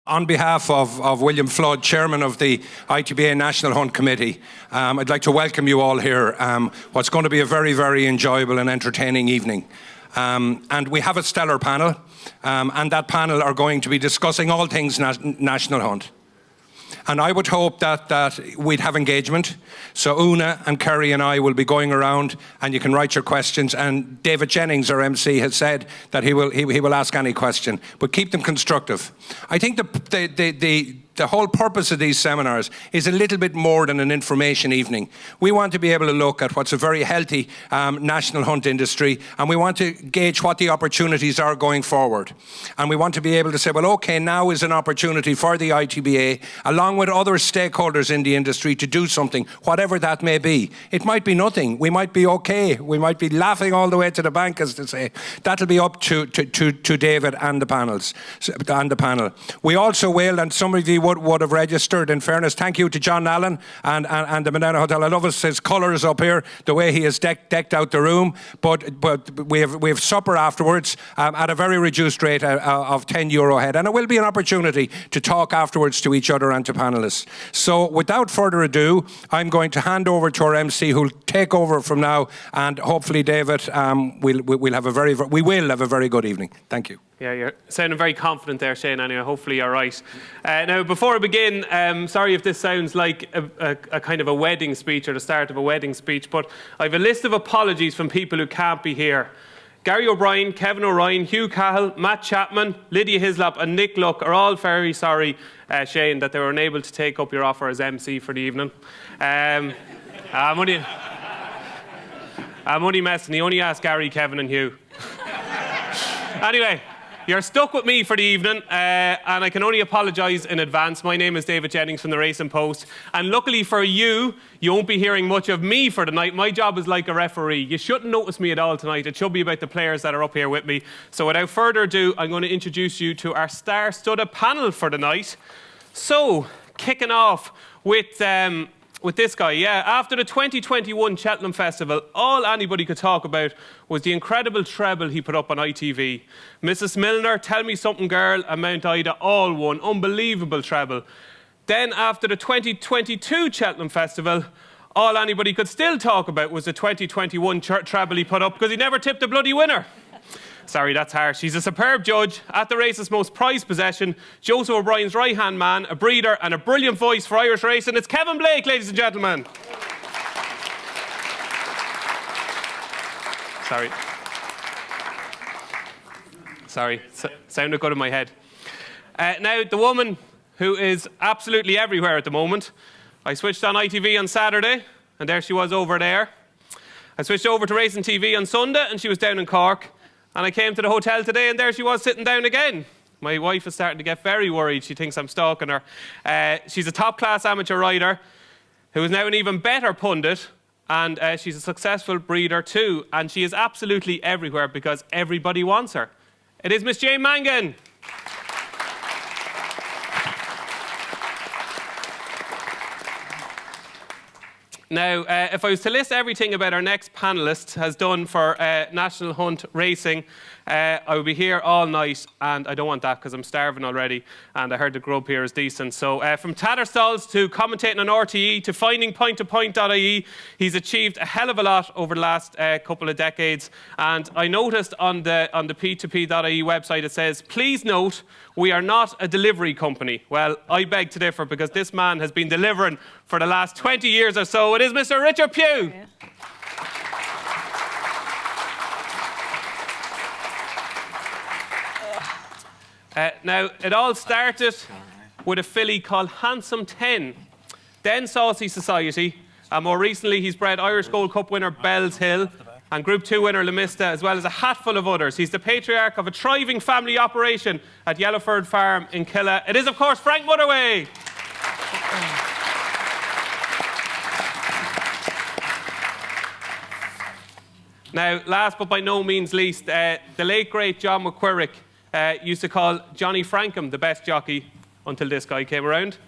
On behalf of William Flood, Chairman of the ITBA National Hunt Committee, I'd like to welcome you all here. What's going to be a very, very enjoyable and entertaining evening. And we have a stellar panel, and that panel are going to be discussing all things National Hunt. And I would hope that we'd have engagement. So Una and Kerry and I will be going around, and you can write your questions. And David Jennings, our MC, has said that he will ask any question, but keep them constructive. I think the whole purpose of these seminars is a little bit more than an information evening. We want to be able to look at what's a very healthy national hunt industry, and we want to gauge what the opportunities are going forward. And we want to be able to say, well, okay, now is an opportunity for the ITBA, along with other stakeholders in the industry, to do something, whatever that may be. It might be nothing. We might be okay. We might be laughing all the way to the bank, as to say. That'll be up to David and the panel. We also will, and some of you would have registered, in fairness. Thank you to John Allen and the Minella Hotel. I love his colours up here, the way he has decked out the room. But we have supper afterwards at a very reduced rate of €10 a head. And it will be an opportunity to talk afterwards to each other and to panellists. So without further ado, I'm going to hand over to our MC, who'll take over from now. And hopefully, David, we will have a very good evening. Thank you. Yeah, you're sounding very confident there, Shane, anyway. Hopefully you're right. Now, before I begin, sorry if this sounds like a kind of a wedding speech or the start of a wedding speech, but I have a list of apologies from people who can't be here. Gary O'Brien, Kevin O'Ryan, Hugh Cahill, Matt Chapman, Lydia Hislop and Nick Luck are all very sorry, Shane, that they were unable to take up your offer as MC for the evening. I'm only messing. He only asked Gary, Kevin and Hugh. Anyway, you're stuck with me for the evening, and I can only apologise in advance. My name is David Jennings from the Racing Post, and luckily for you, you won't be hearing much of me for the night. My job is like a referee. You shouldn't notice me at all tonight. It should be about the players that are up here with me. So without further ado, I'm going to introduce you to our star-studded panel for the night. So, kicking off with this guy, after the 2021 Cheltenham Festival, all anybody could talk about was the incredible treble he put up on ITV. Mrs. Milner, Tell Me Something Girl and Mount Ida all won. Unbelievable treble. Then after the 2022 Cheltenham Festival, all anybody could still talk about was the 2021 treble he put up, because he never tipped a bloody winner. Sorry, that's harsh. He's a superb judge, at the race's most prized possession, Joseph O'Brien's right-hand man, a breeder and a brilliant voice for Irish racing. It's Kevin Blake, ladies and gentlemen. Sorry, sounded good in my head. Now, the woman who is absolutely everywhere at the moment, I switched on ITV on Saturday, and there she was over there. I switched over to Racing TV on Sunday, and she was down in Cork. And I came to the hotel today, and there she was sitting down again. My wife is starting to get very worried. She thinks I'm stalking her. She's a top-class amateur rider who is now an even better pundit, and she's a successful breeder too. And she is absolutely everywhere because everybody wants her. It is Miss Jane Mangan. Now, if I was to list everything about our next panellist has done for National Hunt Racing, I would be here all night, and I don't want that because I'm starving already, and I heard the grub here is decent. So from Tatterstalls to commentating on RTE to finding point-to-point.ie, he's achieved a hell of a lot over the last couple of decades. And I noticed on the p2p.ie website it says, please note, we are not a delivery company. Well, I beg to differ, because this man has been delivering for the last 20 years or so. It is Mr. Richard Pugh. Yeah. Now, it all started with a filly called Handsome 10, then Saucy Society, and more recently he's bred Irish Gold Cup winner Bell's Hill and Group 2 winner Lemista, as well as a hatful of others. He's the patriarch of a thriving family operation at Yellowford Farm in Killa. It is, of course, Frank Motherway. Now, last but by no means least, the late, great John McQuirrick used to call Johnny Frankham the best jockey until this guy came around.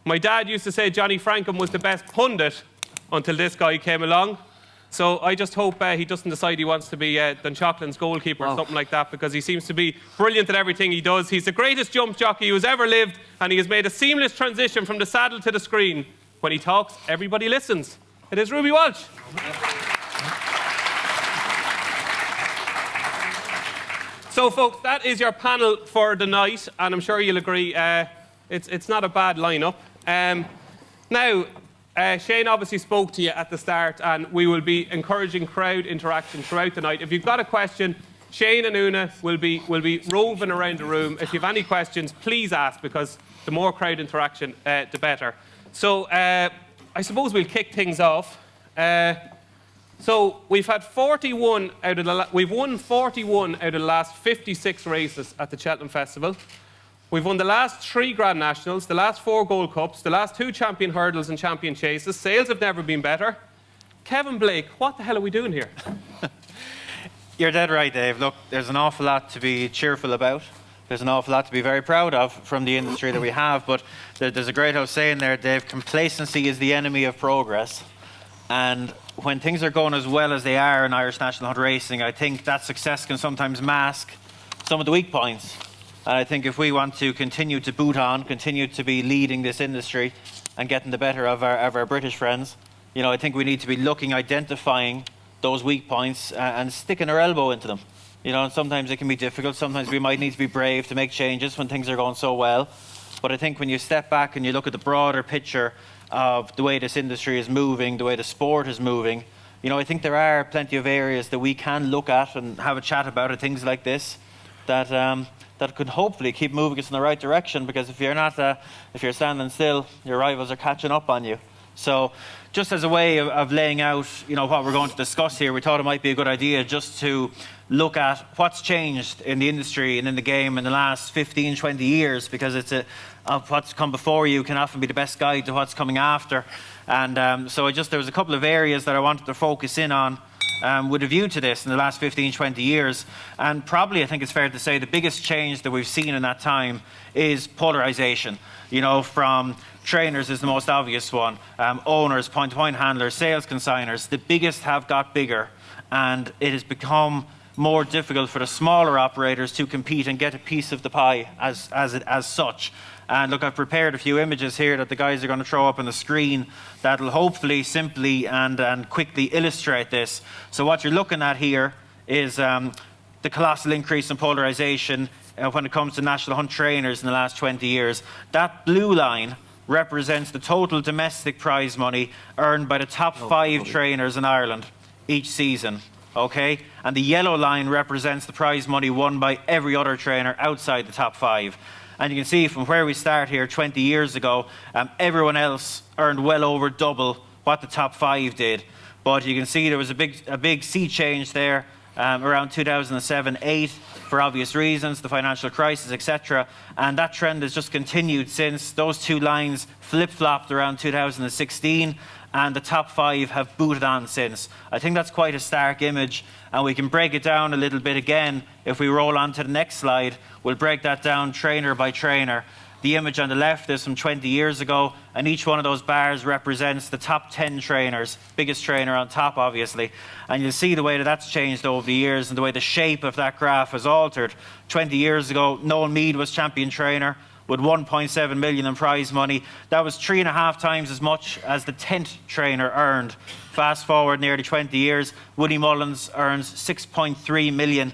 My dad used to say Johnny Frankham was the best pundit until this guy came along. So I just hope he doesn't decide he wants to be Dunshaughlин's goalkeeper or something like that, because he seems to be brilliant at everything he does. He's the greatest jump jockey who's ever lived, and he has made a seamless transition from the saddle to the screen. When he talks, everybody listens. It is Ruby Walsh. So, folks, that is your panel for the night, and I'm sure you'll agree it's not a bad lineup. Now, Shane obviously spoke to you at the start, and we will be encouraging crowd interaction throughout the night. If you've got a question, Shane and Una will be roving around the room. If you have any questions, please ask, because the more crowd interaction, the better. So I suppose we'll kick things off. So we've had 41 out of we've won 41 out of the last 56 races at the Cheltenham Festival. We've won the last 3 Grand Nationals, the last 4 Gold Cups, the last 2 Champion Hurdles and Champion Chases. Sales have never been better. Kevin Blake, what the hell are we doing here? You're dead right, Dave. Look, there's an awful lot to be cheerful about. There's an awful lot to be very proud of from the industry that we have. But there's a great old saying there, Dave, complacency is the enemy of progress. And when things are going as well as they are in Irish National Hunt Racing, I think that success can sometimes mask some of the weak points. And I think if we want to continue to boot on, continue to be leading this industry and getting the better of our British friends, you know, I think we need to be identifying those weak points and sticking our elbow into them. You know, and sometimes it can be difficult. Sometimes we might need to be brave to make changes when things are going so well. But I think when you step back and you look at the broader picture of the way this industry is moving, the way the sport is moving, you know, I think there are plenty of areas that we can look at and have a chat about at things like this that could hopefully keep moving us in the right direction. Because if you're standing still, your rivals are catching up on you. So just as a way of laying out, you know, what we're going to discuss here, we thought it might be a good idea just to look at what's changed in the industry and in the game in the last 15, 20 years, because what's come before you can often be the best guide to what's coming after. And so there was a couple of areas that I wanted to focus in on with a view to this in the last 15, 20 years. And probably, I think it's fair to say, the biggest change that we've seen in that time is polarisation. You know, from trainers is the most obvious one, owners, point-to-point handlers, sales consigners. The biggest have got bigger, and it has become more difficult for the smaller operators to compete and get a piece of the pie as such. And look, I've prepared a few images here that the guys are going to throw up on the screen that'll hopefully simply and quickly illustrate this. So what you're looking at here is the colossal increase in polarisation when it comes to national hunt trainers in the last 20 years. That blue line represents the total domestic prize money earned by the top 5 trainers in Ireland each season. Okay? And the yellow line represents the prize money won by every other trainer outside the top 5. And you can see from where we start here 20 years ago, everyone else earned well over double what the top 5 did. But you can see there was a big sea change there around 2007-8 for obvious reasons, the financial crisis, etc. And that trend has just continued since. Those 2 lines flip-flopped around 2016, and the top 5 have booted on since. I think that's quite a stark image, and we can break it down a little bit again. If we roll on to the next slide, we'll break that down trainer by trainer. The image on the left is from 20 years ago, and each one of those bars represents the top 10 trainers, biggest trainer on top, obviously. And you'll see the way that's changed over the years and the way the shape of that graph has altered. 20 years ago, Noel Meade was champion trainer with 1.7 million in prize money. That was 3.5 times as much as the 10th trainer earned. Fast forward nearly 20 years, Woody Mullins earns 6.3 million,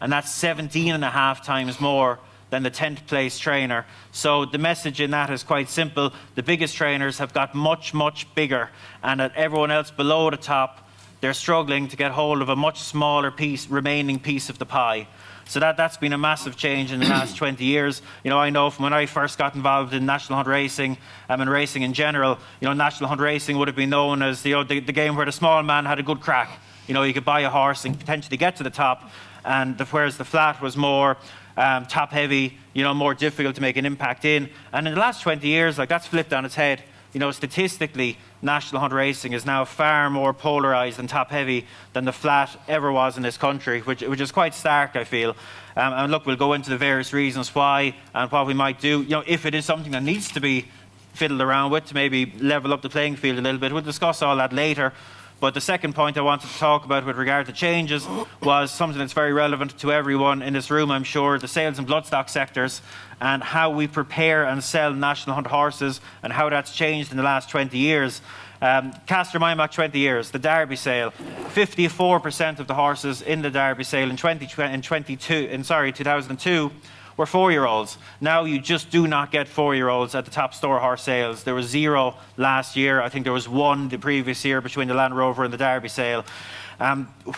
and that's 17.5 times more than the 10th place trainer. So the message in that is quite simple. The biggest trainers have got much, much bigger, and at everyone else below the top, they're struggling to get hold of a much smaller remaining piece of the pie. So that's been a massive change in the last 20 years. You know, I know from when I first got involved in national hunt racing and racing in general, you know, national hunt racing would have been known as the game where the small man had a good crack. You know, you could buy a horse and potentially get to the top, and whereas the flat was more top heavy, you know, more difficult to make an impact in. And in the last 20 years, like, that's flipped on its head. You know, statistically, national hunt racing is now far more polarised and top heavy than the flat ever was in this country, which is quite stark, I feel. And look, we'll go into the various reasons why and what we might do. You know, if it is something that needs to be fiddled around with to maybe level up the playing field a little bit, we'll discuss all that later. But the second point I wanted to talk about with regard to changes was something that's very relevant to everyone in this room, I'm sure, the sales and bloodstock sectors and how we prepare and sell national hunt horses and how that's changed in the last 20 years. Cast your mind back 20 years, the Derby sale. 54% of the horses in the Derby sale in 2002 were 4-year-olds. Now you just do not get 4-year-olds at the top store horse sales. There was 0 last year. I think there was 1 the previous year between the Land Rover and the Derby sale.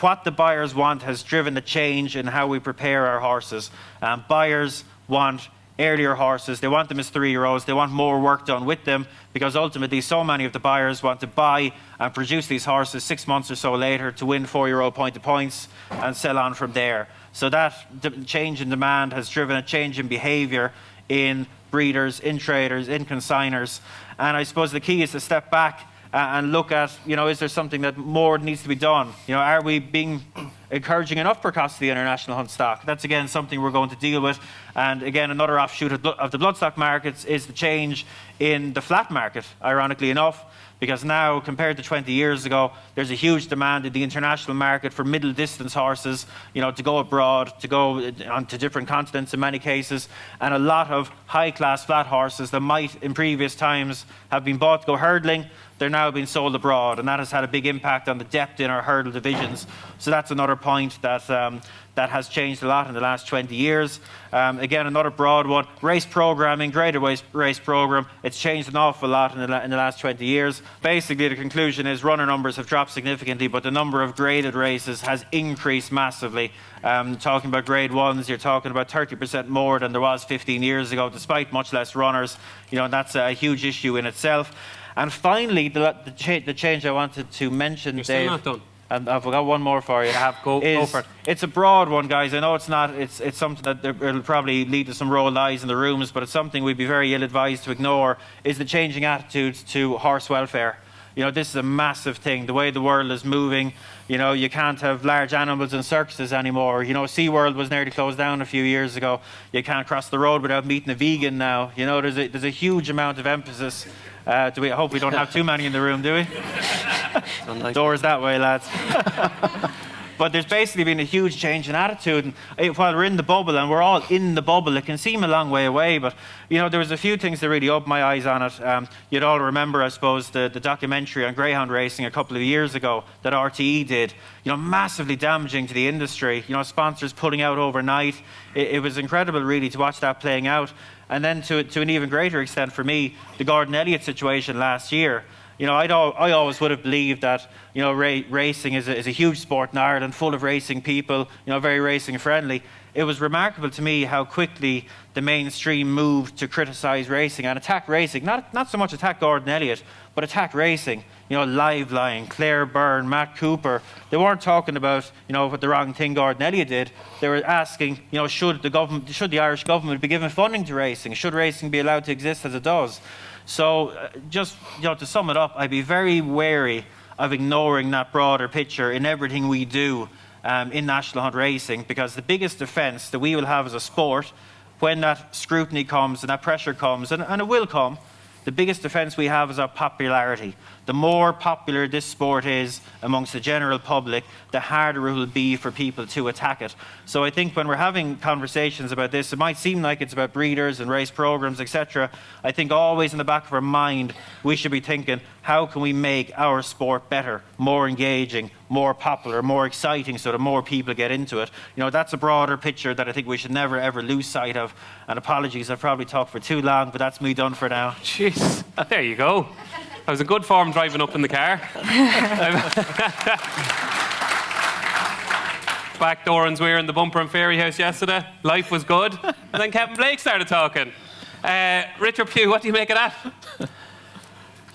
What the buyers want has driven the change in how we prepare our horses. Buyers want earlier horses. They want them as 3-year-olds. They want more work done with them because ultimately so many of the buyers want to buy and produce these horses 6 months or so later to win 4-year-old point points and sell on from there. So that change in demand has driven a change in behaviour in breeders, in traders, in consigners. And I suppose the key is to step back and look at, is there something that more needs to be done? Are we being encouraging enough precocity in our national hunt stock? That's again something we're going to deal with. And again, another offshoot of the bloodstock markets is the change in the flat market, ironically enough, because now, compared to 20 years ago, there's a huge demand in the international market for middle distance horses, to go abroad, to go onto different continents in many cases, and a lot of high class flat horses that might in previous times have been bought to go hurdling, they're now being sold abroad, and that has had a big impact on the depth in our hurdle divisions. So that's another point that has changed a lot in the last 20 years. Again, another broad one, race programming, greater race program. It's changed an awful lot in the last 20 years. Basically, the conclusion is runner numbers have dropped significantly, but the number of graded races has increased massively. Talking about grade 1s, you're talking about 30% more than there was 15 years ago, despite much less runners. And that's a huge issue in itself. And finally, the change I wanted to mention, You're Dave, still not done. and I've got one more for you. Go for it. It's a broad one, guys. I know it's not. It's something that will probably lead to some rolled eyes in the rooms, but it's something we'd be very ill-advised to ignore. Is the changing attitudes to horse welfare? This is a massive thing. The way the world is moving. You can't have large animals in circuses anymore. SeaWorld was nearly closed down a few years ago. You can't cross the road without meeting a vegan now. There's a huge amount of emphasis. I hope we don't have too many in the room, do we? Doors that way, lads. But there's basically been a huge change in attitude. And while we're in the bubble, and we're all in the bubble, it can seem a long way away, but there was a few things that really opened my eyes on it. You'd all remember, I suppose, the documentary on greyhound racing a couple of years ago that RTE did. Massively damaging to the industry. Sponsors pulling out overnight. It was incredible, really, to watch that playing out. And then to an even greater extent for me, the Gordon Elliott situation last year. I always would have believed that, racing is a huge sport in Ireland, full of racing people, very racing friendly. It was remarkable to me how quickly the mainstream moved to criticise racing and attack racing. Not so much attack Gordon Elliott, but attack racing. Liveline, Claire Byrne, Matt Cooper. They weren't talking about, what the wrong thing Gordon Elliott did. They were asking, should the Irish government be giving funding to racing? Should racing be allowed to exist as it does? So just, to sum it up, I'd be very wary of ignoring that broader picture in everything we do in national hunt racing, because the biggest defence that we will have as a sport when that scrutiny comes and that pressure comes, and it will come, the biggest defence we have is our popularity. The more popular this sport is amongst the general public, the harder it will be for people to attack it. So I think when we're having conversations about this, it might seem like it's about breeders and race programs, etc. I think always in the back of our mind, we should be thinking, how can we make our sport better, more engaging, more popular, more exciting, so that more people get into it? That's a broader picture that I think we should never, ever lose sight of. And apologies, I've probably talked for too long, but that's me done for now. Jeez, there you go. I was in good form driving up in the car. Back Doran's we're in the bumper and fairy house yesterday. Life was good. And then Kevin Blake started talking. Richard Pugh, what do you make of that?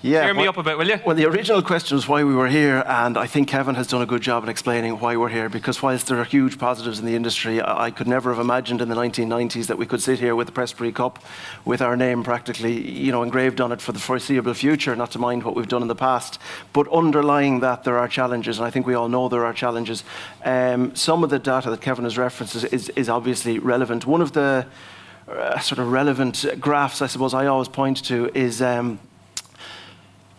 Yeah, Cheer me up a bit, will you? Well, the original question was why we were here, and I think Kevin has done a good job in explaining why we're here, because whilst there are huge positives in the industry, I could never have imagined in the 1990s that we could sit here with the Prestbury Cup with our name practically, engraved on it for the foreseeable future, not to mind what we've done in the past. But underlying that, there are challenges, and I think we all know there are challenges. Some of the data that Kevin has referenced is obviously relevant. One of the sort of relevant graphs, I suppose, I always point to is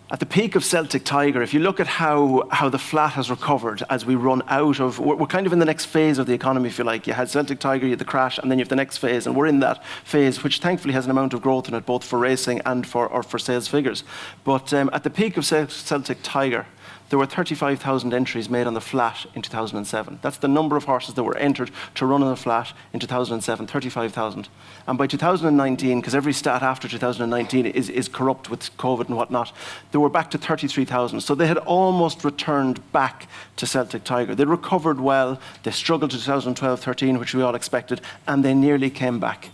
At the peak of Celtic Tiger, if you look at how the flat has recovered as we run out of, we're kind of in the next phase of the economy, if you like. You had Celtic Tiger, you had the crash, and then you have the next phase, and we're in that phase, which thankfully has an amount of growth in it, both for racing and for sales figures. But at the peak of Celtic Tiger, there were 35,000 entries made on the flat in 2007. That's the number of horses that were entered to run on the flat in 2007, 35,000. And by 2019, because every stat after 2019 is corrupt with COVID and whatnot, they were back to 33,000. So they had almost returned back to Celtic Tiger. They recovered well, they struggled to 2012-13, which we all expected, and they nearly came back.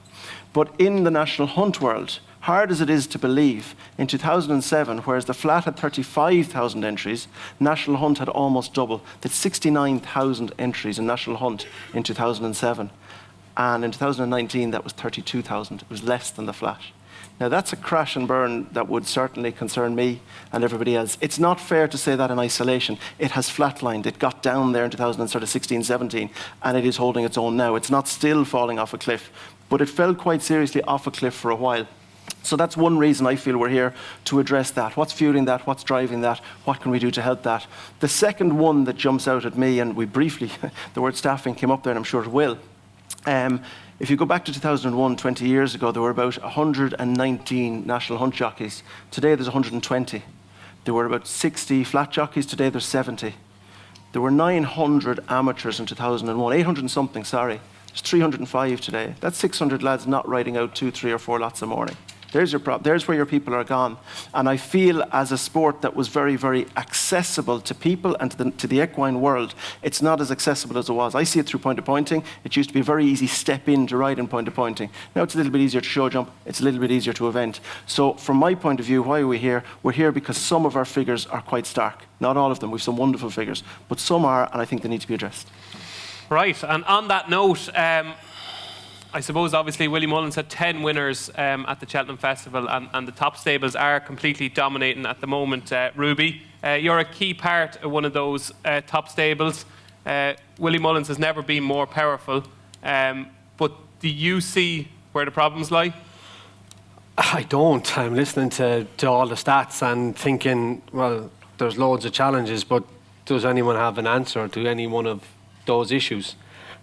But in the national hunt world, hard as it is to believe, in 2007, whereas the flat had 35,000 entries, National Hunt had almost double. They had 69,000 entries in National Hunt in 2007. And in 2019, that was 32,000. It was less than the flat. Now, that's a crash and burn that would certainly concern me and everybody else. It's not fair to say that in isolation. It has flatlined. It got down there in 2016-17, and it is holding its own now. It's not still falling off a cliff, but it fell quite seriously off a cliff for a while. So that's one reason I feel we're here, to address that. What's fueling that? What's driving that? What can we do to help that? The second one that jumps out at me, and we briefly, the word staffing came up there, and I'm sure it will. If you go back to 2001, 20 years ago, there were about 119 national hunt jockeys. Today there's 120. There were about 60 flat jockeys. Today there's 70. There were 900 amateurs in 2001, 800 and something, sorry. There's 305 today. That's 600 lads not riding out 2, 3 or 4 lots a morning. There's where your people are gone. And I feel as a sport that was very, very accessible to people and to the equine world, it's not as accessible as it was. I see it through point-to-pointing. It used to be a very easy step in to ride in point-to-pointing. Now it's a little bit easier to show jump. It's a little bit easier to event. So from my point of view, why are we here? We're here because some of our figures are quite stark. Not all of them. We've some wonderful figures. But some are, and I think they need to be addressed. Right, and on that note, I suppose obviously Willie Mullins had 10 winners at the Cheltenham Festival, and the top stables are completely dominating at the moment. Ruby, you're a key part of one of those top stables. Willie Mullins has never been more powerful, but do you see where the problems lie? I don't. I'm listening to all the stats and thinking, well, there's loads of challenges, but does anyone have an answer to any one of those issues?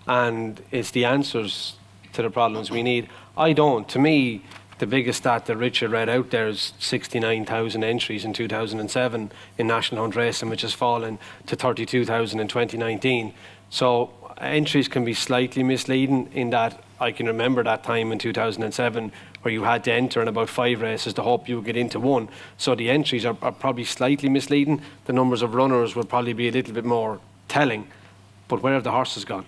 And it's the answers to the problems we need. I don't. To me, the biggest stat that Richard read out there is 69,000 entries in 2007 in National Hunt Racing, which has fallen to 32,000 in 2019. So entries can be slightly misleading in that I can remember that time in 2007 where you had to enter in about 5 races to hope you would get into one. So the entries are probably slightly misleading. The numbers of runners would probably be a little bit more telling. But where have the horses gone?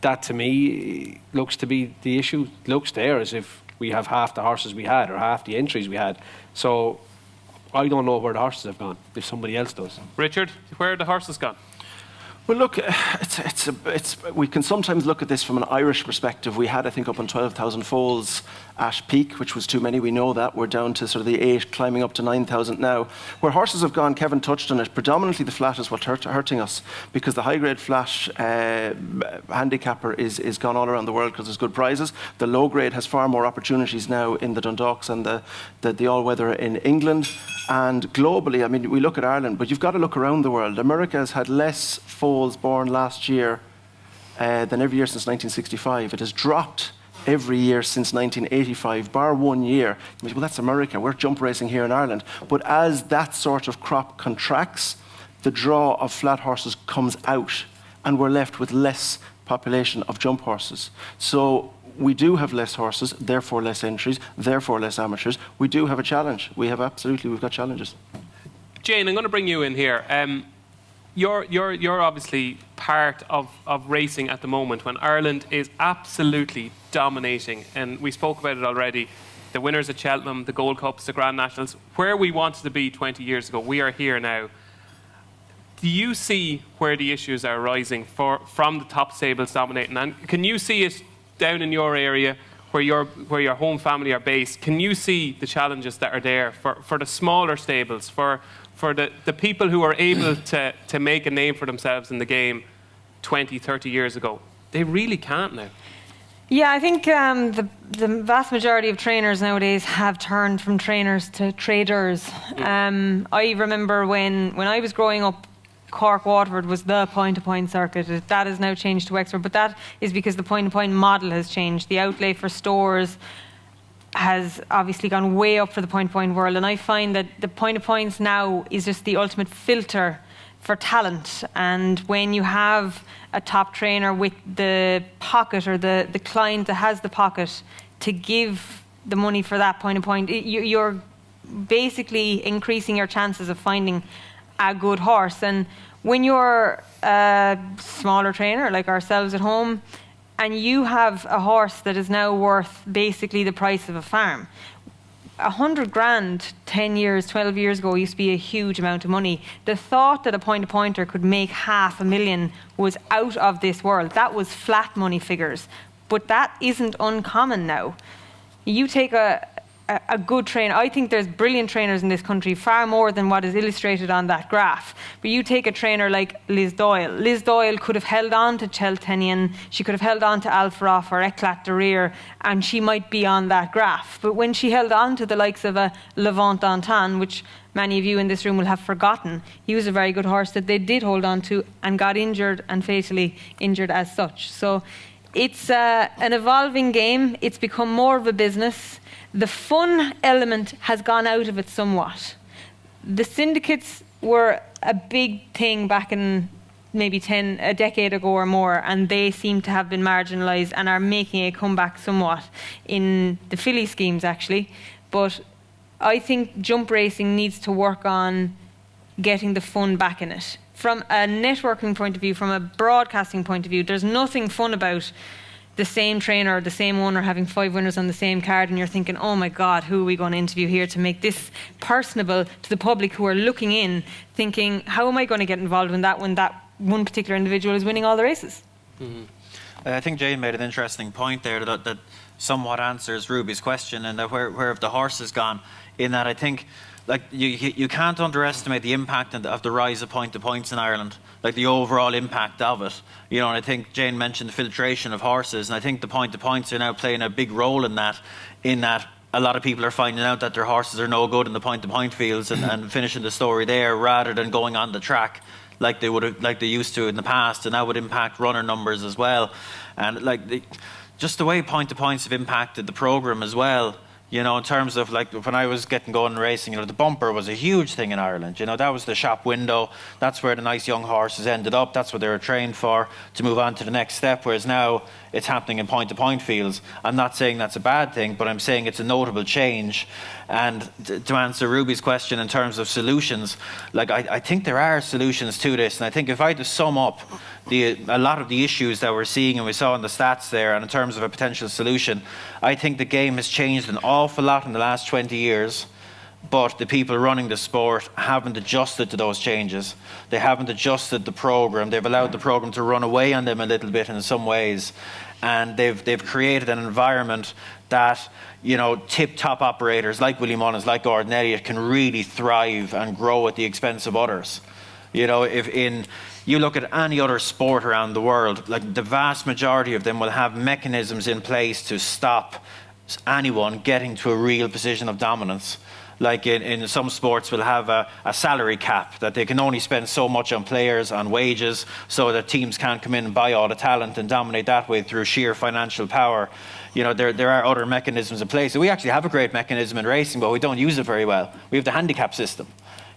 That to me looks to be the issue. Looks there as if we have half the horses we had or half the entries we had. So I don't know where the horses have gone, if somebody else does. Richard, where have the horses gone? Well, look, we can sometimes look at this from an Irish perspective. We had, I think, up on 12,000 foals at peak, which was too many. We know that. We're down to sort of the 8, climbing up to 9,000 now. Where horses have gone, Kevin touched on it, predominantly the flat is what's hurting us, because the high-grade flat handicapper is gone all around the world because there's good prizes. The low-grade has far more opportunities now in the Dundalks and the all-weather in England. And globally, I mean, we look at Ireland, but you've got to look around the world. America has had less foals born last year than every year since 1965. It has dropped every year since 1985, bar 1 year. You say, well, that's America. We're jump racing here in Ireland. But as that sort of crop contracts, the draw of flat horses comes out, and we're left with less population of jump horses. So we do have less horses, therefore less entries, therefore less amateurs. We do have a challenge. We've got challenges. Jane, I'm going to bring you in here. You're obviously part of racing at the moment when Ireland is absolutely dominating, and we spoke about it already. The winners at Cheltenham, the Gold Cups, the Grand Nationals, where we wanted to be 20 years ago, we are here now. Do you see where the issues are rising from the top stables dominating? And can you see it down in your area where your home family are based? Can you see the challenges that are there for the smaller stables, for the people who are able to make a name for themselves in the game 20, 30 years ago? They really can't now. Yeah, I think the vast majority of trainers nowadays have turned from trainers to traders. I remember when I was growing up, Cork Waterford was the point-to-point circuit. That has now changed to Wexford, but that is because the point-to-point model has changed. The outlay for stores has obviously gone way up for the point-to-point world, and I find that the point-to-points now is just the ultimate filter for talent. And when you have a top trainer with the pocket, or the client that has the pocket to give the money for that point-to-point, you're basically increasing your chances of finding a good horse. And when you're a smaller trainer like ourselves at home, and you have a horse that is now worth basically the price of a farm, 100 grand 10 years, 12 years ago used to be a huge amount of money. The thought that a point-to-pointer could make $500,000 was out of this world. That was flat money figures. But that isn't uncommon now. You take a good trainer. I think there's brilliant trainers in this country, far more than what is illustrated on that graph. But you take a trainer like Liz Doyle. Liz Doyle could have held on to Cheltenham, she could have held on to Alfaroff or Eclat de Rire, and she might be on that graph. But when she held on to the likes of a Levant Dantan, which many of you in this room will have forgotten, he was a very good horse that they did hold on to and got injured, and fatally injured as such. So it's an evolving game. It's become more of a business. The fun element has gone out of it somewhat. The syndicates were a big thing back in maybe a decade ago or more, and they seem to have been marginalised and are making a comeback somewhat in the filly schemes, actually. But I think jump racing needs to work on getting the fun back in it. From a networking point of view, from a broadcasting point of view, there's nothing fun about the same trainer or the same owner having 5 winners on the same card, and you're thinking, oh my God, who are we going to interview here to make this personable to the public who are looking in, thinking, how am I going to get involved in that when that one particular individual is winning all the races? Mm-hmm. I think Jane made an interesting point there that somewhat answers Ruby's question, and that where have the horses gone, in that I think like you can't underestimate the impact of the rise of point-to-points in Ireland, like the overall impact of it. You know, and I think Jane mentioned the filtration of horses, and I think the point-to-points are now playing a big role in that a lot of people are finding out that their horses are no good in the point-to-point fields and finishing the story there rather than going on the track like they used to in the past, and that would impact runner numbers as well. And just the way point-to-points have impacted the programme as well. You know, in terms of like when I was getting going in racing, you know, the bumper was a huge thing in Ireland. You know, that was the shop window. That's where the nice young horses ended up. That's what they were trained for, to move on to the next step. Whereas now it's happening in point-to-point fields. I'm not saying that's a bad thing, but I'm saying it's a notable change. And to answer Ruby's question in terms of solutions, like I think there are solutions to this. And I think if I had to sum up a lot of the issues that we're seeing and we saw in the stats there, and in terms of a potential solution, I think the game has changed an awful lot in the last 20 years. But the people running the sport haven't adjusted to those changes. They haven't adjusted the program. They've allowed the program to run away on them a little bit in some ways. And they've created an environment that, you know, tip-top operators like Willie Mullins, like Gordon Elliott, can really thrive and grow at the expense of others. You know, you look at any other sport around the world, like the vast majority of them will have mechanisms in place to stop anyone getting to a real position of dominance. Like in some sports, we'll have a salary cap that they can only spend so much on players, on wages, so that teams can't come in and buy all the talent and dominate that way through sheer financial power. You know, there are other mechanisms in place. So we actually have a great mechanism in racing, but we don't use it very well. We have the handicap system,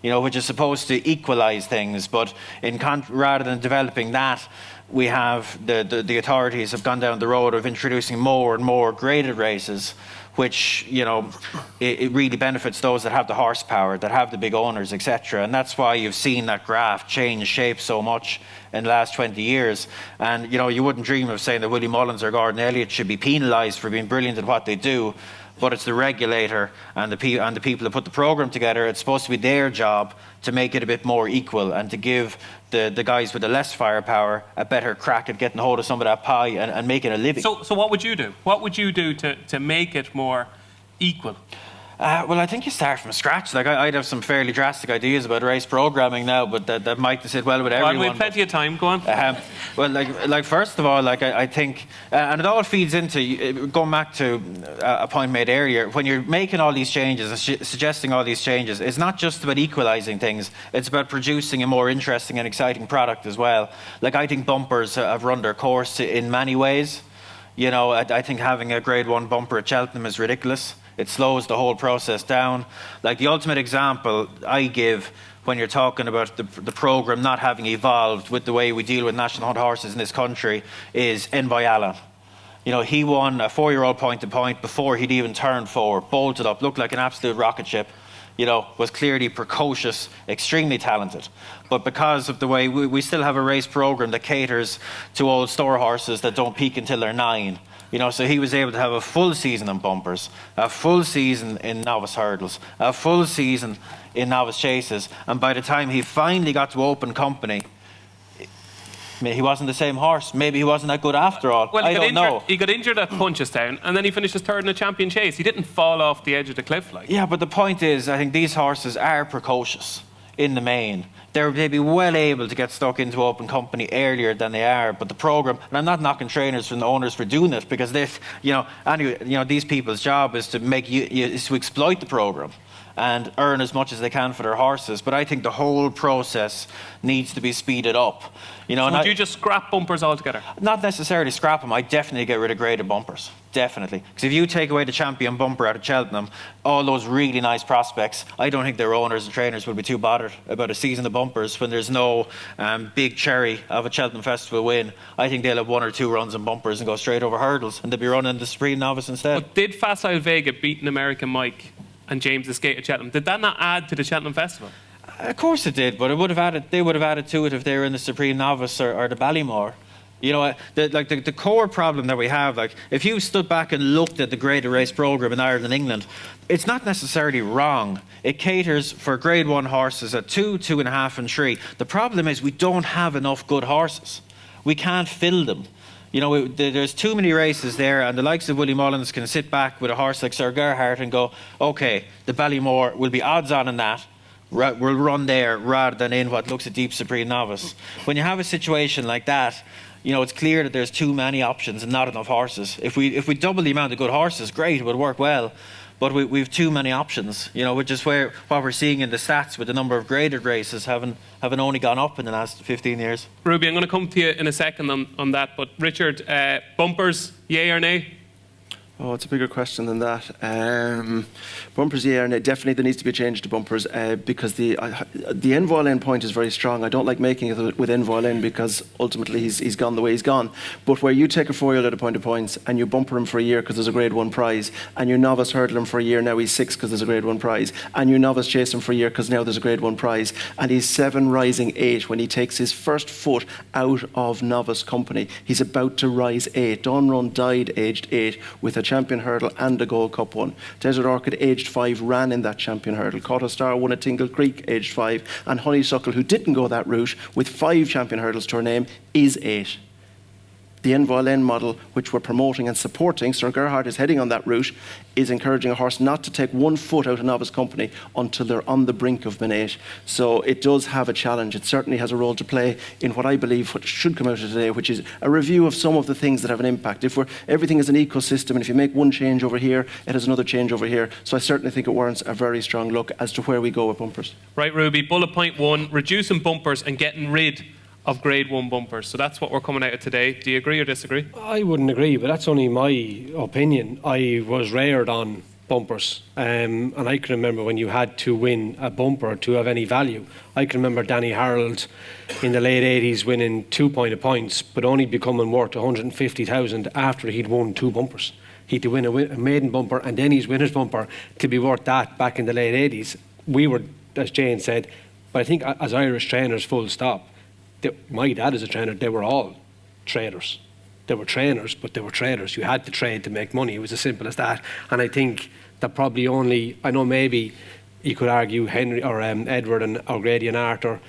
you know, which is supposed to equalise things, but rather than developing that, we have the authorities have gone down the road of introducing more and more graded races, which, you know, it really benefits those that have the horsepower, that have the big owners, etc. And that's why you've seen that graph change shape so much in the last 20 years. And, you know, you wouldn't dream of saying that Willie Mullins or Gordon Elliott should be penalised for being brilliant at what they do, but it's the regulator and the people that put the program together. It's supposed to be their job to make it a bit more equal and to give the guys with the less firepower a better crack at getting hold of some of that pie and making a living. So what would you do? What would you do to make it more equal? Well, I think you start from scratch. Like I'd have some fairly drastic ideas about race programming now, but that might sit well with everyone. Well, we have plenty of time. Go on. Well, like first of all, like I think, and it all feeds into going back to a point made earlier. When you're making all these changes and suggesting all these changes, it's not just about equalising things. It's about producing a more interesting and exciting product as well. Like I think bumpers have run their course in many ways. You know, I think having a Grade 1 bumper at Cheltenham is ridiculous. It slows the whole process down. Like the ultimate example I give when you're talking about the programme not having evolved with the way we deal with national hunt horses in this country is Envoy Allen. You know, he won a 4-year-old point-to-point before he'd even turned 4, bolted up, looked like an absolute rocket ship. You know, was clearly precocious, extremely talented. But because of the way we still have a race programme that caters to old store horses that don't peak until they're 9. You know, so he was able to have a full season in bumpers, a full season in novice hurdles, a full season in novice chases. And by the time he finally got to open company, he wasn't the same horse. Maybe he wasn't that good after all. Well, I don't know. He got injured at Punchestown, and then he finished his third in a champion chase. He didn't fall off the edge of the cliff like. Yeah, but the point is, I think these horses are precocious in the main. They'd be well able to get stuck into open company earlier than they are. But the programme, and I'm not knocking trainers and owners for doing it, because these people's job is to is to exploit the programme and earn as much as they can for their horses. But I think the whole process needs to be speeded up. You know, so would you just scrap bumpers altogether? Not necessarily scrap them. I'd definitely get rid of graded bumpers. Definitely. Because if you take away the champion bumper out of Cheltenham, all those really nice prospects, I don't think their owners and trainers will be too bothered about a season of bumpers when there's no big cherry of a Cheltenham Festival win. I think they'll have 1 or 2 runs in bumpers and go straight over hurdles, and they'll be running the Supreme Novice instead. But did Facile Vega beat an American Mike and James Escape at Cheltenham? Did that not add to the Cheltenham Festival? Of course it did, but they would have added to it if they were in the Supreme Novice or the Ballymore. You know, the core problem that we have, like, if you stood back and looked at the graded race programme in Ireland and England, it's not necessarily wrong. It caters for Grade 1 horses at 2, 2.5 and 3. The problem is we don't have enough good horses. We can't fill them. You know, there's too many races there, and the likes of Willie Mullins can sit back with a horse like Sir Gerhardt and go, OK, the Ballymore will be odds on in that. We'll run there rather than in what looks a deep Supreme Novice. When you have a situation like that, you know, it's clear that there's too many options and not enough horses. If we double the amount of good horses, great, it would work well. But we've too many options, you know, which is what we're seeing in the stats with the number of graded races having only gone up in the last 15 years. Ruby, I'm going to come to you in a second on that. But Richard, bumpers, yay or nay? Oh, it's a bigger question than that. Bumpers, yeah, and definitely there needs to be a change to bumpers because the Envoy Lane point is very strong. I don't like making it with Envoy Lane because ultimately he's gone the way he's gone. But where you take a 4-year-old at a point of points and you bumper him for a year because there's a Grade 1 prize, and you novice hurdle him for a year, now he's 6 because there's a Grade 1 prize, and you novice chase him for a year because now there's a Grade 1 prize, and he's 7 rising 8 when he takes his first foot out of novice company. He's about to rise 8. Dawn Run died aged 8 with a champion hurdle and a Gold Cup one. Desert Orchid aged 5 ran in that champion hurdle. Caught a Star won at Tingle Creek aged 5, and Honeysuckle, who didn't go that route with 5 champion hurdles to her name, is 8. The Envoy Lane model, which we're promoting and supporting, Sir Gerhardt is heading on that route, is encouraging a horse not to take 1 foot out of novice company until they're on the brink of Min8. So it does have a challenge. It certainly has a role to play in what I believe what should come out of today, which is a review of some of the things that have an impact. Everything is an ecosystem, and if you make one change over here, it has another change over here. So I certainly think it warrants a very strong look as to where we go with bumpers. Right, Ruby, bullet point 1, reducing bumpers and getting rid of Grade 1 bumpers. So that's what we're coming out of today. Do you agree or disagree? I wouldn't agree, but that's only my opinion. I was reared on bumpers, and I can remember when you had to win a bumper to have any value. I can remember Danny Harold in the late 80s winning 2 points, but only becoming worth 150,000 after he'd won 2 bumpers. He had to win a maiden bumper and then his winner's bumper to be worth that back in the late 80s. We were, as Jane said, but I think as Irish trainers, full stop, my dad as a trainer, they were all traders. They were trainers, but they were traders. You had to trade to make money. It was as simple as that. And I think that probably only, I know maybe you could argue Henry or Edward and O'Grady and Arthur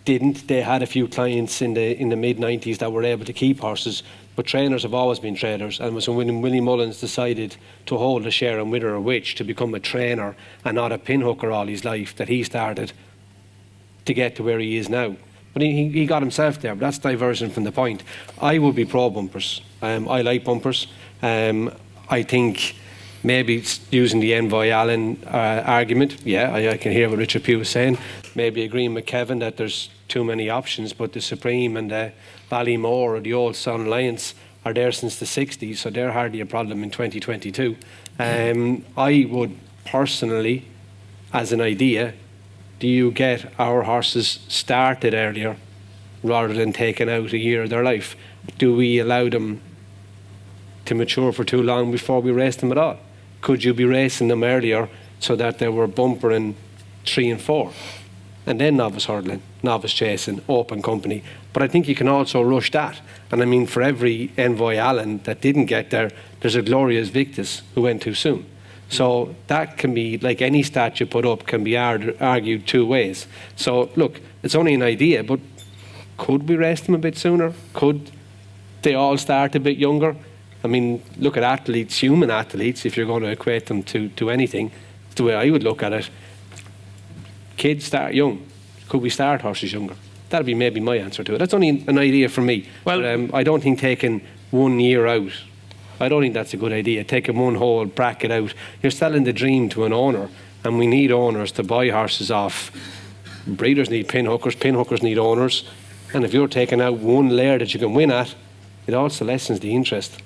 didn't. They had a few clients in the mid-90s that were able to keep horses. But trainers have always been traders, and it was when Willie Mullins decided to hold a share in Wither or Witch to become a trainer and not a pinhooker all his life that he started to get to where he is now. But he got himself there, but that's diversion from the point. I would be pro bumpers. I like bumpers. I think maybe using the Envoy Allen argument, I can hear what Richard Pugh was saying. Maybe agreeing with Kevin that there's too many options, but the Supreme and the Ballymore or the Old Sun Alliance are there since the 60s, so they're hardly a problem in 2022. I would personally, as an idea, do you get our horses started earlier rather than taking out a year of their life? Do we allow them to mature for too long before we race them at all? Could you be racing them earlier so that they were bumper in 3 and 4? And then novice hurdling, novice chasing, open company. But I think you can also rush that. And I mean, for every Envoy Allen that didn't get there, there's a Glorious Victus who went too soon. So that can be, like any stat you put up, can be argued two ways. So look, it's only an idea, but could we race them a bit sooner? Could they all start a bit younger? I mean, look at athletes, human athletes, if you're going to equate them to anything. It's the way I would look at it. Kids start young. Could we start horses younger? That'd be maybe my answer to it. That's only an idea for me. Well, but, I don't think taking 1 year out, I don't think that's a good idea. Taking one whole bracket out. You're selling the dream to an owner, and we need owners to buy horses off. Breeders need pinhookers need owners. And if you're taking out one layer that you can win at, it also lessens the interest.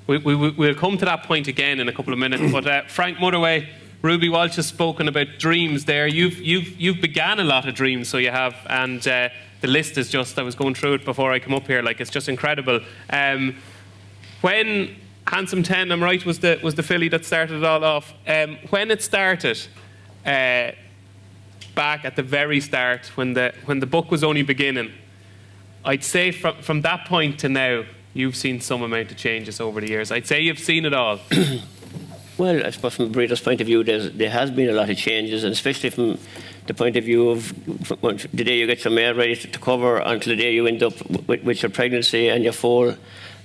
We'll come to that point again in a couple of minutes. But Frank Motherway, Ruby Walsh has spoken about dreams there. You've began a lot of dreams, so you have, and the list is just, I was going through it before I come up here, like it's just incredible. When Handsome 10, I'm right, was the filly that started it all off. When it started, back at the very start, when the book was only beginning, I'd say from that point to now, you've seen some amount of changes over the years. I'd say you've seen it all. Well, I suppose from a breeder's point of view, there has been a lot of changes, and especially from the point of view of the day you get your mare ready to cover until the day you end up with your pregnancy and your foal.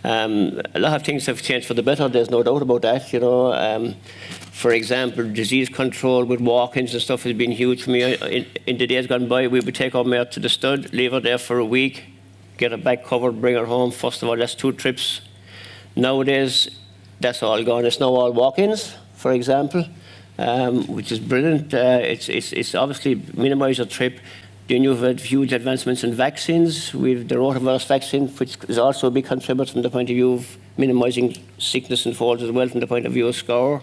A lot of things have changed for the better, there's no doubt about that, you know. For example, disease control with walk-ins and stuff has been huge for me. In the days gone by, we would take our mare to the stud, leave her there for a week, get her back covered, bring her home. First of all, that's 2 trips. Nowadays, that's all gone. It's now all walk-ins, for example, which is brilliant. It's obviously minimised your trip. Then you've had huge advancements in vaccines. We've the rotavirus vaccine, which is also a big contributor from the point of view of minimising sickness and falls as well, from the point of view of scour.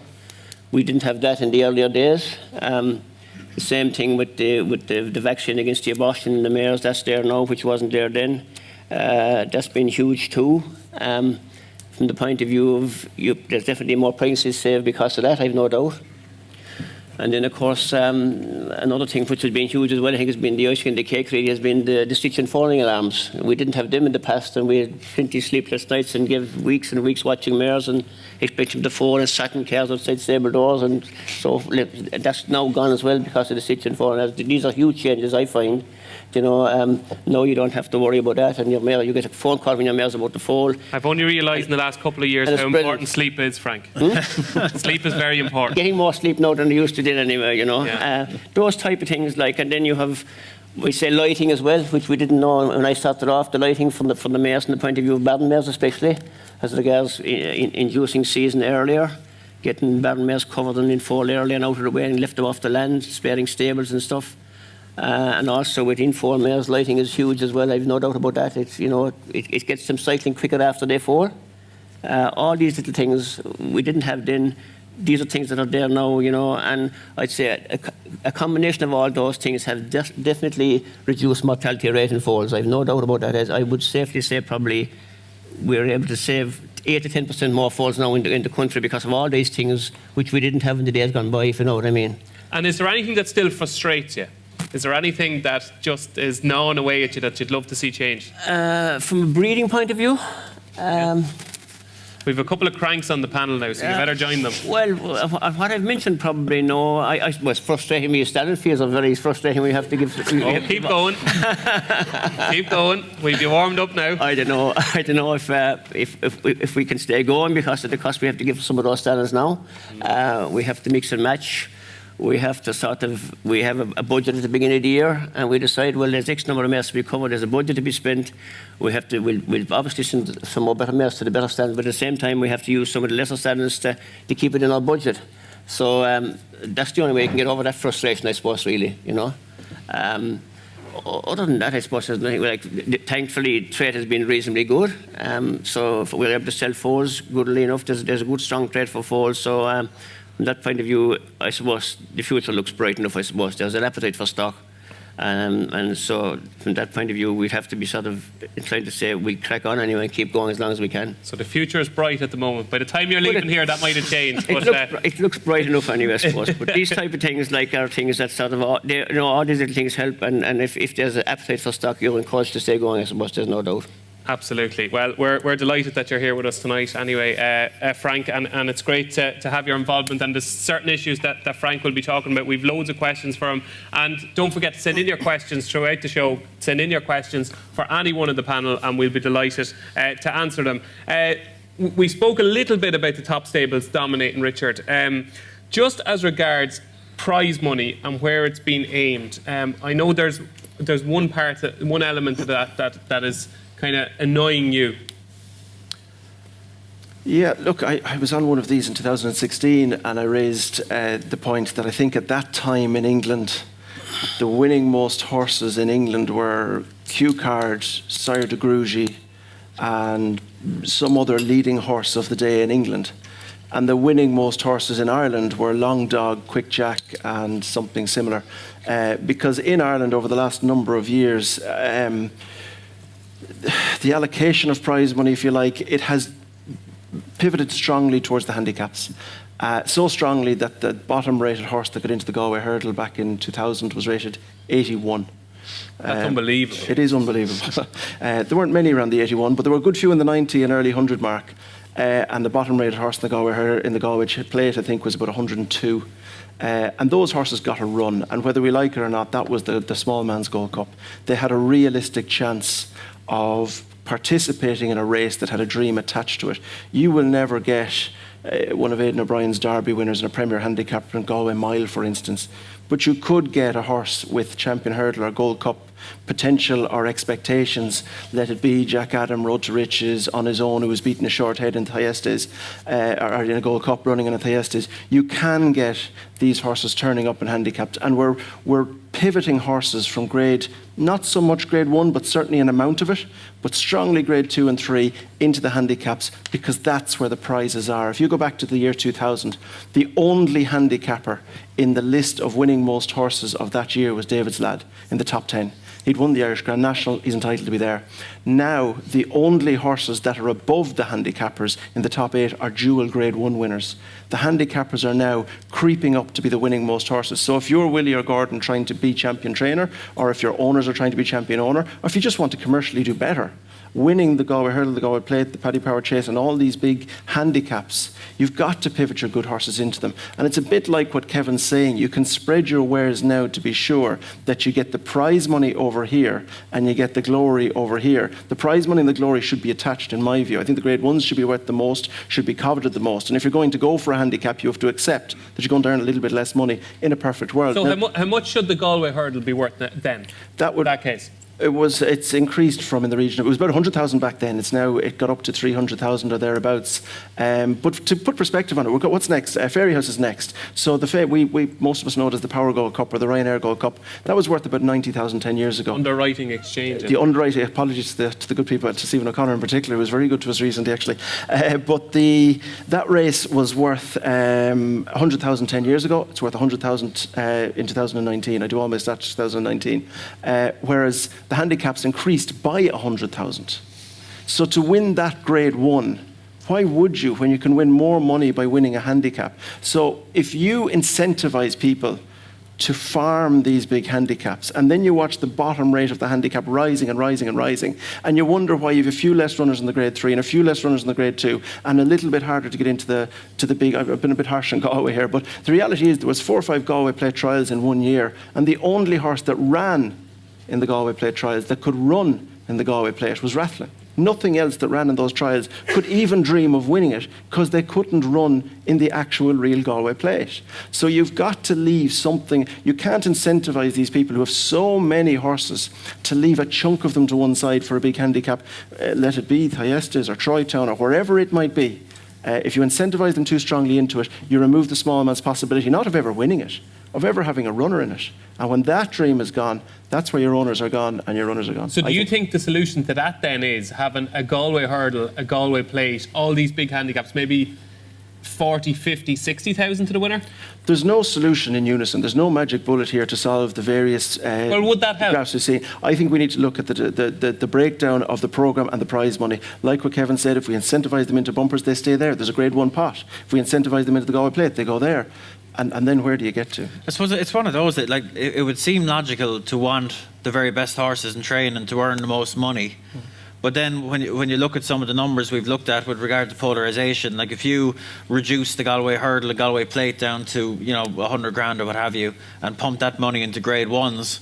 We didn't have that in the earlier days. The same thing with the vaccine against the abortion in the mares. That's there now, which wasn't there then. That's been huge too. From the point of view of, there's definitely more pregnancies saved because of that, I've no doubt. And then, of course, another thing which has been huge as well, I think, has been the icing on the cake, really, has been the stitch and falling alarms. We didn't have them in the past, and we had plenty sleepless nights and gave weeks and weeks watching mares and expecting them to fall and sat in cars outside stable doors. And so that's now gone as well because of the stitch and falling alarms. These are huge changes, I find. You know, no, you don't have to worry about that. And your mare, you get a phone call when your mare's about to fall. I've only realised in the last couple of years how important sleep is, Frank. Sleep is very important. Getting more sleep now than they used to do anyway, you know. Yeah. Those type of things, like, and then you have, we say lighting as well, which we didn't know when I started off, the lighting from the mares from the point of view of barren mares especially, as regards inducing season earlier, getting barren mares covered and in fall early and out of the way and left them off the land, sparing stables and stuff. And also with in-fall mares, lighting is huge as well. I've no doubt about that. It's, you know, it gets them cycling quicker after they fall. All these little things we didn't have then. These are things that are there now, you know. And I'd say a combination of all those things have definitely reduced mortality rate in falls. I've no doubt about that. As I would safely say, probably we're able to save 8 to 10% more falls now in the country because of all these things which we didn't have in the days gone by, if you know what I mean. And is there anything that still frustrates you? Is there anything that just is gnawing away at you that you'd love to see change? From a breeding point of view, We've a couple of cranks on the panel now, so you better join them. Well, what I've mentioned probably no. I was frustrating me. Standing fields are very frustrating. We have to give. Keep going. Keep going. We'll be warmed up now. I don't know if we can stay going because of the cost we have to give some of those standards now. We have to mix and match. We have to we have a budget at the beginning of the year, and we decide, well, there's X number of mares to be covered, there's a budget to be spent. We'll obviously send some more better mares to the better standards, but at the same time, we have to use some of the lesser standards to keep it in our budget. So that's the only way you can get over that frustration, I suppose, really, you know. Other than that, I suppose, thankfully, trade has been reasonably good. So if we're able to sell foals goodly enough, there's a good, strong trade for foals. So from that point of view, I suppose the future looks bright enough, I suppose. There's an appetite for stock. And so from that point of view, we'd have to be sort of inclined to say we'll crack on anyway and keep going as long as we can. So the future is bright at the moment. By the time you're leaving here, that might have changed. It looks bright enough anyway, I suppose. But these type of things, like, are things that sort of, all these little things help. And if there's an appetite for stock, you're encouraged to stay going, I suppose, there's no doubt. Absolutely. Well, we're delighted that you're here with us tonight anyway, Frank, and it's great to have your involvement, and there's certain issues that Frank will be talking about. We've loads of questions for him, and don't forget to send in your questions throughout the show. Send in your questions for any one of the panel, and we'll be delighted to answer them. We spoke a little bit about the top stables, Dominate Richard. Just as regards prize money and where it's been aimed, I know there's one element of that is kind of annoying you. Yeah, look, I was on one of these in 2016, and I raised the point that I think at that time in England, the winning most horses in England were Q Card, Sire de Grugy, and some other leading horse of the day in England. And the winning most horses in Ireland were Long Dog, Quick Jack, and something similar. Because in Ireland over the last number of years, the allocation of prize money, if you like, it has pivoted strongly towards the handicaps. So strongly that the bottom rated horse that got into the Galway Hurdle back in 2000 was rated 81. That's unbelievable. It is unbelievable. There weren't many around the 81, but there were a good few in the 90 and early 100 mark. And the bottom rated horse in the Galway Plate, I think, was about 102. And those horses got a run. And whether we like it or not, that was the small man's Gold Cup. They had a realistic chance of participating in a race that had a dream attached to it. You will never get one of Aidan O'Brien's Derby winners in a Premier Handicap in Galway Mile, for instance. But you could get a horse with Champion Hurdle or Gold Cup potential or expectations. Let it be Jack Adam, Road to Riches, on his own, who was beating a short head in Thyestes, or in a Gold Cup running in a Thyestes. You can get these horses turning up in handicaps, and we're pivoting horses from grade, not so much grade 1, but certainly an amount of it, but strongly grade 2 and 3 into the handicaps, because that's where the prizes are. If you go back to the year 2000, the only handicapper in the list of winning most horses of that year was David's Lad in the top 10. He'd won the Irish Grand National, he's entitled to be there. Now, the only horses that are above the handicappers in the top 8 are dual grade 1 winners. The handicappers are now creeping up to be the winning most horses. So if you're Willie or Gordon trying to be champion trainer, or if your owners are trying to be champion owner, or if you just want to commercially do better, winning the Galway Hurdle, the Galway Plate, the Paddy Power Chase, and all these big handicaps, you've got to pivot your good horses into them. And it's a bit like what Kevin's saying. You can spread your wares now to be sure that you get the prize money over here and you get the glory over here. The prize money and the glory should be attached, in my view. I think the grade 1s should be worth the most, should be coveted the most. And if you're going to go for a handicap, you have to accept that you're going to earn a little bit less money in a perfect world. So now, how much should the Galway Hurdle be worth then, in that case? It's increased from in the region. It was about 100,000 back then. It got up to 300,000 or thereabouts. But to put perspective on it, what's next? Fairyhouse is next. So most of us know it as the Power Gold Cup or the Ryanair Gold Cup. That was worth about 90,000 10 years ago. Underwriting exchange. The underwriting. Apologies to the good people, to Stephen O'Connor in particular, who was very good to us recently, actually. But that race was worth 100,000 10 years ago. It's worth 100,000 in 2019. I do all my stats 2019. Whereas the handicaps increased by 100,000. So to win that grade 1, why would you when you can win more money by winning a handicap? So if you incentivize people to farm these big handicaps. And then you watch the bottom rate of the handicap rising and rising and rising. And you wonder why you have a few less runners in the grade 3 and a few less runners in the grade 2 and a little bit harder to get into the big. I've been a bit harsh on Galway here, but the reality is there was 4 or 5 Galway Plate trials in 1 year. And the only horse that ran in the Galway Plate trials that could run in the Galway Plate was Rathlin. Nothing else that ran in those trials could even dream of winning it because they couldn't run in the actual real Galway Plate. So you've got to leave something. You can't incentivise these people who have so many horses to leave a chunk of them to one side for a big handicap, let it be Thyestes or Troytown or wherever it might be. If you incentivise them too strongly into it, you remove the small man's possibility not of ever winning it, of ever having a runner in it. And when that dream is gone, that's where your owners are gone and your runners are gone. So do you think the solution to that then is having a Galway hurdle, a Galway Plate, all these big handicaps, maybe 40, 50, 60,000 to the winner? There's no solution in unison. There's no magic bullet here to solve the various well, would that help? graphs we see. I think we need to look at the breakdown of the programme and the prize money. Like what Kevin said, if we incentivise them into bumpers, they stay there. There's a grade 1 pot. If we incentivise them into the Galway Plate, they go there. And then where do you get to? I suppose it's one of those that, like, it would seem logical to want the very best horses in training to earn the most money. But then when you look at some of the numbers we've looked at with regard to polarisation, like if you reduce the Galway hurdle, the Galway Plate down to, 100 grand or what have you, and pump that money into grade 1s,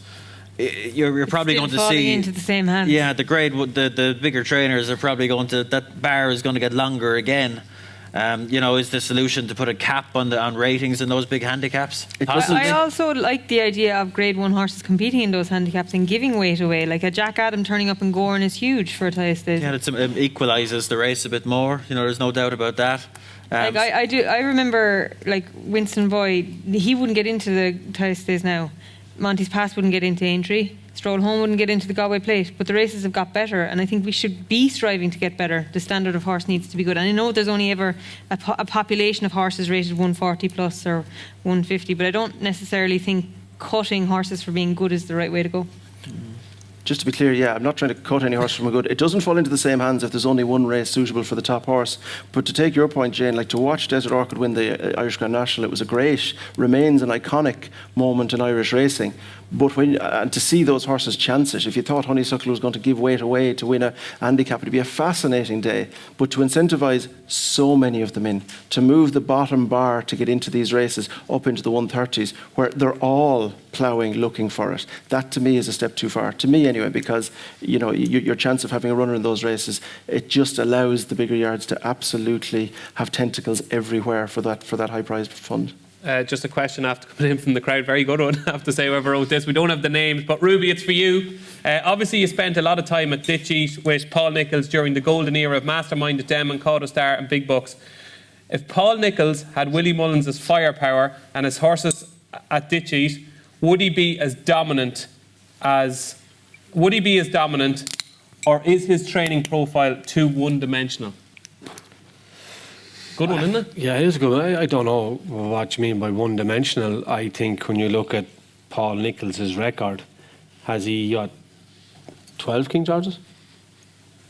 you're probably going to see into the same hands. Yeah, the bigger trainers are probably going to, that bar is going to get longer again. Is the solution to put a cap on ratings in those big handicaps? I also like the idea of grade 1 horses competing in those handicaps and giving weight away. Like a Jack Adam turning up in Gorn is huge for Thyestes. Yeah, it equalises the race a bit more. There's no doubt about that. I remember, like, Winston Boyd, he wouldn't get into the Thyestes now. Monty's Pass wouldn't get into Aintree. Stroll Home wouldn't get into the Galway Plate, but the races have got better, and I think we should be striving to get better. The standard of horse needs to be good. And I know there's only ever a population of horses rated 140 plus or 150, but I don't necessarily think cutting horses for being good is the right way to go. Just to be clear, yeah, I'm not trying to cut any horse from a good. It doesn't fall into the same hands if there's only one race suitable for the top horse. But to take your point, Jane, like to watch Desert Orchid win the Irish Grand National, it was remains an iconic moment in Irish racing. But and to see those horses chance it, if you thought Honeysuckle was going to give weight away to win a handicap, it'd be a fascinating day. But to incentivise so many of them in, to move the bottom bar to get into these races up into the 130s, where they're all ploughing, looking for it, that to me is a step too far. To me anyway, because your chance of having a runner in those races, it just allows the bigger yards to absolutely have tentacles everywhere for that high prize fund. Just a question after coming in from the crowd. Very good one, I have to say, whoever wrote this. We don't have the names, but Ruby, it's for you. Obviously, you spent a lot of time at Ditch Eat with Paul Nicholls during the golden era of Mastermind at Dem and Caught a Star and Big Bucks. If Paul Nicholls had Willie Mullins' firepower and his horses at Ditch Eat, would he be as dominant, or is his training profile too one-dimensional? Good one, isn't it? Yeah, it is good. I don't know what you mean by one-dimensional. I think when you look at Paul Nicholls' record, has he got 12 King Georges?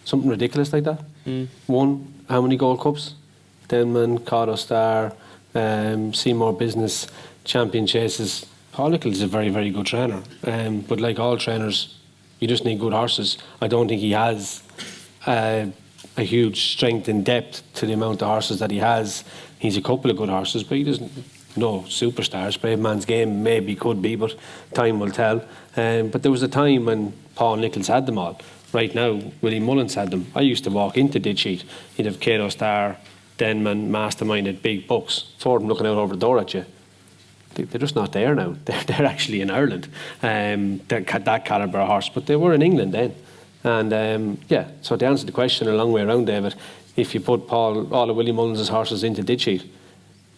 Something ridiculous like that? Won how many Gold Cups? Denman, Caught a Star, Seymour Business, Champion Chases. Paul Nicholls is a very, very good trainer. But like all trainers, you just need good horses. I don't think he has a huge strength and depth to the amount of horses that he has. He's a couple of good horses, but he doesn't know superstars. Brave Man's Game maybe could be, but time will tell. But there was a time when Paul Nicholls had them all. Right now, Willie Mullins had them. I used to walk into Ditch Eat. He'd have Kato Star, Denman, Mastermind at Big Bucks. Four of them looking out over the door at you. They're just not there now. They're actually in Ireland. That calibre of horse, but they were in England then. And so to answer the question a long way around, David, if you put all of Willie Mullins' horses into Ditch Eat,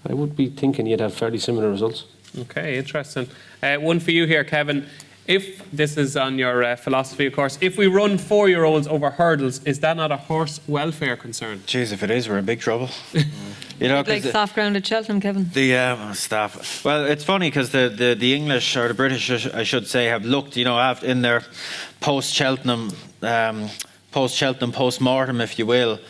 I would be thinking you'd have fairly similar results. Okay, interesting. One for you here, Kevin. If this is on your philosophy, of course, if we run 4-year-olds over hurdles, is that not a horse welfare concern? Jeez, if it is, we're in big trouble. Like soft ground at Cheltenham, Kevn. Stop. Well, it's funny because the English, or the British, I should say, have looked, in their post-Cheltenham, post-mortem, if you will,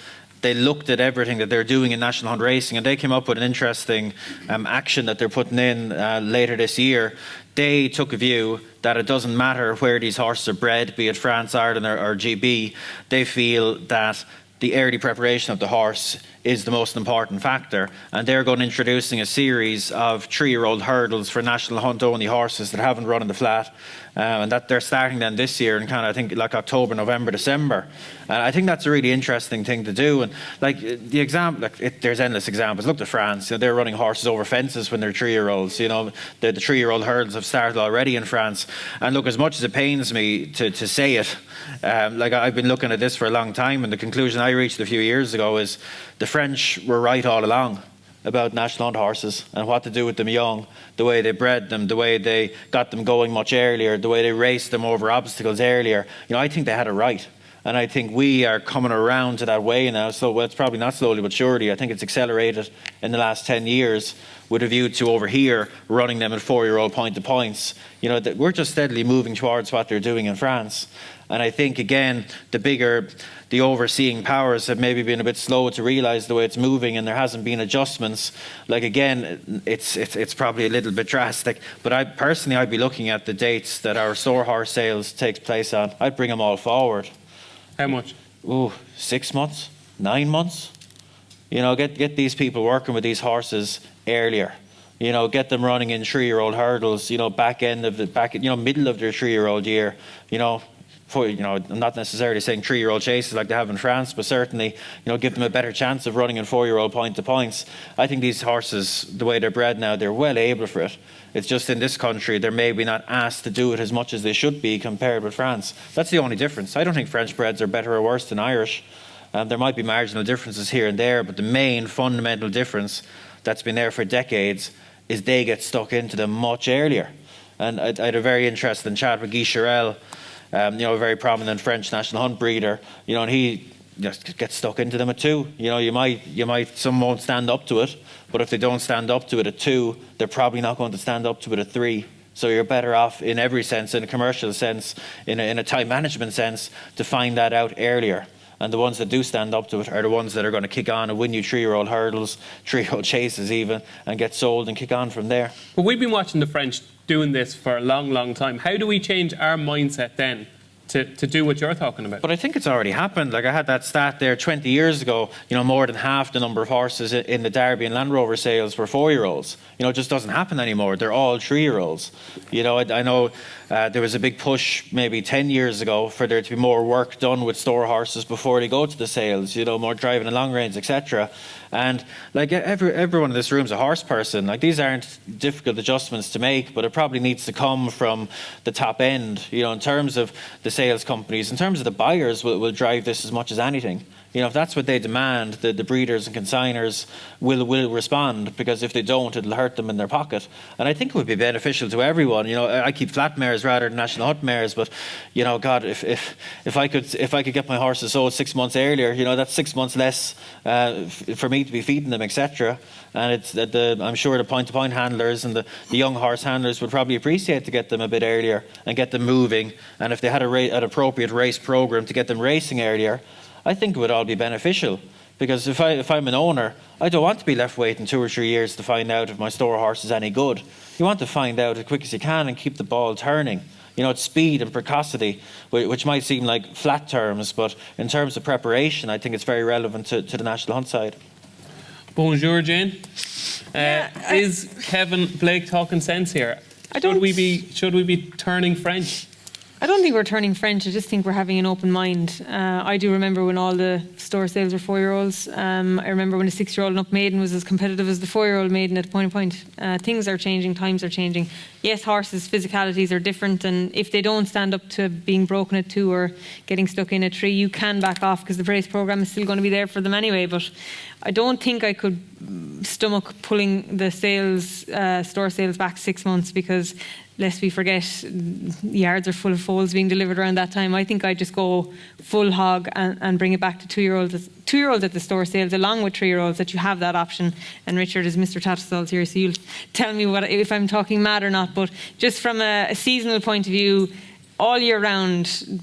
they looked at everything that they're doing in national hunt racing, and they came up with an interesting action that they're putting in later this year. They took a view that it doesn't matter where these horses are bred, be it France, Ireland or GB. They feel that the early preparation of the horse is the most important factor, and they're going to introducing a series of 3-year-old hurdles for national hunt only horses that haven't run in the flat, and that they're starting then this year in kind of, I think, like October, November, December. And I think that's a really interesting thing to do. And like the example, there's endless examples. Look to France, they're running horses over fences when they're 3-year-olds. The 3-year-old hurdles have started already in France. And look, as much as it pains me to say it, like I've been looking at this for a long time, and the conclusion I reached a few years ago is the French were right all along about national hunt horses and what to do with them young, the way they bred them, the way they got them going much earlier, the way they raced them over obstacles earlier. I think they had it right. And I think we are coming around to that way now. So it's probably not slowly but surely. I think it's accelerated in the last 10 years with a view to over here running them at 4-year-old point to points. We're just steadily moving towards what they're doing in France. And I think, again, the overseeing powers have maybe been a bit slow to realise the way it's moving, and there hasn't been adjustments. Like, again, it's probably a little bit drastic, but I'd be looking at the dates that our store horse sales takes place on. I'd bring them all forward. How much? 6 months, 9 months. Get these people working with these horses earlier. Get them running in 3-year-old hurdles. Middle of their 3-year-old year. I'm not necessarily saying 3-year-old chases like they have in France, but certainly, give them a better chance of running in 4-year-old point to points. I think these horses, the way they're bred now, they're well able for it. It's just in this country, they're maybe not asked to do it as much as they should be compared with France. That's the only difference. I don't think French breds are better or worse than Irish. There might be marginal differences here and there, but the main fundamental difference that's been there for decades is they get stuck into them much earlier. And I had a very interesting chat with Guy Charel, a very prominent French national hunt breeder, and he just gets stuck into them at 2. Some won't stand up to it, but if they don't stand up to it at 2, they're probably not going to stand up to it at 3. So you're better off in every sense, in a commercial sense, in a time management sense, to find that out earlier. And the ones that do stand up to it are the ones that are going to kick on and win you 3-year-old hurdles, 3-year-old chases even, and get sold and kick on from there. Well, we've been watching the French doing this for a long, long time. How do we change our mindset then to do what you're talking about? But I think it's already happened. Like I had that stat there 20 years ago, more than half the number of horses in the Derby and Land Rover sales were 4-year-olds. It just doesn't happen anymore. They're all 3-year-olds. I know there was a big push maybe 10 years ago for there to be more work done with store horses before they go to the sales, more driving and long range, etc. And like everyone in this room is a horse person. Like these aren't difficult adjustments to make, but it probably needs to come from the top end, in terms of the sales companies, in terms of the buyers will drive this as much as anything. If that's what they demand, the breeders and consigners will respond, because if they don't, it'll hurt them in their pocket. And I think it would be beneficial to everyone. I keep flat mares rather than national hunt mares, but God, if I could get my horses sold 6 months earlier, that's 6 months less for me to be feeding them, etc. And I'm sure the point-to-point handlers and the young horse handlers would probably appreciate to get them a bit earlier and get them moving. And if they had an appropriate race program to get them racing earlier, I think it would all be beneficial. Because if I'm an owner, I don't want to be left waiting 2 or 3 years to find out if my store horse is any good. You want to find out as quick as you can and keep the ball turning. It's speed and precocity, which might seem like flat terms, but in terms of preparation, I think it's very relevant to the national hunt side. Bonjour, Jane. Is Kevin Blake talking sense here? Should we be turning French? I don't think we're turning French. I just think we're having an open mind. I do remember when all the store sales were 4-year-olds. I remember when a 6-year-old and up maiden was as competitive as the 4-year-old maiden at point. Things are changing, times are changing. Yes, horses' physicalities are different, and if they don't stand up to being broken at 2 or getting stuck in a tree, you can back off because the race programme is still going to be there for them anyway. But I don't think I could stomach pulling the store sales back 6 months, because lest we forget, yards are full of foals being delivered around that time. I think I'd just go full hog and bring it back to 2-year-olds at the store sales, along with 3-year-olds, that you have that option. And Richard is Mr. Tattersall's here, so you'll tell me if I'm talking mad or not. But just from a seasonal point of view, all year round,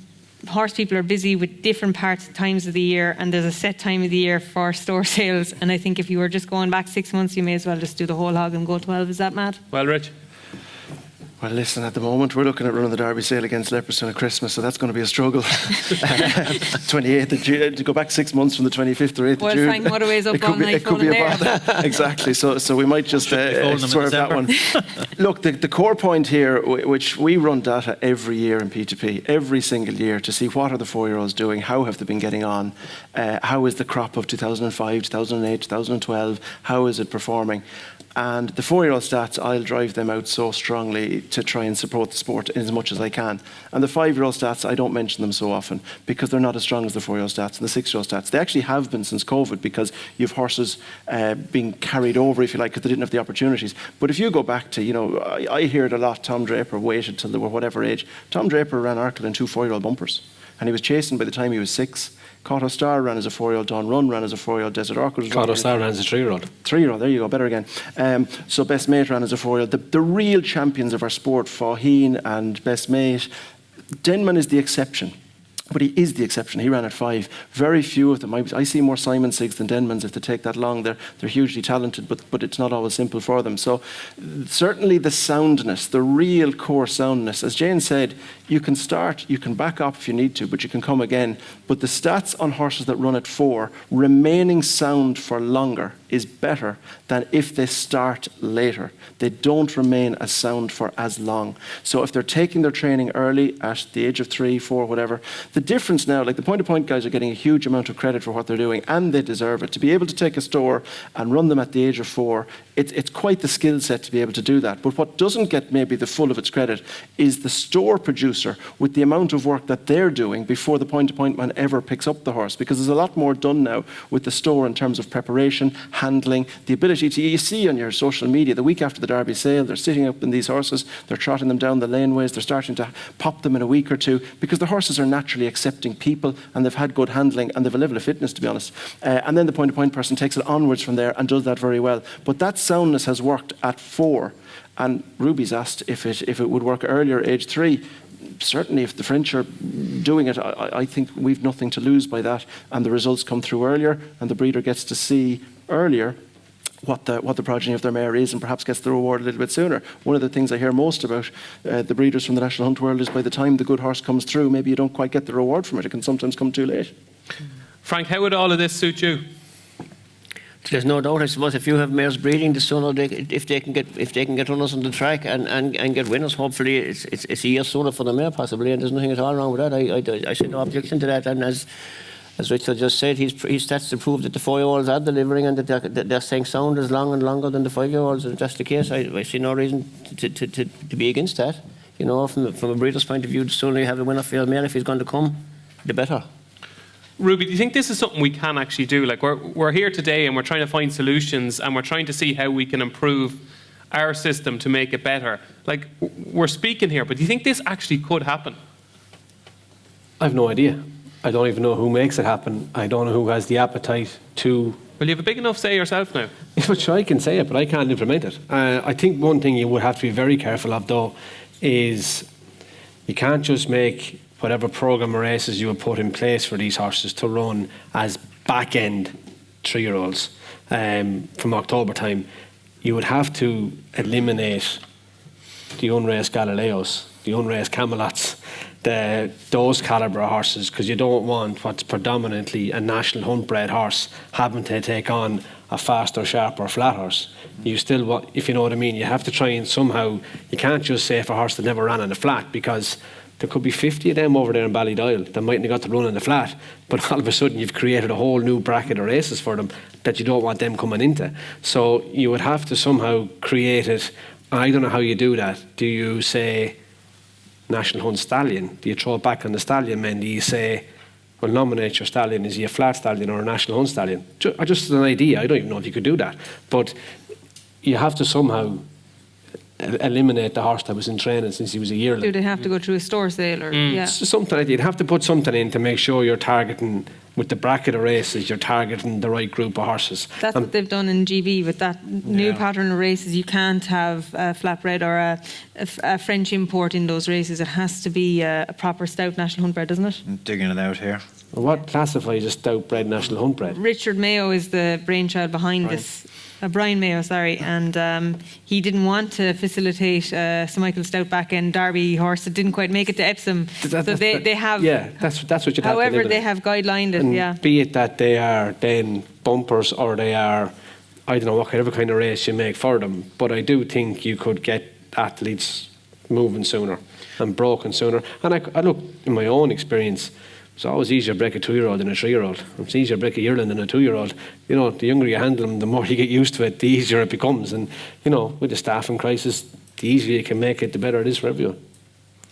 horse people are busy with different times of the year, and there's a set time of the year for store sales. And I think if you were just going back 6 months, you may as well just do the whole hog and go 12. Is that mad? Well, Rich? Well, listen, at the moment, we're looking at running the Derby sale against Leopardstown at Christmas, so that's going to be a struggle. 28th of June, to go back 6 months from the 25th or 8th of June. Well, Frank Motherway's up all night. It could be a bother. Exactly, so we might just swerve that one. Look, the core point here, which we run data every year in P2P, every single year, to see what are the 4-year-olds doing, how have they been getting on, how is the crop of 2005, 2008, 2012, how is it performing? And the 4-year-old stats, I'll drive them out so strongly to try and support the sport as much as I can. And the 5-year-old stats, I don't mention them so often because they're not as strong as the 4-year-old stats and the 6-year-old stats. They actually have been since COVID because you have horses being carried over, if you like, because they didn't have the opportunities. But if you go back to, I hear it a lot, Tom Draper waited till they were whatever age. Tom Draper ran Arkle in 2 4-year-old bumpers. And he was chasing by the time he was 6. Cotto Star ran as a 4-year-old, Don Run ran as a 4-year-old, Desert Orchid was Cotto Star ran as a 3-year-old. 3-year-old, there you go, better again. So Best Mate ran as a 4-year-old. The real champions of our sport, Faugheen and Best Mate, Denman is the exception. But he is the exception. He ran at 5. Very few of them. I see more Simon Sigs than Denmans if they take that long. They're hugely talented, but it's not always simple for them. So certainly the soundness, the real core soundness. As Jane said, you can start, you can back up if you need to, but you can come again. But the stats on horses that run at 4, remaining sound for longer is better than if they start later. They don't remain as sound for as long. So if they're taking their training early at the age of 3, 4, whatever, the difference now, like the point-to-point guys are getting a huge amount of credit for what they're doing, and they deserve it. To be able to take a store and run them at the age of 4, it's quite the skill set to be able to do that. But what doesn't get maybe the full of its credit is the store producer with the amount of work that they're doing before the point-to-point man ever picks up the horse, because there's a lot more done now with the store in terms of preparation, handling, the ability to, you see on your social media, the week after the Derby sale, they're sitting up in these horses, they're trotting them down the laneways, they're starting to pop them in a week or two, because the horses are naturally accepting people and they've had good handling and they've a level of fitness, to be honest. And then the point-to-point person takes it onwards from there and does that very well. But that soundness has worked at 4. And Ruby's asked if it would work earlier, age 3. Certainly, if the French are doing it, I think we've nothing to lose by that. And the results come through earlier, and the breeder gets to see earlier what the progeny of their mare is, and perhaps gets the reward a little bit sooner. One of the things I hear most about the breeders from the National Hunt world is by the time the good horse comes through, maybe you don't quite get the reward from it. It can sometimes come too late. Frank, how would all of this suit you? There's no doubt. I suppose if you have mares breeding, the sooner if they can get runners on the track and get winners, hopefully it's a year sooner for the mare possibly, and there's nothing at all wrong with that. I see no objection to that. And as Richard just said, his stats to prove that the 4-year-olds are delivering and that they're staying sound as long and longer than the 5-year-olds. If that's the case, I see no reason to be against that. From a breeder's point of view, the sooner you have a winner for your mare, if he's going to come, the better. Ruby, do you think this is something we can actually do? Like, we're here today and we're trying to find solutions and we're trying to see how we can improve our system to make it better. Like, we're speaking here, but do you think this actually could happen? I've no idea. I don't even know who makes it happen. I don't know who has the appetite to... Well, you have a big enough say yourself now. Which I can say it, but I can't implement it. I think one thing you would have to be very careful of, though, is you can't just make whatever programme of races you would put in place for these horses to run as back-end 3-year-olds from October time. You would have to eliminate the unraced Galileos, the unraced Camelots, those calibre of horses, because you don't want what's predominantly a national hunt bred horse having to take on a faster, sharper, flat horse. You still want, if you know what I mean, you have to try and somehow, you can't just say for a horse that never ran on the flat, because there could be 50 of them over there in Ballydoyle that mightn't have got to run in the flat, but all of a sudden you've created a whole new bracket of races for them that you don't want them coming into. So you would have to somehow create it. I don't know how you do that. Do you say National Hunt Stallion? Do you throw it back on the stallion men? Do you say, well, nominate your stallion, is he a flat stallion or a National Hunt Stallion? Just an idea. I don't even know if you could do that. But you have to somehow eliminate the horse that was in training since he was a yearling. Do they have to go through a store sale or yeah? Something like that. You'd have to put something in to make sure you're targeting, with the bracket of races, you're targeting the right group of horses. That's what they've done in GB with that new pattern of races. You can't have a flatbred or a French import in those races. It has to be a proper stout national hunt bred, doesn't it? I'm digging it out here. Well, what classifies a stout bred national hunt bred? Richard Mayo is the brainchild behind this. Brian Mayo, sorry, and he didn't want to facilitate Sir Michael Stout back end Derby horse that didn't quite make it to Epsom. So they have. Yeah, that's what you'd have to however, live they with. have guidelined it. And Yeah. be it that they are then bumpers or they are, I don't know, whatever kind of race you make for them. But I do think you could get athletes moving sooner and broken sooner. And I look, in my own experience, it's always easier to break a 2-year-old than a 3-year-old. It's easier to break a yearling than a 2-year-old. You know, the younger you handle them, the more you get used to it, the easier it becomes. And, you know, with the staffing crisis, the easier you can make it, the better it is for everyone.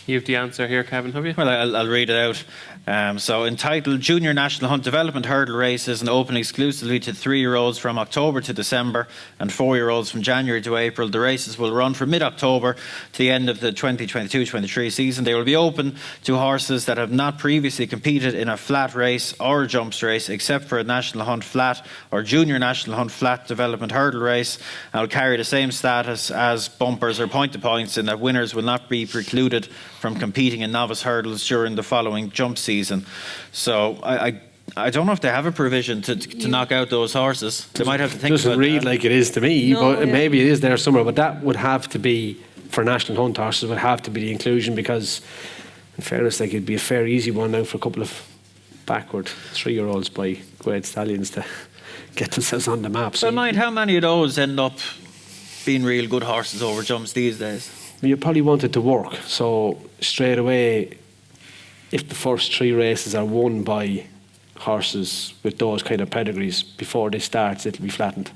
You have the answer here, Kevin, have you? Well, I'll read it out. So, entitled Junior National Hunt Development Hurdle Races and open exclusively to 3-year-olds from October to December and 4-year-olds from January to April. The races will run from mid-October to the end of the 2022-23 season. They will be open to horses that have not previously competed in a flat race or a jumps race, except for a National Hunt Flat or Junior National Hunt Flat Development Hurdle Race, and will carry the same status as bumpers or point-to-points in that winners will not be precluded from competing in novice hurdles during the following jump season. So I don't know if they have a provision to knock out those horses. They might have to think about that. It doesn't read like it is to me, No, but maybe it is there somewhere. But that would have to be, for national hunt horses, would have to be the inclusion, because in fairness, like, it'd be a fair easy one now for a couple of backward 3-year-olds by great stallions to get themselves on the map. So But mind, how many of those end up being real good horses over jumps these days? you probably want it to work. So straight away, if the first 3 races are won by horses with those kind of pedigrees, before this starts, it'll be flattened.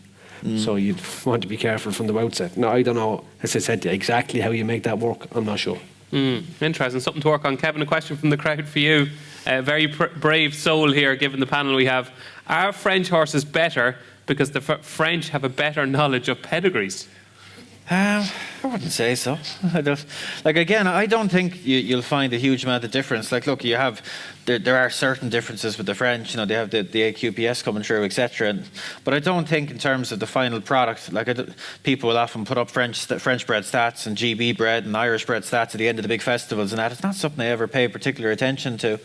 So you'd want to be careful from the outset. Now, I don't know, as I said, exactly how you make that work. I'm not sure. Interesting, something to work on. Kevin, a question from the crowd for you. A very brave soul here, given the panel we have. Are French horses better because the French have a better knowledge of pedigrees? I wouldn't say so. I don't think you'll find a huge amount of difference. Like, look, there are certain differences with the French. You know, they have the AQPS coming through, etc. But I don't think, in terms of the final product, like, people will often put up French bred stats and GB bred and Irish bred stats at the end of the big festivals, and that it's not something I ever pay particular attention to.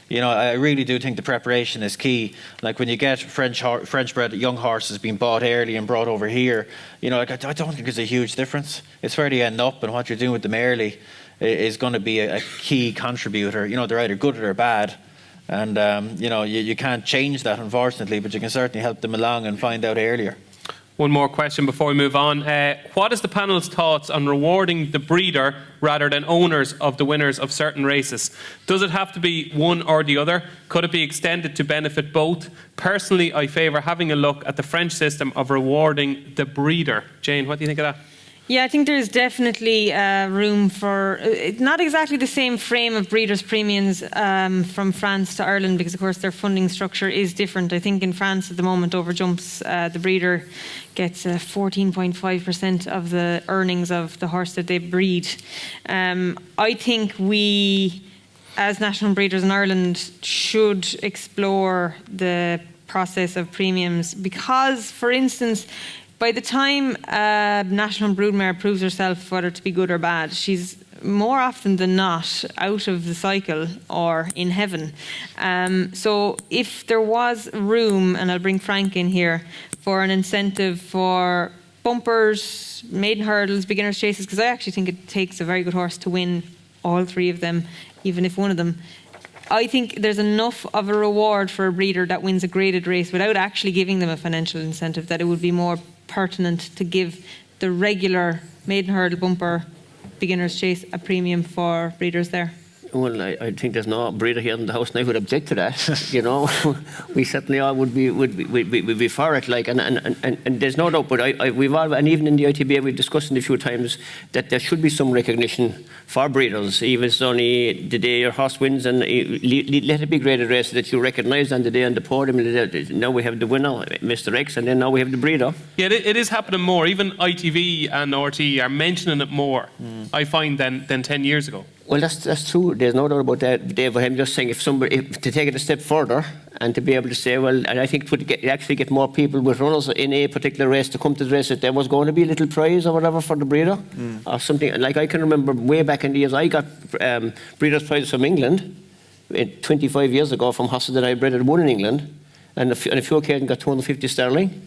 You know, I really do think the preparation is key. Like, when you get French-bred young horses being bought early and brought over here, you know, like, I don't think there's a huge difference. It's where they end up, and what you're doing with them early is going to be a key contributor. You know, they're either good or they're bad. And, you know, you can't change that, unfortunately, but you can certainly help them along and find out earlier. One more question before we move on. What is the panel's thoughts on rewarding the breeder rather than owners of the winners of certain races? Does it have to be one or the other? Could it be extended to benefit both? Personally, I favour having a look at the French system of rewarding the breeder. Jane, what do you think of that? Yeah, I think there's definitely room for not exactly the same frame of breeders' premiums from France to Ireland, because of course their funding structure is different. I think in France at the moment, over jumps, the breeder gets 14.5% of the earnings of the horse that they breed. I think we, as national breeders in Ireland, should explore the process of premiums, because, for instance, by the time National Broodmare proves herself whether to be good or bad, she's more often than not out of the cycle or in heaven. So if there was room, and I'll bring Frank in here, for an incentive for bumpers, maiden hurdles, beginners chases, because I actually think it takes a very good horse to win all 3 of them, even if one of them. I think there's enough of a reward for a breeder that wins a graded race without actually giving them a financial incentive, that it would be more pertinent to give the regular maiden hurdle, bumper, beginner's chase a premium for breeders there. Well, I think there's no breeder here in the house now who would object to that. You know, we certainly all would be for it. Like, and there's no doubt. But we've all, and even in the ITBA, we've discussed it a few times that there should be some recognition for breeders. Even if it's only the day your horse wins, and let it be graded race that you recognise on the day on the podium. Now we have the winner, Mr. X, and then now we have the breeder. Yeah, it is happening more. Even ITV and RT are mentioning it more, I find, than 10 years ago. Well, that's true. There's no doubt about that, Dave. But I'm just saying, if to take it a step further and to be able to say, well, and I think to actually get more people with runners in a particular race to come to the race, that there was going to be a little prize or whatever for the breeder or something. Like I can remember way back in the years, I got breeders' prizes from England 25 years ago from horses that I bred and won in England, and on a few occasions got 250 sterling.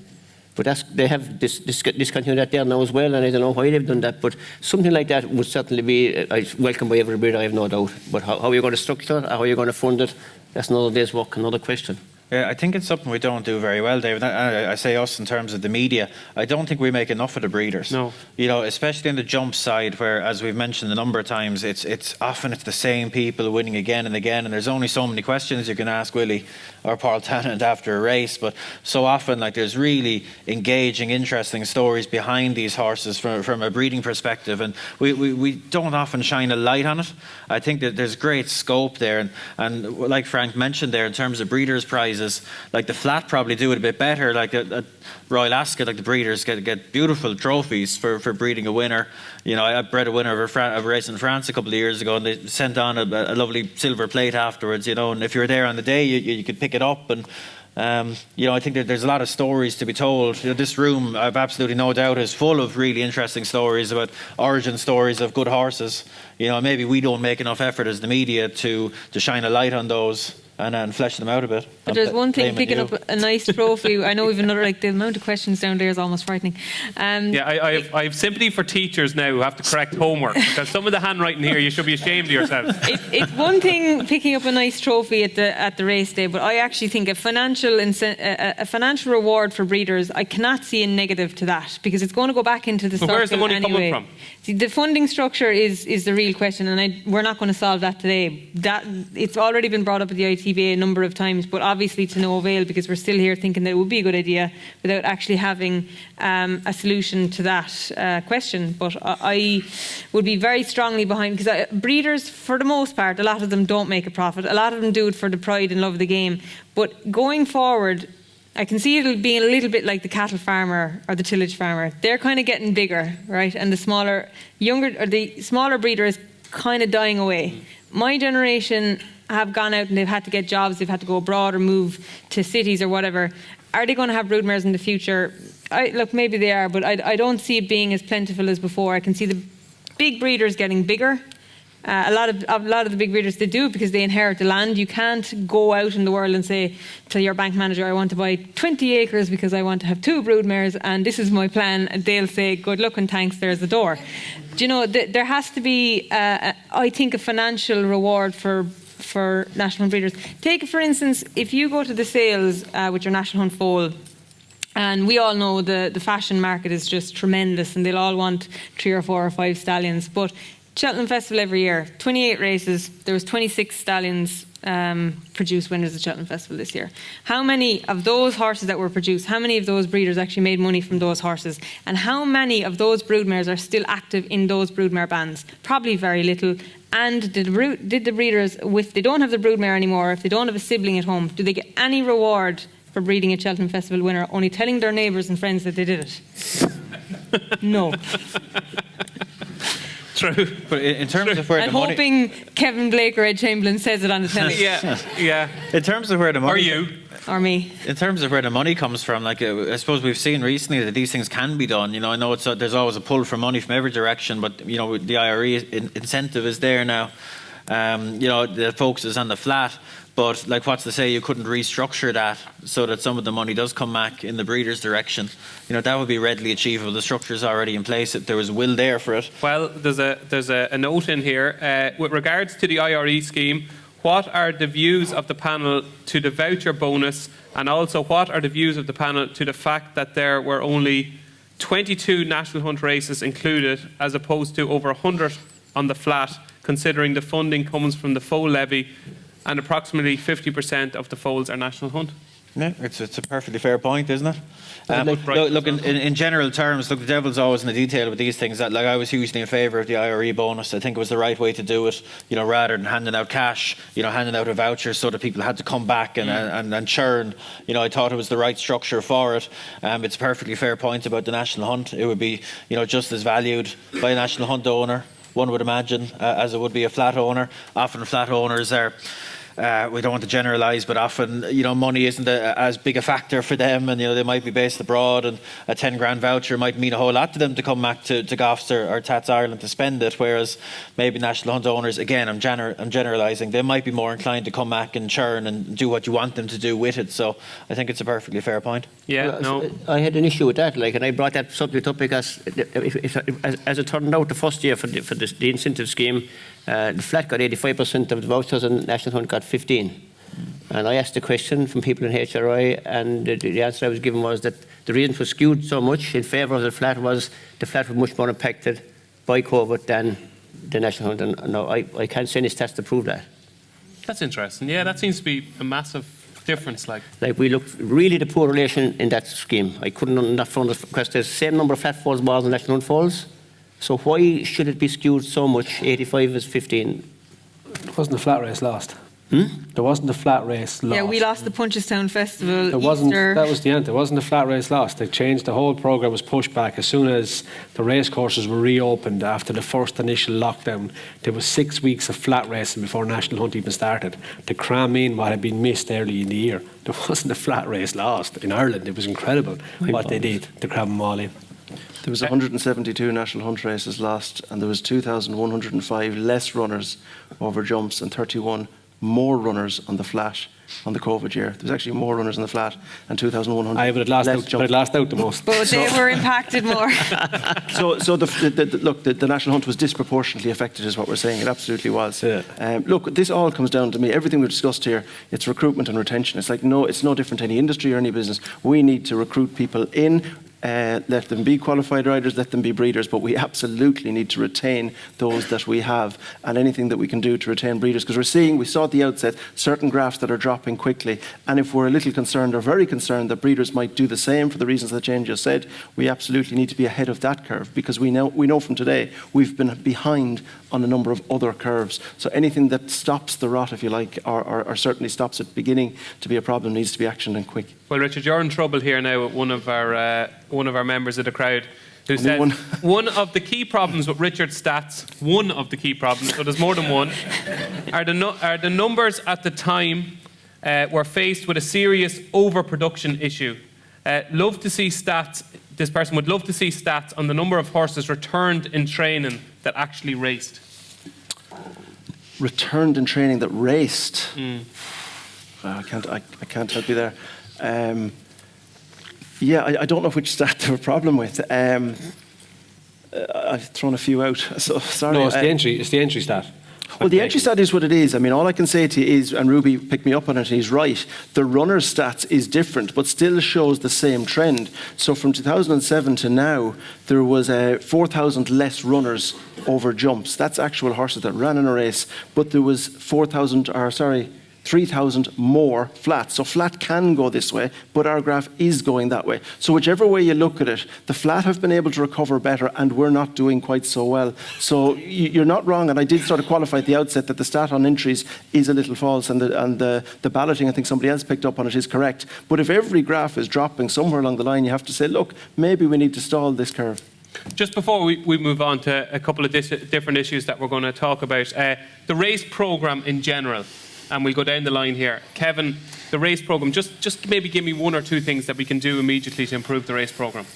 But they have discontinued that there now as well, and I don't know why they've done that. But something like that would certainly be welcome by every breeder, I have no doubt. But how you're going to structure it, or how you're going to fund it, that's another day's work, another question. Yeah, I think it's something we don't do very well, David. I say us in terms of the media. I don't think we make enough of the breeders. No. You know, especially in the jump side, where, as we've mentioned a number of times, it's often the same people winning again and again, and there's only so many questions you can ask Willie or Paul Tennant after a race. But so often, like, there's really engaging, interesting stories behind these horses from a breeding perspective, and we don't often shine a light on it. I think that there's great scope there, and like Frank mentioned there, in terms of breeders' prizes, like the flat probably do it a bit better. Like at Royal Ascot, like the breeders get beautiful trophies for breeding a winner. You know, I bred a winner of a race in France a couple of years ago, and they sent on a lovely silver plate afterwards. You know, and if you were there on the day, you could pick it up. And you know, I think that there's a lot of stories to be told. You know, this room, I've absolutely no doubt, is full of really interesting stories about origin stories of good horses. You know, maybe we don't make enough effort as the media to shine a light on those and flesh them out a bit. But there's one thing, picking up a nice trophy. I know we've another, like, the amount of questions down there is almost frightening. Yeah, I have sympathy for teachers now who have to correct homework, because some of the handwriting here, you should be ashamed of yourselves. It's one thing picking up a nice trophy at the race day, but I actually think a financial reward for breeders, I cannot see a negative to that, because it's going to go back into the circle. Where's the money anyway. coming from? See, the funding structure is the real question, and we're not going to solve that today. It's already been brought up at the ITBA a number of times, but obviously to no avail, because we're still here thinking that it would be a good idea without actually having a solution to that question. But I would be very strongly behind, because breeders, for the most part, a lot of them don't make a profit. A lot of them do it for the pride and love of the game. But going forward, I can see it being a little bit like the cattle farmer or the tillage farmer. They're kind of getting bigger, right? And the smaller breeder is kind of dying away. My generation have gone out and they've had to get jobs, they've had to go abroad or move to cities or whatever. Are they going to have broodmares in the future? Look, maybe they are, but I don't see it being as plentiful as before. I can see the big breeders getting bigger. A lot of the big breeders, they do it because they inherit the land. You can't go out in the world and say to your bank manager, I want to buy 20 acres because I want to have 2 broodmares and this is my plan. And they'll say, good luck and thanks, there's the door. Do you know, there has to be, I think, a financial reward for national breeders. Take, for instance, if you go to the sales with your National Hunt foal, and we all know the fashion market is just tremendous and they'll all want 3 or 4 or 5 stallions. But Cheltenham Festival every year, 28 races, there was 26 stallions produced winners at Cheltenham Festival this year. How many of those horses that were produced, how many of those breeders actually made money from those horses? And how many of those broodmares are still active in those broodmare bands? Probably very little. And did the breeders, if they don't have the broodmare anymore, if they don't have a sibling at home, do they get any reward for breeding a Cheltenham Festival winner, only telling their neighbours and friends that they did it? No. True. But in terms of where I'm the money... hoping Kevin Blake or Ed Chamberlain says it on the telly. Yeah. In terms of where the money... Or you. Or me. In terms of where the money comes from, like I suppose we've seen recently that these things can be done. You know, I know there's always a pull for money from every direction, but you know, the IRE incentive is there now. You know, the focus is on the flat, but like what's to say you couldn't restructure that so that some of the money does come back in the breeder's direction? You know, that would be readily achievable. The structure is already in place. If there was will there for it. Well, there's a note in here with regards to the IRE scheme. What are the views of the panel to the voucher bonus, and also what are the views of the panel to the fact that there were only 22 National Hunt races included as opposed to over 100 on the flat considering the funding comes from the foal levy and approximately 50% of the foals are national hunt? Yeah, it's a perfectly fair point, isn't it? Right. Look, in general terms, look, the devil's always in the detail with these things. That, like, I was hugely in favour of the IRE bonus. I think it was the right way to do it. Rather than handing out cash, handing out a voucher so that people had to come back and churn. I thought it was the right structure for it. It's a perfectly fair point about the national hunt. It would be, just as valued by a national hunt owner, one would imagine, as it would be a flat owner. Often flat owners are. We don't want to generalise, but often, money isn't as big a factor for them, and they might be based abroad, and a 10 grand voucher might mean a whole lot to them to come back to Goffs or Tats Ireland to spend it. Whereas maybe national hunt owners, again, I'm generalising, they might be more inclined to come back and churn and do what you want them to do with it. So I think it's a perfectly fair point. Yeah, no. I had an issue with that, and I brought that subject up because, as it turned out, the first year for the incentive scheme, the flat got 85% of the vouchers and national hunt got 15. And I asked the question from people in HRI, and the answer I was given was that the reason for skewed so much in favour of the flat was the flat was much more impacted by COVID than the national hunt. And no, I can't see any stats to prove that. That's interesting. Yeah, that seems to be a massive difference. Like we looked really the poor relation in that scheme. I couldn't understand because there's the same number of flat falls balls and national hunt falls. So why should it be skewed so much? 85 is 15. It wasn't a flat race last. There wasn't a flat race lost. Yeah, we lost the Punchestown Festival. That was the end. There wasn't a flat race lost. They changed, the whole programme was pushed back as soon as the race courses were reopened after the first initial lockdown. There was 6 weeks of flat racing before National Hunt even started to cram in what had been missed early in the year. There wasn't a flat race lost in Ireland. It was incredible what they did to cram them all in. There was 172 national hunt races lost, and there was 2,105 less runners over jumps and 31 more runners on the flat on the COVID year. There was actually more runners on the flat and 2,100 but it last out the most. But they were impacted more. So the national hunt was disproportionately affected, is what we're saying. It absolutely was. Yeah. Look, this all comes down to me. Everything we've discussed here, it's recruitment and retention. It's like, no, it's no different to any industry or any business. We need to recruit people in. Let them be qualified riders, let them be breeders, but we absolutely need to retain those that we have, and anything that we can do to retain breeders, because we saw at the outset certain graphs that are dropping quickly, and if we're a little concerned or very concerned that breeders might do the same for the reasons that Jane just said, we absolutely need to be ahead of that curve, because we know from today we've been behind on a number of other curves. So anything that stops the rot, if you like, or certainly stops it beginning to be a problem, needs to be actioned and quick. Well, Richard, you're in trouble here now with one of our members of the crowd who said one of the key problems with Richard's stats, one of the key problems, so there's more than one, are the numbers at the time were faced with a serious overproduction issue. Love to see stats. This person would love to see stats on the number of horses returned in training that actually raced. Returned in training that raced. I can't help you there. I don't know which stat they have a problem with. I've thrown a few out, so sorry. No, it's the entry stat. Well, the entry stat is what it is. I mean, all I can say to you is, and Ruby picked me up on it, and he's right, the runner's stats is different, but still shows the same trend. So from 2007 to now, there was 4,000 less runners over jumps. That's actual horses that ran in a race, but there was 3,000 more flat. So flat can go this way, but our graph is going that way. So whichever way you look at it, the flat have been able to recover better, and we're not doing quite so well. So you're not wrong, and I did sort of qualify at the outset that the stat on entries is a little false, and the balloting, I think somebody else picked up on it, is correct. But if every graph is dropping somewhere along the line, you have to say, look, maybe we need to stall this curve. Just before we move on to a couple of different issues that we're going to talk about, the race programme in general. And we'll go down the line here. Kevin, the race programme, just maybe give me one or two things that we can do immediately to improve the race programme.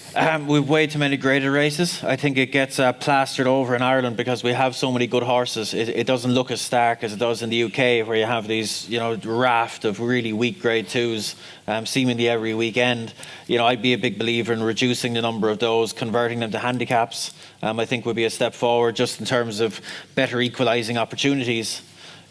We've way too many graded races. I think it gets plastered over in Ireland because we have so many good horses. It doesn't look as stark as it does in the UK, where you have these, raft of really weak grade twos seemingly every weekend. I'd be a big believer in reducing the number of those, converting them to handicaps. I think would be a step forward just in terms of better equalising opportunities.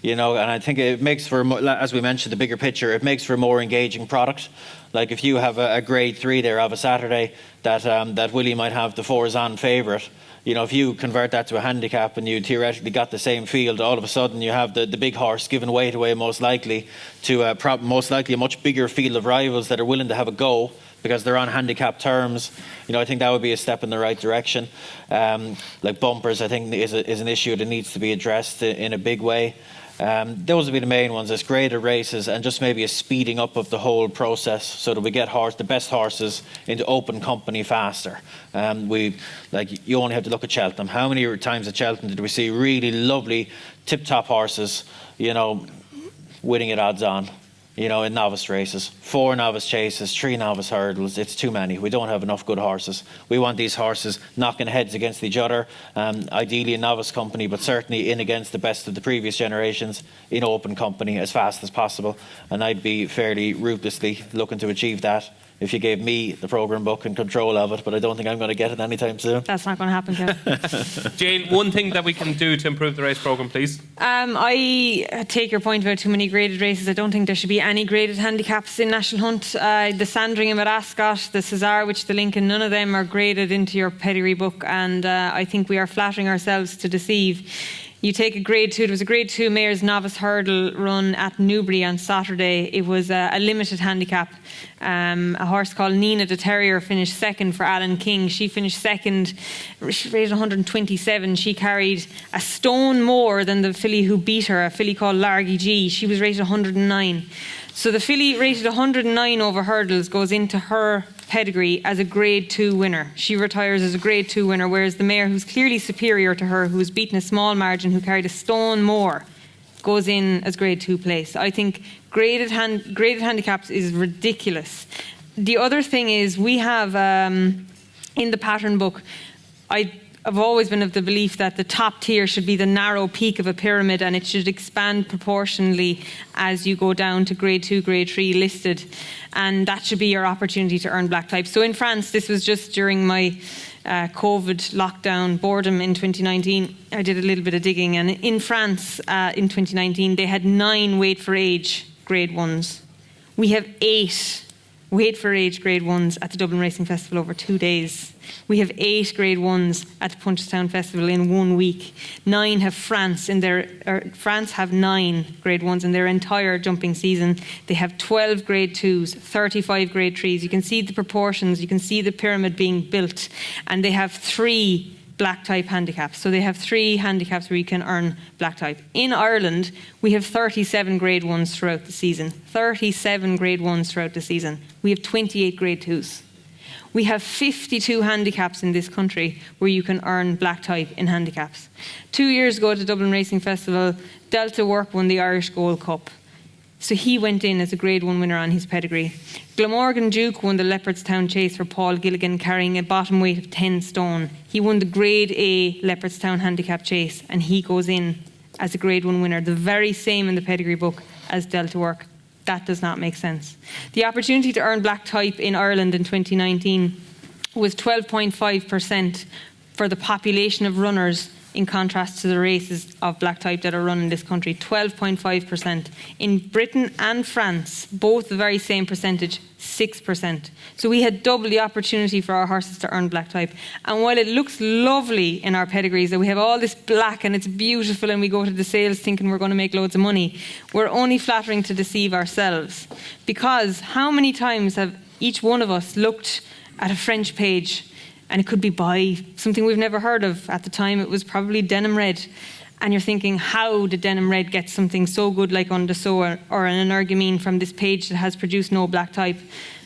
And I think it makes for, as we mentioned, the bigger picture, it makes for a more engaging product. Like if you have a grade 3 there of a Saturday that Willie might have the 4s on favourite, You know, if you convert that to a handicap and you theoretically got the same field, all of a sudden you have the big horse giving weight away most likely to most likely a much bigger field of rivals that are willing to have a go because they're on handicap terms. You know, I think that would be a step in the right direction. Like bumpers, I think is an issue that needs to be addressed in a big way. Those would be the main ones. It's graded races and just maybe a speeding up of the whole process so that we get the best horses into open company faster. You only have to look at Cheltenham. How many times at Cheltenham did we see really lovely tip-top horses, you know, winning at odds on? You know, in novice races, 4 novice chases, 3 novice hurdles. It's too many. We don't have enough good horses. We want these horses knocking heads against each other, ideally in novice company, but certainly in against the best of the previous generations in open company as fast as possible. And I'd be fairly ruthlessly looking to achieve that if you gave me the programme book and control of it, but I don't think I'm going to get it anytime soon. That's not going to happen, Kev. Jane, one thing that we can do to improve the race programme, please. I take your point about too many graded races. I don't think there should be any graded handicaps in National Hunt. The Sandringham at Ascot, the Cesar, which the Lincoln, none of them are graded into your pedigree book, and I think we are flattering ourselves to deceive. You take a grade 2, it was a grade 2 mare's novice hurdle run at Newbury on Saturday. It was a limited handicap. A horse called Nina the Terrier finished second for Alan King. She finished second, she rated 127. She carried a stone more than the filly who beat her, a filly called Largy G. She was rated 109. So the filly rated 109 over hurdles goes into her pedigree as a grade 2 winner. She retires as a grade 2 winner, whereas the mare who's clearly superior to her, who's beaten a small margin, who carried a stone more, goes in as grade 2 place. I think graded handicaps is ridiculous. The other thing is we have in the pattern book, I've always been of the belief that the top tier should be the narrow peak of a pyramid and it should expand proportionally as you go down to grade 2, grade 3 listed. And that should be your opportunity to earn black type. So in France, this was just during my COVID lockdown boredom in 2019. I did a little bit of digging, and in France in 2019, they had 9 weight for age grade 1s. We have 8 weight for age grade 1s at the Dublin Racing Festival over 2 days. We have 8 grade 1s at the Punchestown Festival in 1 week. 9 have France have 9 grade 1s in their entire jumping season. They have 12 grade 2s, 35 grade 3s. You can see the proportions, you can see the pyramid being built, and they have 3 black type handicaps. So they have 3 handicaps where you can earn black type. In Ireland, we have 37 grade 1s throughout the season. 37 grade 1s throughout the season. We have 28 grade 2s. We have 52 handicaps in this country where you can earn black type in handicaps. 2 years ago at the Dublin Racing Festival, Delta Work won the Irish Gold Cup. So he went in as a grade 1 winner on his pedigree. Glamorgan Duke won the Leopardstown Chase for Paul Gilligan, carrying a bottom weight of 10 stone. He won the grade A Leopardstown Handicap Chase, and he goes in as a grade 1 winner, the very same in the pedigree book as Delta Work. That does not make sense. The opportunity to earn black type in Ireland in 2019 was 12.5% for the population of runners, in contrast to the races of black type that are run in this country. 12.5%. In Britain and France, both the very same percentage, 6%. So we had double the opportunity for our horses to earn black type. And while it looks lovely in our pedigrees that we have all this black and it's beautiful and we go to the sales thinking we're going to make loads of money, we're only flattering to deceive ourselves. Because how many times have each one of us looked at a French page, and it could be by something we've never heard of. At the time, it was probably Denim Red. And you're thinking, how did Denim Red get something so good like Undassault or an Energumene from this page that has produced no black type?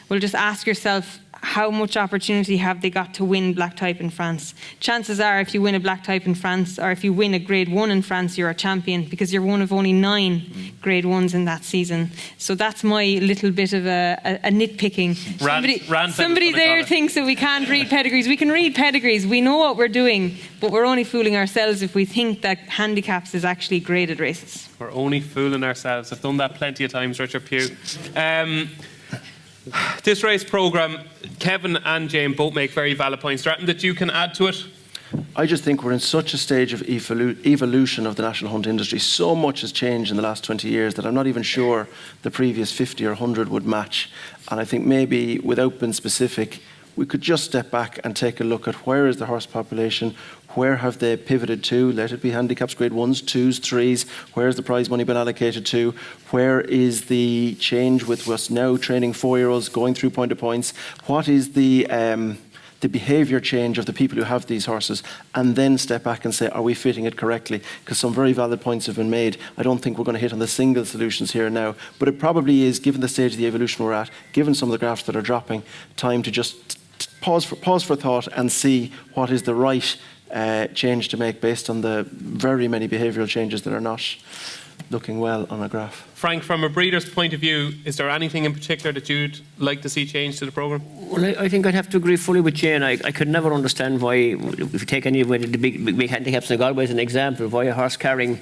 Well, just ask yourself, how much opportunity have they got to win black type in France? Chances are, if you win a black type in France, or if you win a grade 1 in France, you're a champion, because you're one of only 9 grade 1s in that season. So that's my little bit of a nitpicking. Somebody there thinks that we can't read pedigrees. We can read pedigrees. We know what we're doing, but we're only fooling ourselves if we think that handicaps is actually graded races. We're only fooling ourselves. I've done that plenty of times, Richard Pugh. This race programme, Kevin and Jane both make very valid points. Stratton, that you can add to it? I just think we're in such a stage of evolution of the national hunt industry. So much has changed in the last 20 years that I'm not even sure the previous 50 or 100 would match. And I think maybe, without being specific, we could just step back and take a look at where is the horse population, Where have they pivoted to? Let it be handicaps grade 1s, 2s, 3s. Where's the prize money been allocated to? Where is the change with us now training 4-year-olds going through point of points? What is the behaviour change of the people who have these horses, and then step back and say, are we fitting it correctly? Because some very valid points have been made. I don't think we're going to hit on the single solutions here now, but it probably is, given the stage of the evolution we're at, given some of the graphs that are dropping, time to just pause for thought and see what is the right change to make based on the very many behavioural changes that are not looking well on a graph. Frank, from a breeder's point of view, is there anything in particular that you'd like to see change to the programme? Well, I think I'd have to agree fully with Jane. I could never understand why, if you take any of the big handicaps in Galway as an example, why a horse carrying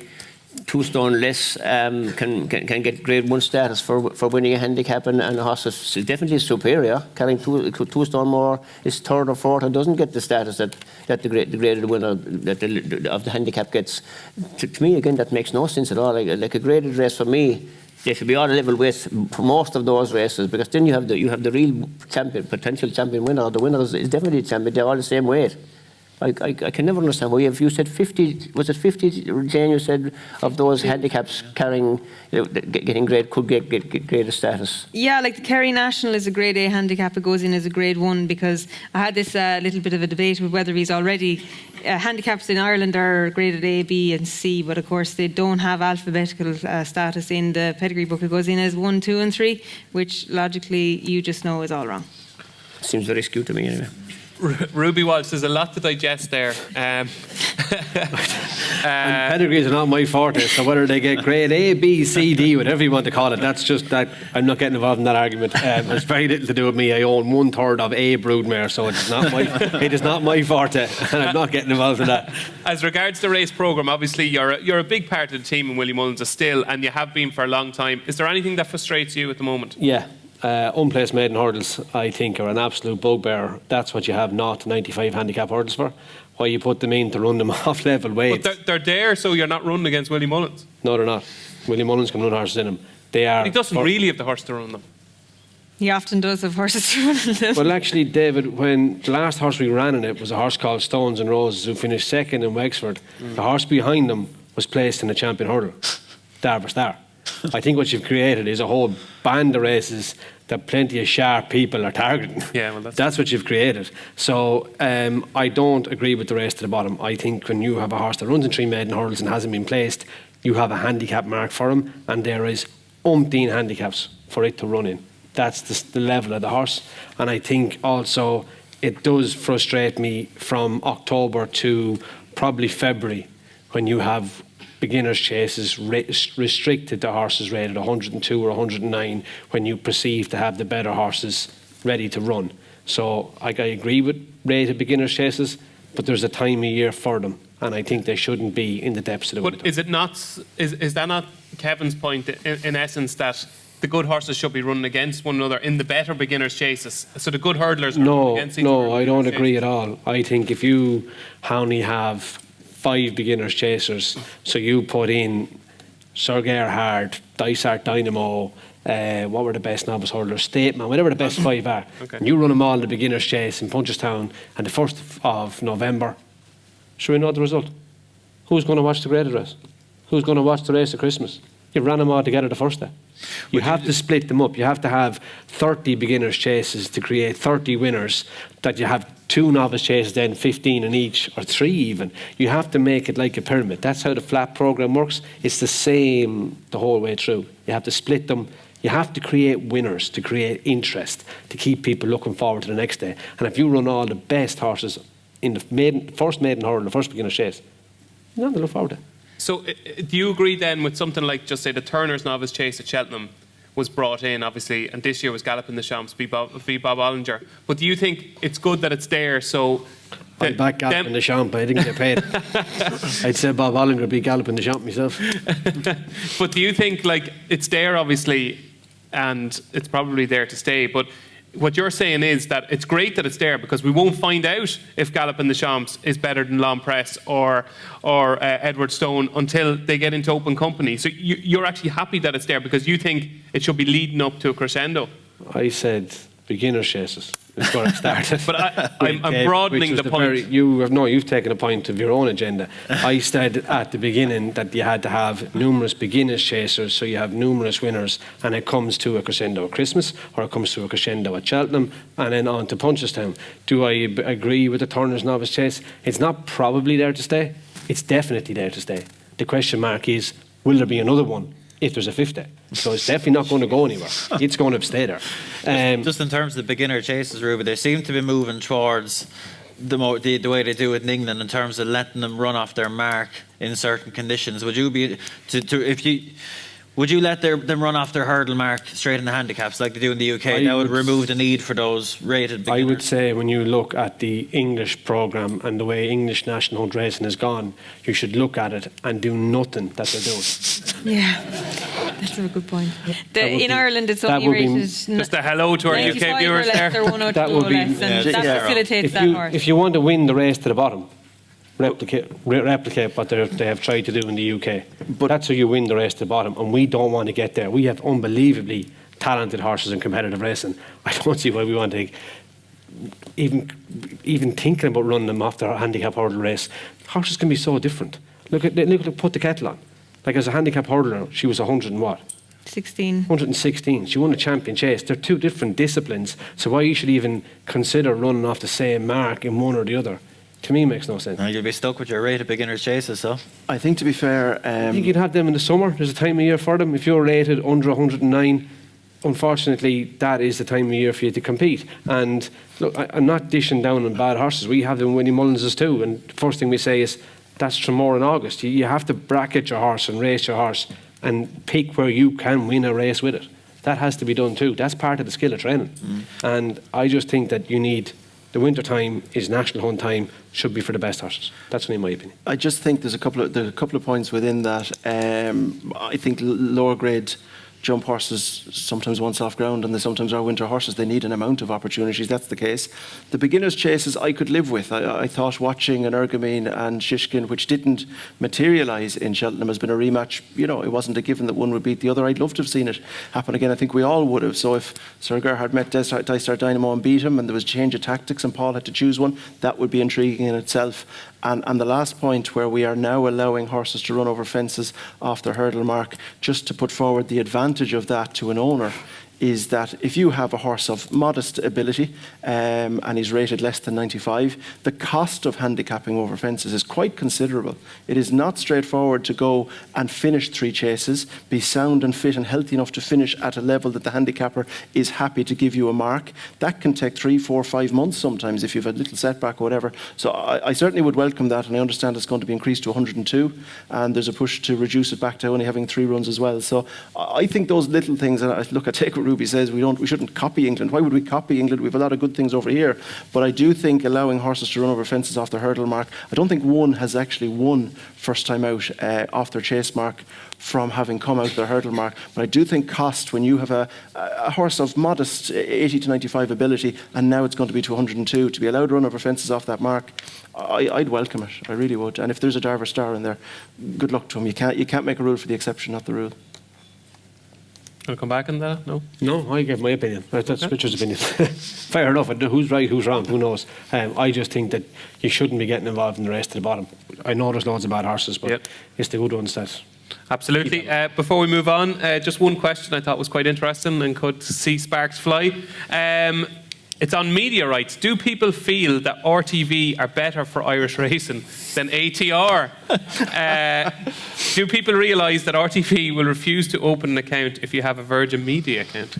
2 stone less can get grade 1 status for winning a handicap, and a horse is definitely superior. Carrying 2 stone more is 3rd or 4th and doesn't get the status that the graded winner of the handicap gets. To me, again, that makes no sense at all. Like a graded race, for me, they should be on a level with for most of those races, because then you have the real champion, potential champion winner. The winner is definitely the champion. They're all the same weight. I can never understand why. If you said 50, was it 50, Jane, you said, of those handicaps carrying, getting grade, could get grade status? Yeah, like the Kerry National is a grade A handicap. It goes in as a grade 1, because I had this little bit of a debate with Weatherby's already. Handicaps in Ireland are graded A, B and C, but of course they don't have alphabetical status in the pedigree book. It goes in as 1, 2 and 3, which logically you just know is all wrong. Seems very skewed to me anyway. Ruby Walsh, there's a lot to digest there. And pedigrees are not my forte, so whether they get grade A, B, C, D, whatever you want to call it, that's just that. I'm not getting involved in that argument. It's very little to do with me. I own 1/3 of a Broodmare, so it is not my forte, and I'm not getting involved in that. As regards the race programme, obviously you're a big part of the team in Willie Mullins still, and you have been for a long time. Is there anything that frustrates you at the moment? Yeah. Unplaced maiden hurdles, I think, are an absolute bugbear. That's what you have 0 to 95 handicap hurdles for. Why you put them in to run them off level weights. But they're there, so you're not running against Willie Mullins. No, they're not. Willie Mullins can run horses in them. They are. He doesn't really have the horse to run them. He often does have horses to run them. Well, actually, David, when the last horse we ran in it was a horse called Stones and Roses, who finished 2nd in Wexford. The horse behind them was placed in a champion hurdle, star for star. I think what you've created is a whole band of races that plenty of sharp people are targeting. Yeah, well, that's what you've created. So I don't agree with the race to the bottom. I think when you have a horse that runs in 3 maiden hurdles and hasn't been placed, you have a handicap mark for him, and there is umpteen handicaps for it to run in. That's the level of the horse. And I think also it does frustrate me from October to probably February, when you have beginners' chases restricted to horses rated 102 or 109, when you perceive to have the better horses ready to run. So I agree with rated beginners' chases, but there's a time of year for them, and I think they shouldn't be in the depths of the winter. But is it not? Is that not Kevin's point in essence, that the good horses should be running against one another in the better beginners' chases? So the good hurdlers are running against each other? No, I don't agree at all. I think if you only have 5 beginners chasers, so you put in Sir Gerhard, Dysart Dynamo, what were the best novice hurdlers, Stateman, whatever the best 5 are, okay. And you run them all in the beginners chase in Punchestown, and the 1st of November, sure, we know the result. Who's going to watch the graded race? Who's going to watch the race at Christmas? You ran them all together the first day. You have to split them up. You have to have 30 beginners chases to create 30 winners, that you have 2 novice chases, then 15 in each, or 3 even. You have to make it like a pyramid. That's how the flat program works. It's the same the whole way through. You have to split them. You have to create winners to create interest, to keep people looking forward to the next day. And if you run all the best horses in the first maiden hurdle, the first beginner chase, you're not going to look forward to it. So do you agree then with something like, just say, the Turner's novice chase at Cheltenham was brought in, obviously, and this year was Galloping the Champs, beat Bob Ollinger. But do you think it's good that it's there, so... I'd back Galloping the Champ, I didn't get paid. I'd say Bob Ollinger beat Galloping the Champ myself. But do you think, like, it's there, obviously, and it's probably there to stay, but what you're saying is that it's great that it's there, because we won't find out if Galloping the Champs is better than Long Press or Edward Stone until they get into open company. So you're actually happy that it's there, because you think it should be leading up to a crescendo. I said beginner chases. Is where I started. But I'm broadening the point. You've taken a point of your own agenda. I said at the beginning that you had to have numerous beginners chasers, so you have numerous winners, and it comes to a crescendo at Christmas, or it comes to a crescendo at Cheltenham, and then on to Punchestown. Do I agree with the Turner's novice chase? It's not probably there to stay. It's definitely there to stay. The question mark is, will there be another one if there's a 50? So it's definitely not going to go anywhere. It's going to stay there. Just in terms of the beginner chases, Ruben, they seem to be moving towards the way they do it in England in terms of letting them run off their mark in certain conditions. Would you be would you let them run off their hurdle mark straight in the handicaps like they do in the UK? That would remove the need for those rated beginners. I would say when you look at the English programme and the way English national hunt racing has gone, you should look at it and do nothing that they're doing. Yeah, that's a good point. In Ireland, it's only rated. Just a hello to our UK viewers there. That would be that facilitates that horse. If you want to win the race to the bottom, replicate what they have tried to do in the UK. But that's how you win the race to the bottom, and we don't want to get there. We have unbelievably talented horses in competitive racing. I don't see why we want to even thinking about running them off their handicap hurdle race. Horses can be so different. Look at Put the Kettle on. Like as a handicap hurdler, she was 100 and what? 116. She won a champion chase. They're two different disciplines. So why you should even consider running off the same mark in one or the other, to me, makes no sense. You'll be stuck with your rated beginners chases, so. I think, to be fair, I think you'd have them in the summer. There's a time of year for them. If you're rated under 109, unfortunately, that is the time of year for you to compete. And look, I'm not dishing down on bad horses. We have them winning Mullinses too. And the first thing we say is that's Tremor in August. You have to bracket your horse and race your horse and pick where you can win a race with it. That has to be done too. That's part of the skill of training. And I just think that you need. The winter time is national hunt time, should be for the best horses. That's only my opinion. I just think there's a couple of points within that. I think lower grade jump horses sometimes want soft ground, and they sometimes are winter horses. They need an amount of opportunities. That's the case. The beginners' chases I could live with. I thought watching an Ergamine and Shishkin, which didn't materialise in Cheltenham, has been a rematch. You know, it wasn't a given that one would beat the other. I'd love to have seen it happen again. I think we all would have. So if Sir Gerhard met Dysart Dynamo and beat him, and there was a change of tactics and Paul had to choose one, that would be intriguing in itself. And the last point, where we are now allowing horses to run over fences off their hurdle mark, just to put forward the advantage of that to an owner, is that if you have a horse of modest ability and he's rated less than 95, the cost of handicapping over fences is quite considerable. It is not straightforward to go and finish 3 chases, be sound and fit and healthy enough to finish at a level that the handicapper is happy to give you a mark. That can take 3, 4, 5 months sometimes if you've had a little setback or whatever. So I certainly would welcome that, and I understand it's going to be increased to 102, and there's a push to reduce it back to only having 3 runs as well. So I think those little things, and I take what Ruby says, we shouldn't copy England. Why would we copy England? We have a lot of good things over here. But I do think allowing horses to run over fences off their hurdle mark, I don't think one has actually won first time out off their chase mark from having come out of their hurdle mark. But I do think cost, when you have a horse of modest 80 to 95 ability, and now it's going to be to 102, to be allowed to run over fences off that mark, I'd welcome it. I really would. And if there's a Darver Star in there, good luck to him. You can't make a rule for the exception, not the rule. Want to come back on that? No? No, I give my opinion. That's Richard's opinion. Fair enough. Who's right, who's wrong, who knows? I just think that you shouldn't be getting involved in the race to the bottom. I know there's loads of bad horses, but it's the good ones that... Absolutely. Before we move on, just one question I thought was quite interesting and could see sparks fly. It's on media rights. Do people feel that RTV are better for Irish racing than ATR? Do people realise that RTV will refuse to open an account if you have a Virgin Media account?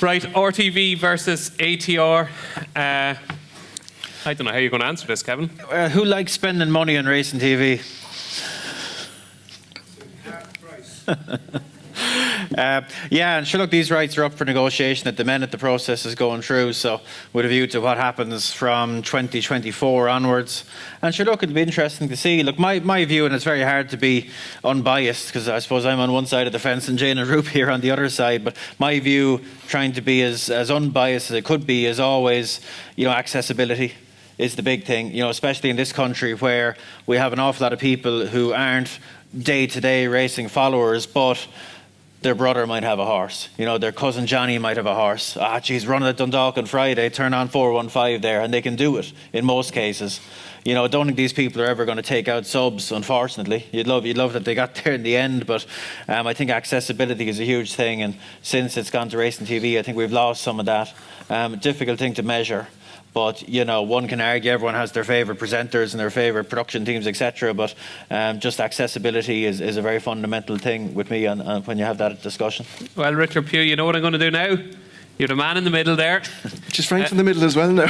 Right, RTV versus ATR. I don't know how you're going to answer this, Kevin. Who likes spending money on racing TV? And sure, look, these rights are up for negotiation at the minute. The process is going through, so with a view to what happens from 2024 onwards. And sure, look, it'll be interesting to see. Look, my view, and it's very hard to be unbiased because I suppose I'm on one side of the fence and Jane and Roop here on the other side, but my view, trying to be as unbiased as it could be, is always, accessibility is the big thing, especially in this country where we have an awful lot of people who aren't day-to-day racing followers, but their brother might have a horse. You know, their cousin Johnny might have a horse. Ah, geez, running at Dundalk on Friday, turn on 415 there, and they can do it in most cases. You know, I don't think these people are ever going to take out subs, unfortunately. You'd love that they got there in the end, but I think accessibility is a huge thing, and since it's gone to racing TV, I think we've lost some of that. Difficult thing to measure. But, you know, one can argue everyone has their favourite presenters and their favourite production teams, etc. But just accessibility is a very fundamental thing with me when you have that discussion. Well, Richard Pugh, you know what I'm going to do now? You're the man in the middle there. Just Frank's in the middle as well now.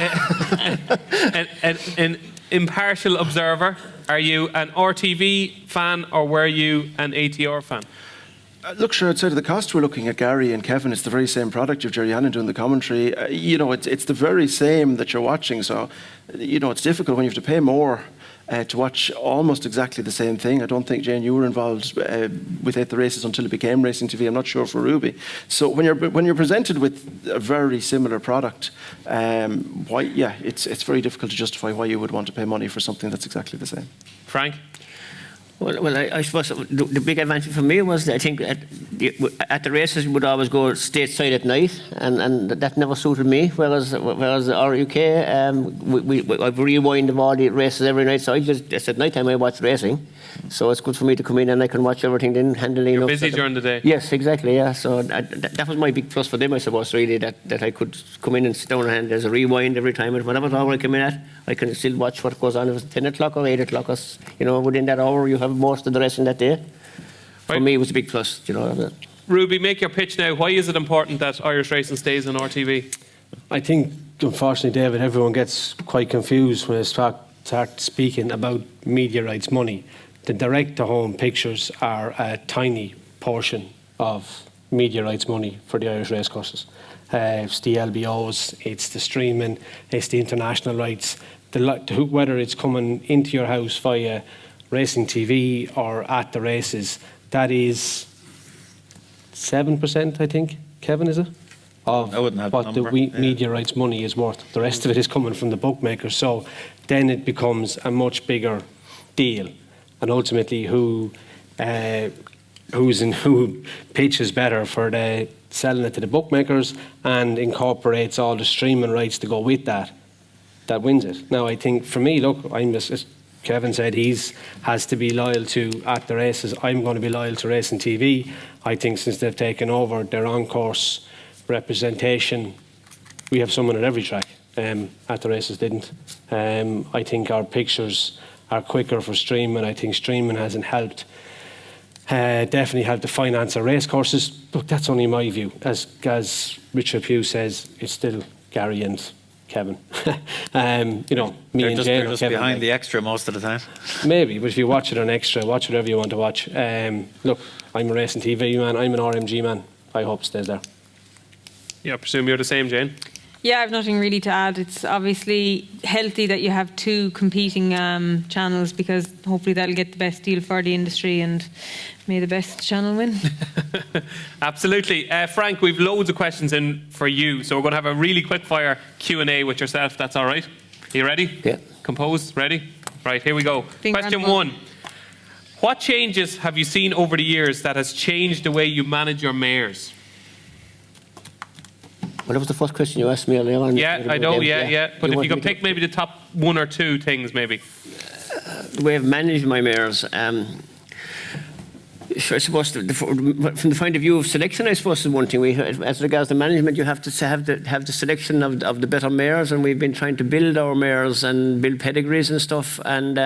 An impartial observer. Are you an RTV fan or were you an ATR fan? Look, sure, outside of the cost, we're looking at Gary and Kevin. It's the very same product. You've Jerry Hannon doing the commentary. You know, it's the very same that you're watching. So, you know, it's difficult when you have to pay more to watch almost exactly the same thing. I don't think, Jane, you were involved with the races until it became Racing TV. I'm not sure for Ruby. So when you're presented with a very similar product, it's very difficult to justify why you would want to pay money for something that's exactly the same. Frank? Well, I suppose the big advantage for me was that I think at the races we would always go stateside at night, and that never suited me. Whereas RUK, I've rewind of all the races every night, so it's at night time I watch racing. So it's good for me to come in and I can watch everything then handling. You're busy during the day. Yes, exactly. Yeah. So that was my big plus for them, I suppose. Really, that I could come in and sit down and there's a rewind every time, and whatever hour I come in at, I can still watch what goes on. If it's 10 o'clock or 8 o'clock, or, you know, within that hour you have most of the racing that day. For me, it was a big plus. You know. Ruby, make your pitch now. Why is it important that Irish racing stays on RTV? I think, unfortunately, David, everyone gets quite confused when they start speaking about media rights money. The direct-to-home pictures are a tiny portion of media rights money for the Irish racecourses. It's the LBOs, it's the streaming, it's the international rights. Whether it's coming into your house via Racing TV or at the races, that is 7%, I think, Kevin, is it? Of I wouldn't have what the the number. media rights money is worth. The rest of it is coming from the bookmakers. So then it becomes a much bigger deal. And ultimately, who pitches better for selling it to the bookmakers and incorporates all the streaming rights to go with that wins it. Now, I think for me, look, as Kevin said, has to be loyal to at the races. I'm going to be loyal to Racing TV. I think since they've taken over their on-course representation, we have someone at every track. At the races didn't. I think our pictures are quicker for streaming. I think streaming hasn't helped. Definitely helped to finance our race courses. Look, that's only my view. As Richard Pugh says, it's still Gary and Kevin. You know, me and Jane. They're just Kevin, behind the extra most of the time. Maybe, but if you watch it on extra, watch whatever you want to watch. Look, I'm a Racing TV man. I'm an RMG man. I hope it stays there. Yeah, I presume you're the same, Jane. Yeah, I've nothing really to add. It's obviously healthy that you have two competing channels, because hopefully that'll get the best deal for the industry, and may the best channel win. Absolutely. Frank, we've loads of questions in for you, so we're going to have a really quick fire Q&A with yourself. That's all right? Are you ready? Yeah. Composed? Ready? Right, here we go. Finger Question on the 1. What changes have you seen over the years that has changed the way you manage your mares? Well, that was the first question you asked me earlier on. Yeah, I know, yeah. But if you can pick maybe the top 1 or 2 things, maybe. The way I've managed my mares, sure, I suppose from the point of view of selection, I suppose is one thing. As regards the management, you have to have the selection of the better mares, and we've been trying to build our mares and build pedigrees and stuff. And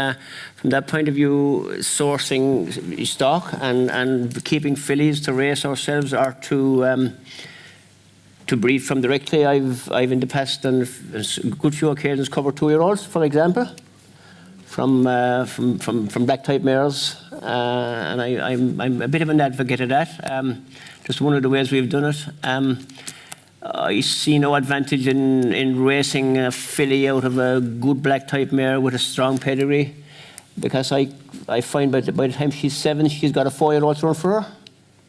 from that point of view, sourcing stock and keeping fillies to race ourselves or to breed from directly. I've in the past on a good few occasions covered 2-year-olds, for example, from black type mares, and I'm a bit of an advocate of that. Just one of the ways we've done it. I see no advantage in racing a filly out of a good black type mare with a strong pedigree, because I find by the time she's 7, she's got a 4-year-old to run for her.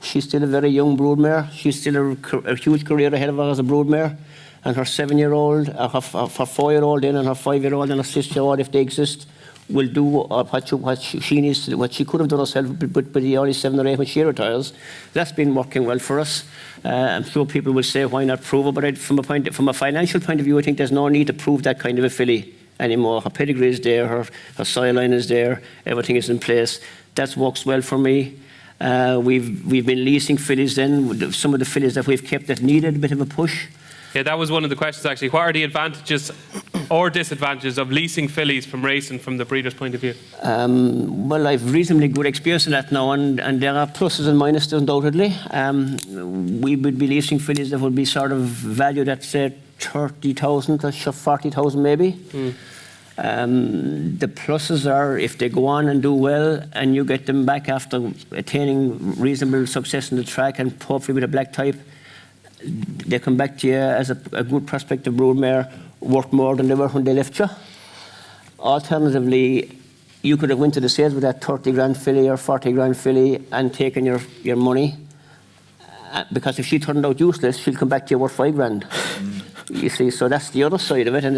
She's still a very young broodmare. She's still a huge career ahead of her as a broodmare. And her 7-year-old, her 4-year-old and her 5-year-old and her 6-year-old, if they exist, will do what she needs to do, what she could have done herself, but the only 7 or 8 when she retires. That's been working well for us. I'm sure people will say, why not prove it? But from a financial point of view, I think there's no need to prove that kind of a filly anymore. Her pedigree is there, her sire line is there, everything is in place. That works well for me. We've been leasing fillies then, some of the fillies that we've kept that needed a bit of a push. Yeah, that was one of the questions actually. What are the advantages or disadvantages of leasing fillies from racing from the breeder's point of view? Well, I've reasonably good experience in that now, and there are pluses and minuses undoubtedly. We would be leasing fillies that would be sort of valued at, say, 30,000 or 40,000 maybe. The pluses are if they go on and do well and you get them back after attaining reasonable success in the track and hopefully with a black type, they come back to you as a good prospective broodmare, worth more than they were when they left you. Alternatively, you could have went to the sales with that 30 grand filly or 40 grand filly and taken your money, because if she turned out useless, she'll come back to you worth 5 grand. You see, so that's the other side of it, and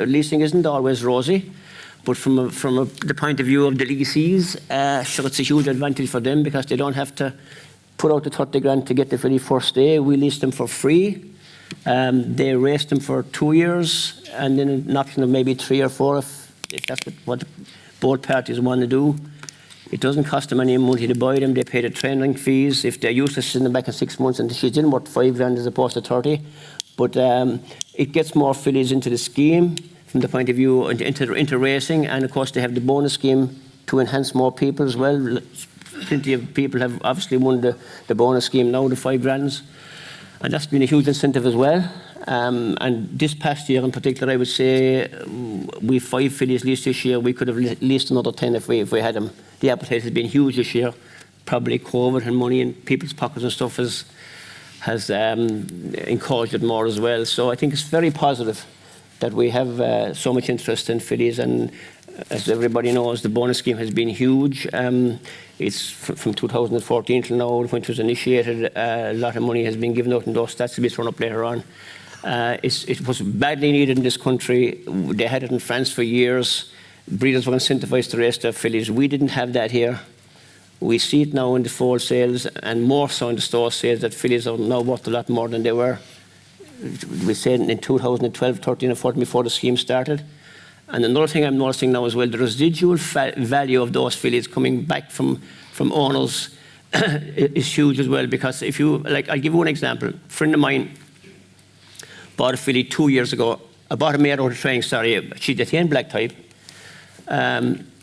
leasing isn't always rosy. But from the point of view of the leasees, sure, it's a huge advantage for them because they don't have to put out the 30 grand to get the filly first day. We lease them for free. They race them for 2 years, and then an option of maybe 3 or 4 if that's what both parties want to do. It doesn't cost them any money to buy them. They pay the training fees. If they're useless in the back in 6 months, and she's in worth 5 grand as opposed to 30. But it gets more fillies into the scheme from the point of view into racing, and of course they have the bonus scheme to enhance more people as well. Plenty of people have obviously won the bonus scheme now, the 5 grands, and that's been a huge incentive as well. And this past year in particular, I would say we've 5 fillies leased this year. We could have leased another 10 if we had them. The appetite has been huge this year. Probably COVID and money in people's pockets and stuff has encouraged it more as well. So I think it's very positive that we have so much interest in fillies, and as everybody knows, the bonus scheme has been huge. It's from 2014 till now, when it was initiated, a lot of money has been given out, and those stats will be thrown up later on. It was badly needed in this country. They had it in France for years. Breeders were incentivized to race their fillies. We didn't have that here. We see it now in the foal sales, and more so in the store sales, that fillies are now worth a lot more than they were. We said in 2012, 13 and 14 before the scheme started. And another thing I'm noticing now as well, the residual value of those fillies coming back from owners is huge as well, because if you, like, I'll give you one example. A friend of mine bought a filly 2 years ago. I bought a mare out of training, she'd attained black type.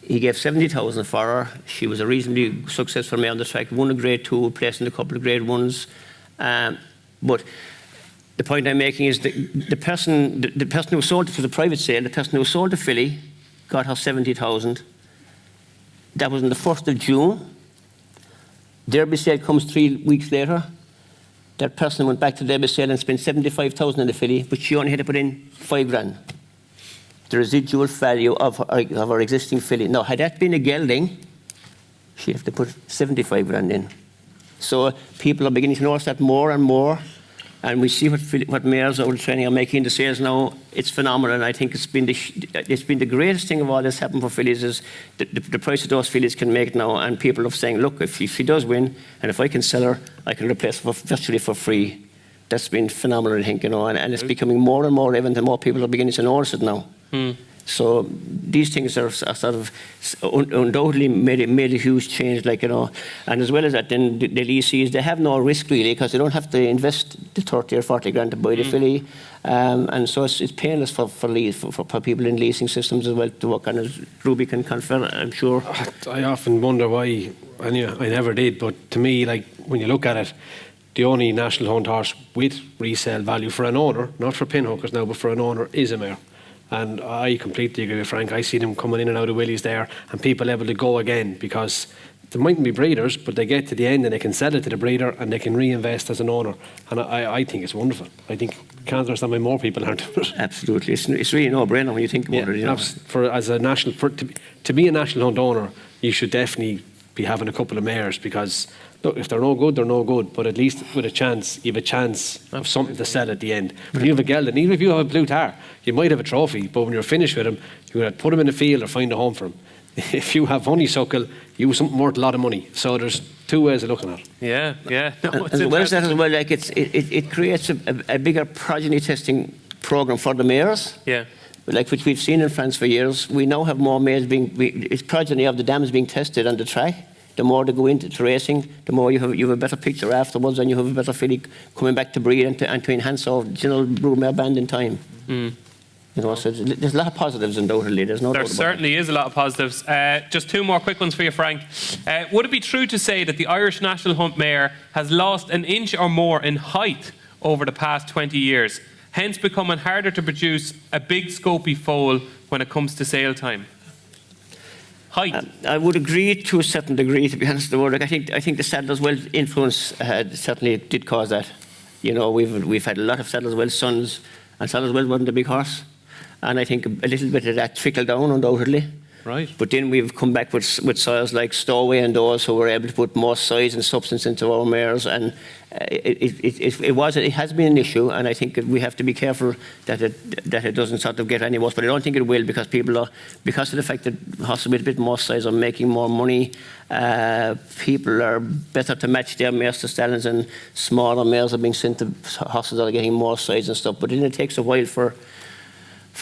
He gave 70,000 for her. She was a reasonably successful mare on the track, won a grade 2, placed in a couple of grade 1s. But the point I'm making is the person who sold it, for the private sale, the person who sold the filly got her 70,000. That was on the 1st of June. Derby sale comes 3 weeks later. That person went back to the Derby sale and spent 75,000 on the filly, but she only had to put in 5 grand. The residual value of our existing filly. Now, had that been a gelding, she'd have to put 75 grand in. So people are beginning to notice that more and more, and we see what mares out of training are making in the sales now. It's phenomenal, and I think it's been the greatest thing of all that's happened for fillies is the price of those fillies can make now, and people are saying, look, if she does win, and if I can sell her, I can replace her virtually for free. That's been phenomenal, I think, and it's becoming more and more evident, and more people are beginning to notice it now. So these things are sort of undoubtedly made a huge change, and as well as that, then the leasees, they have no risk really, because they don't have to invest the 30 or 40 grand to buy the filly, and so it's painless for people in leasing systems as well to work on, as Ruby can confirm, I'm sure. I often wonder why, and I never did, but to me, like, when you look at it, the only national hunt horse with resale value for an owner, not for pinhookers now, but for an owner, is a mare. And I completely agree with Frank. I see them coming in and out of willies there, and people able to go again, because there mightn't be breeders, but they get to the end and they can sell it to the breeder and they can reinvest as an owner. And I think it's wonderful. I think can't understand why more people aren't doing it. Absolutely, it's really no-brainer when you think about it. To be a national hunt owner, you should definitely be having a couple of mares, because look, if they're no good, they're no good. But at least with a chance, you have a chance of something to sell at the end. When you have a gelding, even if you have a blue tar, you might have a trophy, but when you're finished with him, you're going to put him in the field or find a home for him. If you have honeysuckle, you have something worth a lot of money. So there's two ways of looking at it. Yeah, yeah. No, As well as that as well, like it creates a bigger progeny testing program for the mares. Yeah. Like which we've seen in France for years. We now have more mares it's progeny of the dams being tested on the track. The more they go into racing, the more you have a better picture afterwards, and you have a better filly coming back to breed and to enhance our general Broodmare band in time. You know, so there's a lot of positives, undoubtedly. There's no doubt about it. There certainly is a lot of positives. Just two more quick ones for you, Frank. Would it be true to say that the Irish National Hunt mare has lost an inch or more in height over the past 20 years, hence becoming harder to produce a big scopy foal when it comes to sale time? Height. I would agree to a certain degree, to be honest. I think the Saddler's Well influence certainly did cause that. You know, we've had a lot of Saddler's Well sons, and Saddler's Well wasn't a big horse, and I think a little bit of that trickled down, undoubtedly. Right. But then we've come back with soils like Stowaway and those who were able to put more size and substance into our mares, and it has been an issue, and I think we have to be careful that it doesn't sort of get any worse. But I don't think it will, because because of the fact that horses with a bit more size are making more money. People are better to match their mares to stallions, and smaller mares are being sent to horses that are getting more size and stuff. But then it takes a while for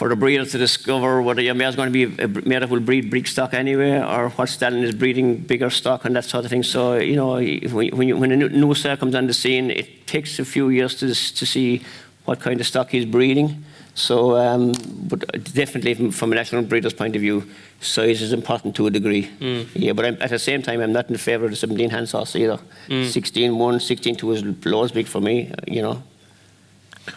the breeder to discover whether your mare's going to be a mare that will breed big stock anyway, or what stallion is breeding bigger stock and that sort of thing. So, you know, when a new sire comes on the scene, it takes a few years to see what kind of stock he's breeding. So, but definitely from a national breeder's point of view, size is important to a degree. Yeah, but at the same time, I'm not in favour of the 17 hands horse either. 16-1, 16-2 is low as big for me, you know.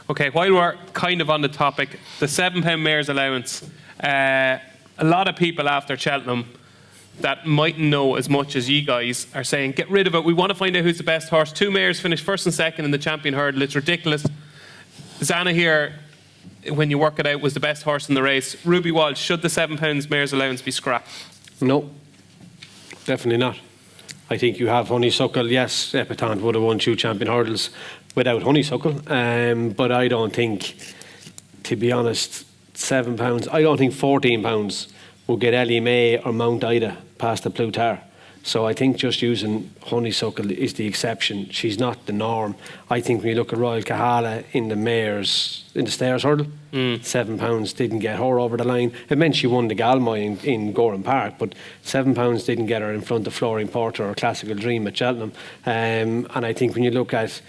Okay, while we're kind of on the topic, the £7 mare's allowance. A lot of people after Cheltenham that mightn't know as much as you guys are saying, get rid of it. We want to find out who's the best horse. 2 mares finished first and second in the champion hurdle. It's ridiculous. Zana here, when you work it out, was the best horse in the race. Ruby Walsh, should the £7 mare's allowance be scrapped? No, definitely not. I think you have honeysuckle. Yes, Epatante would have won 2 champion hurdles without honeysuckle, but I don't think, to be honest, £7. I don't think £14 will get Ellie May or Mount Ida past the Plutar. So I think just using honeysuckle is the exception. She's not the norm. I think when you look at Royal Kahala in the stairs hurdle, £7 didn't get her over the line. It meant she won the Galway in Gorham Park, but £7 didn't get her in front of Flooring Porter or Classical Dream at Cheltenham. And I think when you look at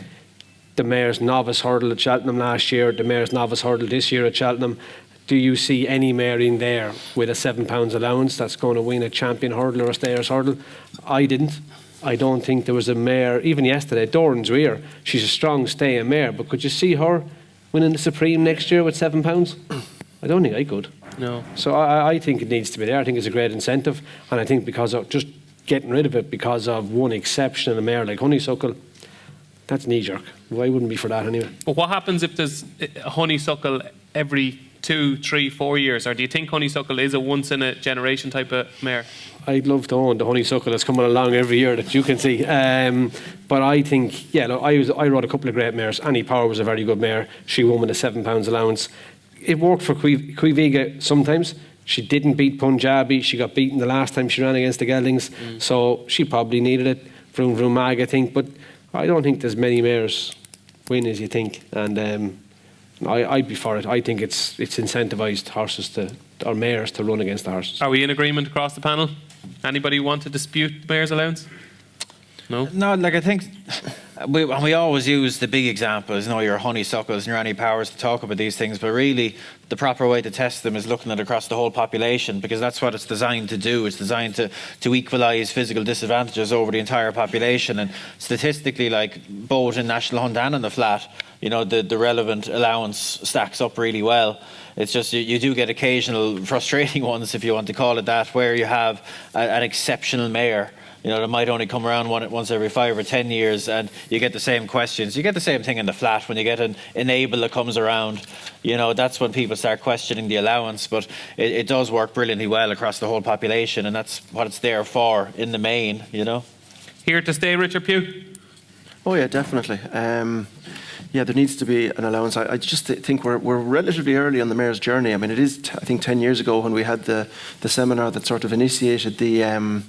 the mare's novice hurdle at Cheltenham last year, the mare's novice hurdle this year at Cheltenham, do you see any mare in there with a £7 allowance that's going to win a champion hurdle or a stayers hurdle? I didn't. I don't think there was a mare, even yesterday, Doran's Rear, she's a strong staying mare, but could you see her winning the Supreme next year with £7? I don't think I could. No. So I think it needs to be there. I think it's a great incentive, and I think because of just getting rid of it because of one exception in a mare like honeysuckle, that's knee-jerk. Well, I wouldn't be for that anyway. But what happens if there's a honeysuckle every 2, 3, 4 years? Or do you think honeysuckle is a once-in-a-generation type of mare? I'd love to own the honeysuckle that's coming along every year that you can see. But I think, yeah, look, I rode a couple of great mares. Annie Power was a very good mare. She won with a £7 allowance. It worked for Quiviga sometimes. She didn't beat Punjabi. She got beaten the last time she ran against the Geldings. So she probably needed it. Vroom Vroom Mag, I think. But I don't think there's many mares win as you think. And I'd be for it. I think it's incentivised horses or mares to run against the horses. Are we in agreement across the panel? Anybody want to dispute the mare's allowance? No? No, like I think we always use the big examples, your honeysuckles and your Annie Powers to talk about these things, but really the proper way to test them is looking at it across the whole population, because that's what it's designed to do. It's designed to equalise physical disadvantages over the entire population, and statistically, like both in National Hunt and in the flat, the relevant allowance stacks up really well. It's just you do get occasional frustrating ones, if you want to call it that, where you have an exceptional mare you know, that might only come around once every 5 or 10 years, and you get the same questions. You get the same thing in the flat when you get an enable that comes around. You know, that's when people start questioning the allowance, but it does work brilliantly well across the whole population, and that's what it's there for in the main, you know. Here to stay, Richard Pugh? Oh yeah, definitely. Yeah, there needs to be an allowance. I just think we're relatively early on the mare's journey. I mean, it is, I think, 10 years ago when we had the seminar that sort of initiated the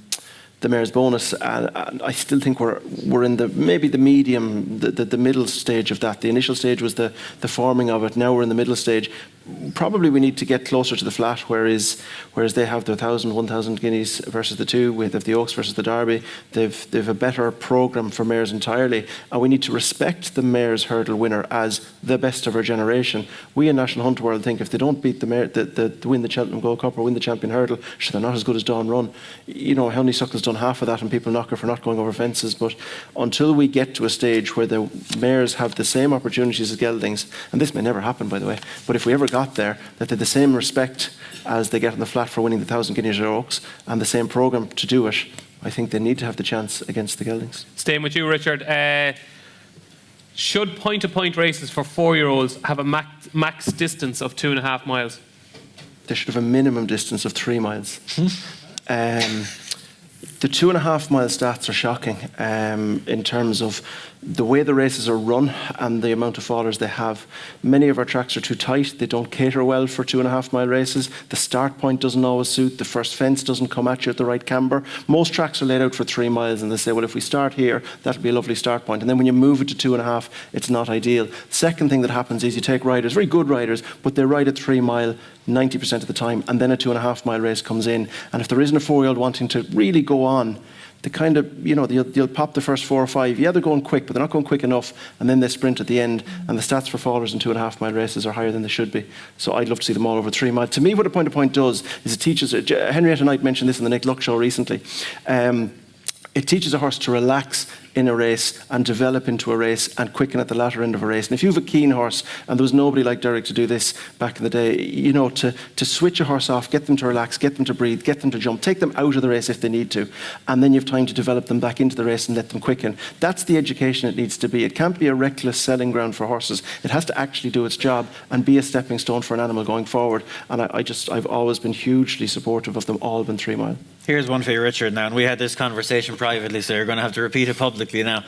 mare's bonus, and I still think we're in maybe the medium, the middle stage of that. The initial stage was the forming of it. Now we're in the middle stage. Probably we need to get closer to the flat, whereas they have their 1,000, 1,000 guineas versus the two. We have the Oaks versus the Derby. They've a better programme for mares entirely, and we need to respect the mare's hurdle winner as the best of her generation. We in National Hunt World think if they don't beat the mare, win the Cheltenham Gold Cup or win the Champion Hurdle, sure, they're not as good as Dawn Run. You know, Honeysuckle's done half of that, and people knock her for not going over fences. But until we get to a stage where the mares have the same opportunities as geldings, and this may never happen, by the way, but if we ever got there, that they're the same respect as they get on the flat for winning the 1,000 guineas or Oaks, and the same programme to do it, I think they need to have the chance against the geldings. Staying with you, Richard. Should point-to-point races for 4-year-olds have a max distance of 2.5 miles? They should have a minimum distance of 3 miles. The 2.5 mile stats are shocking in terms of the way the races are run and the amount of fallers they have. Many of our tracks are too tight. They don't cater well for 2.5 mile races. The start point doesn't always suit. The first fence doesn't come at you at the right camber. Most tracks are laid out for 3 miles, and they say, well, if we start here, that'll be a lovely start point. And then when you move it to 2.5, it's not ideal. Second thing that happens is you take riders, very good riders, but they ride at 3 mile 90% of the time, and then a 2.5 mile race comes in. And if there isn't a 4-year-old wanting to really go on, they kind of, you know, they'll pop the first 4 or 5. Yeah, they're going quick, but they're not going quick enough, and then they sprint at the end, and the stats for fallers in 2.5 mile races are higher than they should be. So I'd love to see them all over 3 miles. To me, what a point-to-point does is it teaches, Henrietta Knight mentioned this in the Nick Luck show recently, it teaches a horse to relax in a race and develop into a race and quicken at the latter end of a race. And if you have a keen horse, and there was nobody like Derek to do this back in the day, you know, to switch a horse off, get them to relax, get them to breathe, get them to jump, take them out of the race if they need to, and then you have time to develop them back into the race and let them quicken. That's the education it needs to be. It can't be a reckless selling ground for horses. It has to actually do its job and be a stepping stone for an animal going forward. And I've always been hugely supportive of them all being 3 mile. Here's one for you, Richard, now, and we had this conversation privately, so you're going to have to repeat it publicly now.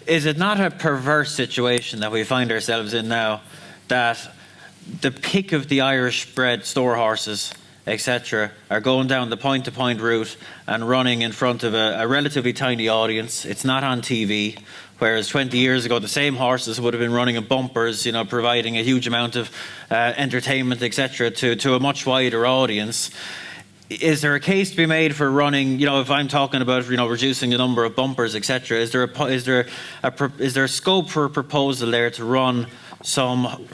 Is it not a perverse situation that we find ourselves in now, that the pick of the Irish-bred store horses, etc., are going down the point-to-point route and running in front of a relatively tiny audience? It's not on TV. Whereas 20 years ago, the same horses would have been running in bumpers, you know, providing a huge amount of entertainment, etc., to a much wider audience. Is there a case to be made for running, you know, if I'm talking about, you know, reducing the number of bumpers, etc., is there a scope for a proposal there to run some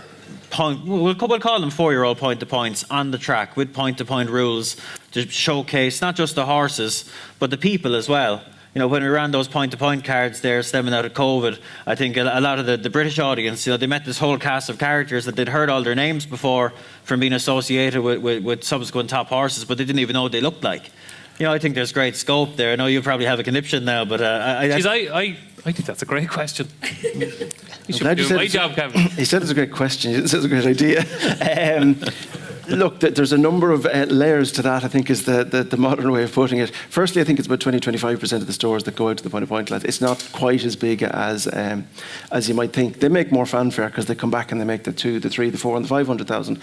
we'll call them 4-year-old point-to-points on the track with point-to-point rules to showcase not just the horses but the people as well? You know, when we ran those point-to-point cards there stemming out of COVID, I think a lot of the British audience, you know, they met this whole cast of characters that they'd heard all their names before from being associated with subsequent top horses, but they didn't even know what they looked like. You know, I think there's great scope there. I know you probably have a conniption now, but I think that's a great question. You should I'm be doing my job, Kevin. He said it's a great question. He didn't say it's a great idea. Look, there's a number of layers to that, I think, is the modern way of putting it. Firstly, I think it's about 20-25% of the stores that go out to the point-to-point lads. It's not quite as big as you might think. They make more fanfare because they come back and they make the 2, the 3, the 4 and the 500,000.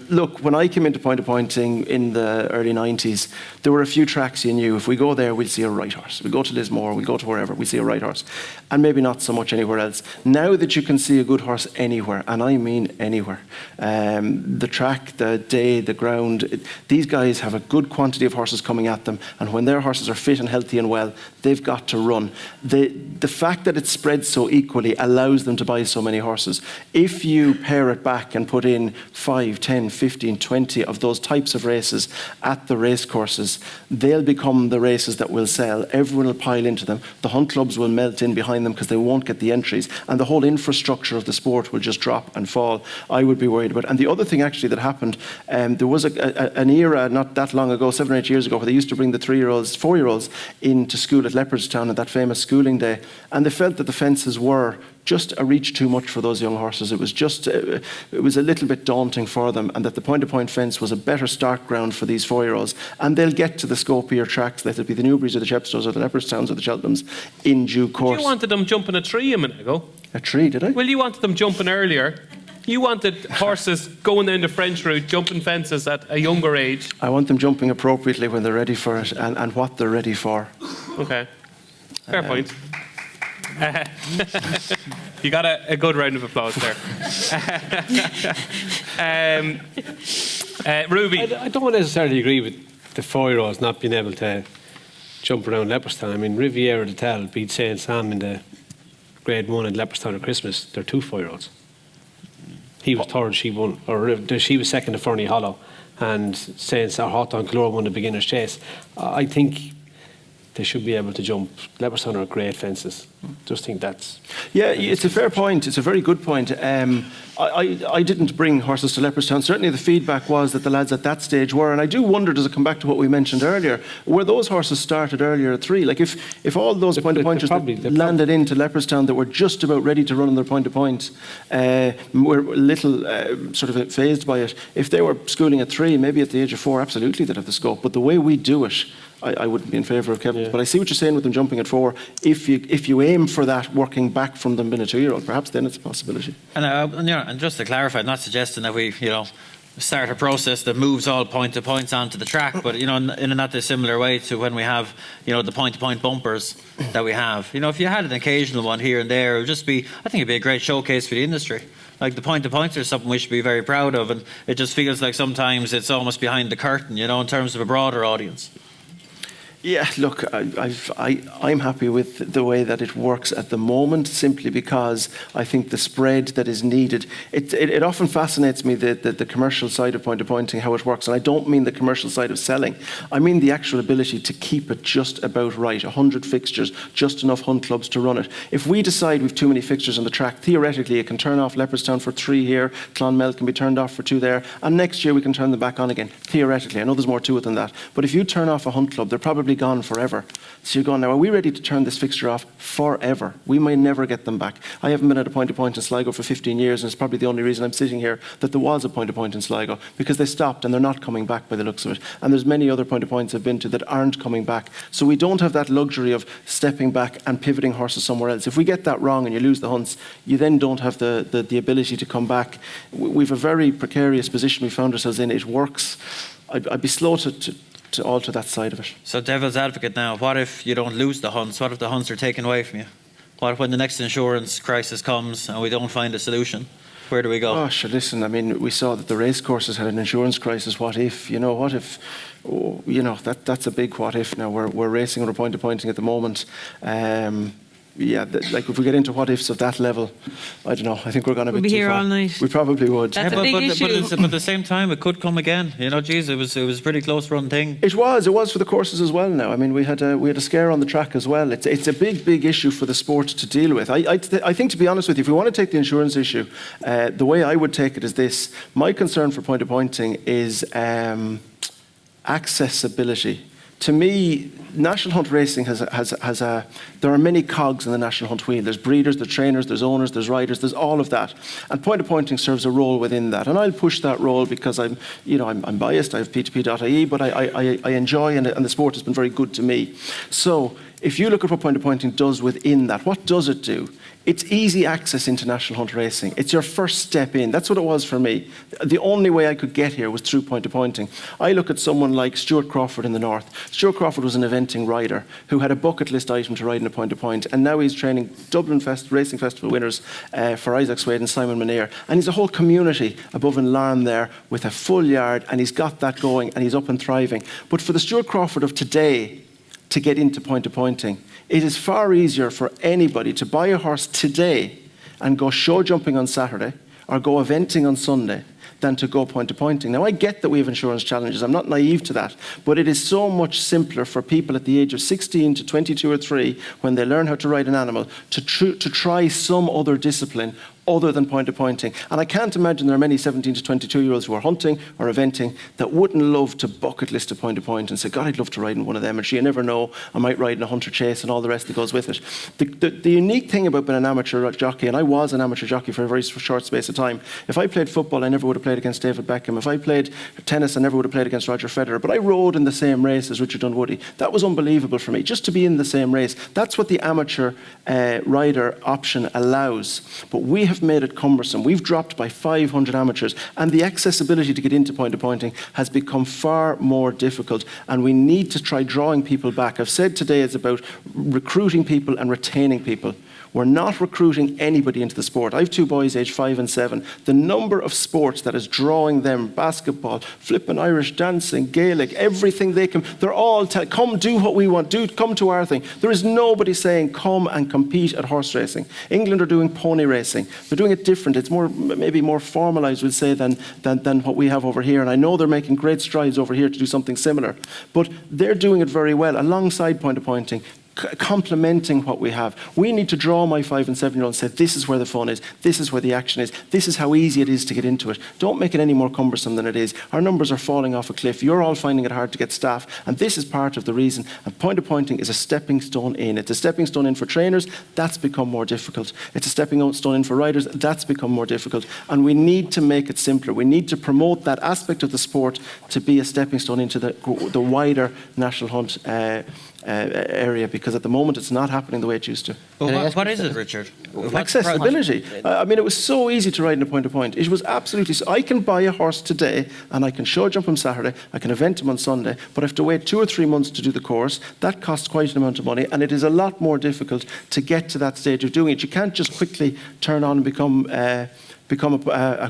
Look, when I came into point-to-pointing in the early 90s, there were a few tracks you knew. If we go there, we'll see a right horse. We go to Lismore, we go to wherever, we see a right horse. And maybe not so much anywhere else. Now that you can see a good horse anywhere, and I mean anywhere, the track, the day, the ground, these guys have a good quantity of horses coming at them, and when their horses are fit and healthy and well, they've got to run. The fact that it's spread so equally allows them to buy so many horses. If you pare it back and put in 5, 10, 15, 20 of those types of races at the race courses, they'll become the races that will sell. Everyone will pile into them. The hunt clubs will melt in behind them because they won't get the entries, and the whole infrastructure of the sport will just drop and fall. I would be worried about. And the other thing actually that happens happened. There was an era not that long ago, 7 or 8 years ago, where they used to bring the 3-year-olds, 4-year-olds into school at Leopardstown at that famous schooling day, and they felt that the fences were just a reach too much for those young horses. It was just, it was a little bit daunting for them, and that the point-to-point fence was a better start ground for these 4-year-olds. And they'll get to the scopier tracks, let it be the Newberries or the Chepstows or the Leopardstowns or the Cheltenhams, in due course. You wanted them jumping a tree a minute ago. A tree, did I? Well, you wanted them jumping earlier. You wanted horses going down the French route, jumping fences at a younger age. I want them jumping appropriately when they're ready for it, and what they're ready for. Okay. Fair point. You got a good round of applause there. Ruby. I don't necessarily agree with the 4-year-olds not being able to jump around Leopardstown. I mean, Riviera de Tel beat Saint Sam in the Grade 1 at Leopardstown at Christmas. They're 2 4-year-olds. He was third, she won, or she was second to Fernie Hollow, and Saint Hawthorne Clore won the beginner's chase. I think they should be able to jump. Leopardstown are great fences. Just think that's... Yeah, it's a fair point. It's a very good point. I didn't bring horses to Leopardstown. Certainly the feedback was that the lads at that stage were, and I do wonder, does it come back to what we mentioned earlier, were those horses started earlier at 3? Like if all those point-to-pointers that landed into Leopardstown that were just about ready to run on their point-to-point were a little sort of phased by it, if they were schooling at 3, maybe at the age of 4, absolutely they'd have the scope. But the way we do it, I wouldn't be in favour of Kevin. Yeah. But I see what you're saying with them jumping at 4. If you aim for that, working back from them being a 2-year-old, perhaps then it's a possibility. And just to clarify, I'm not suggesting that we, start a process that moves all point-to-points onto the track, but, in a not dissimilar way to when we have, the point-to-point bumpers that we have. If you had an occasional one here and there, it would just be, I think it'd be a great showcase for the industry. Like the point-to-points are something we should be very proud of, and it just feels like sometimes it's almost behind the curtain, in terms of a broader audience. Yeah, look, I'm happy with the way that it works at the moment, simply because I think the spread that is needed, it often fascinates me, the commercial side of point-to-pointing, how it works. And I don't mean the commercial side of selling. I mean the actual ability to keep it just about right, 100 fixtures, just enough hunt clubs to run it. If we decide we've too many fixtures on the track, theoretically it can turn off Leopardstown for 3 here, Clonmel can be turned off for 2 there, and next year we can turn them back on again, theoretically. I know there's more to it than that. But if you turn off a hunt club, they're probably gone forever. So you're going, now, are we ready to turn this fixture off forever? We may never get them back. I haven't been at a point-to-point in Sligo for 15 years, and it's probably the only reason I'm sitting here that there was a point-to-point in Sligo, because they stopped and they're not coming back by the looks of it. And there's many other point-to-points I've been to that aren't coming back. So we don't have that luxury of stepping back and pivoting horses somewhere else. If we get that wrong and you lose the hunts, you then don't have the ability to come back. We've a very precarious position we found ourselves in. It works. I'd be slow to alter that side of it. So devil's advocate now, what if you don't lose the hunts? What if the hunts are taken away from you? What when the next insurance crisis comes and we don't find a solution? Where do we go? Oh, sure, listen, I mean, we saw that the race courses had an insurance crisis. What if? What if? Oh, that's a big what if now. We're racing under point-to-pointing at the moment. Like if we get into what ifs of that level, I don't know. I think we're going to be here far. All night. We probably would. That's a big issue. But at the same time, it could come again. Geez, it was a pretty close run thing. It was for the courses as well. Now, I mean, we had a scare on the track as well. It's a big issue for the sport to deal with. I think, to be honest with you, if we want to take the insurance issue, the way I would take it is this: my concern for point-to-pointing is accessibility. To me, national hunt racing there are many cogs in the national hunt wheel. There's breeders, there's trainers, there's owners, there's riders, there's all of that. And point-to-pointing serves a role within that. And I'll push that role because I'm biased. I have p2p.ie, but I enjoy, and the sport has been very good to me. So if you look at what point-to-pointing does within that, what does it do? It's easy access into national hunt racing. It's your first step in. That's what it was for me. The only way I could get here was through point-to-pointing. I look at someone like Stuart Crawford in the north. Stuart Crawford was an eventing rider who had a bucket list item to ride in a point-to-point, and now he's training Dublin Racing Festival winners for Isaac Swade and Simon Minella. And he's a whole community above in Larne there with a full yard, and he's got that going, and he's up and thriving. But for the Stuart Crawford of today to get into point-to-pointing, it is far easier for anybody to buy a horse today and go show jumping on Saturday or go eventing on Sunday than to go point-to-pointing. Now, I get that we have insurance challenges. I'm not naive to that. But it is so much simpler for people at the age of 16 to 22 or 3, when they learn how to ride an animal, to try some other discipline other than point-to-pointing. And I can't imagine there are many 17 to 22-year-olds who are hunting or eventing that wouldn't love to bucket list a point-to-point and say, God, I'd love to ride in one of them. And you never know, I might ride in a hunter chase and all the rest that goes with it. The unique thing about being an amateur jockey, and I was an amateur jockey for a very short space of time, if I played football, I never would have played against David Beckham. If I played tennis, I never would have played against Roger Federer. But I rode in the same race as Richard Dunwoody. That was unbelievable for me, just to be in the same race. That's what the amateur rider option allows. But we have made it cumbersome. We've dropped by 500 amateurs, and the accessibility to get into point-to-pointing has become far more difficult, and we need to try drawing people back. I've said today it's about recruiting people and retaining people. We're not recruiting anybody into the sport. I have 2 boys aged 5 and 7. The number of sports that is drawing them, basketball, flipping Irish dancing, Gaelic, everything they can, they're all come do what we want, come to our thing. There is nobody saying come and compete at horse racing. England are doing pony racing. They're doing it different. It's maybe more formalised, we'd say, than what we have over here. And I know they're making great strides over here to do something similar. But they're doing it very well alongside point-to-pointing, complementing what we have. We need to draw my 5 and 7-year-olds and say, this is where the fun is, this is where the action is, this is how easy it is to get into it. Don't make it any more cumbersome than it is. Our numbers are falling off a cliff. You're all finding it hard to get staff, and this is part of the reason. And point-to-pointing is a stepping stone in. It's a stepping stone in for trainers. That's become more difficult. It's a stepping stone in for riders. That's become more difficult. And we need to make it simpler. We need to promote that aspect of the sport to be a stepping stone into the wider national hunt area, because at the moment it's not happening the way it used to. Well, what is it, Richard? Accessibility. I mean, it was so easy to ride in a point-to-point. It was absolutely so. I can buy a horse today and I can show jump him Saturday, I can event him on Sunday, but I have to wait 2 or 3 months to do the course. That costs quite an amount of money, and it is a lot more difficult to get to that stage of doing it. You can't just quickly turn on and become a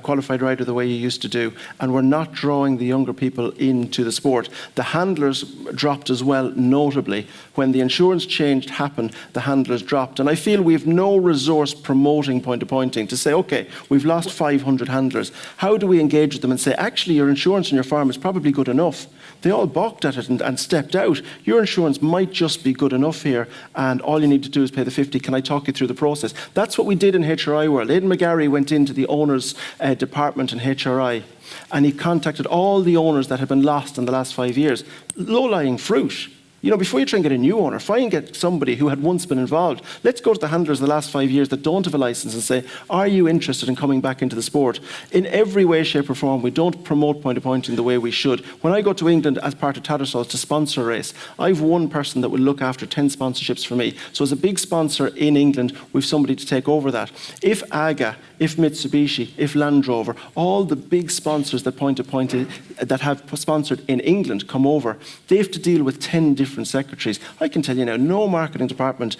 qualified rider the way you used to do, and we're not drawing the younger people into the sport. The handlers dropped as well, notably. When the insurance change happened, the handlers dropped, and I feel we have no resource promoting point-to-pointing to say, okay, we've lost 500 handlers. How do we engage with them and say, actually, your insurance on your farm is probably good enough? They all balked at it and stepped out. Your insurance might just be good enough here, and all you need to do is pay the 50. Can I talk you through the process? That's what we did in HRI World. Aidan McGarry went into the owners' department in HRI, and he contacted all the owners that had been lost in the last 5 years. Low-lying fruit. You know, before you try and get a new owner, try and get somebody who had once been involved. Let's go to the handlers the last 5 years that don't have a license and say, are you interested in coming back into the sport? In every way, shape or form, we don't promote point-to-pointing the way we should. When I go to England as part of Tattersalls to sponsor a race, I've one person that will look after 10 sponsorships for me. So as a big sponsor in England, we've somebody to take over that. If AGA, if Mitsubishi, if Land Rover, all the big sponsors that point-to-point that have sponsored in England come over, they have to deal with 10 different secretaries. I can tell you now, no marketing department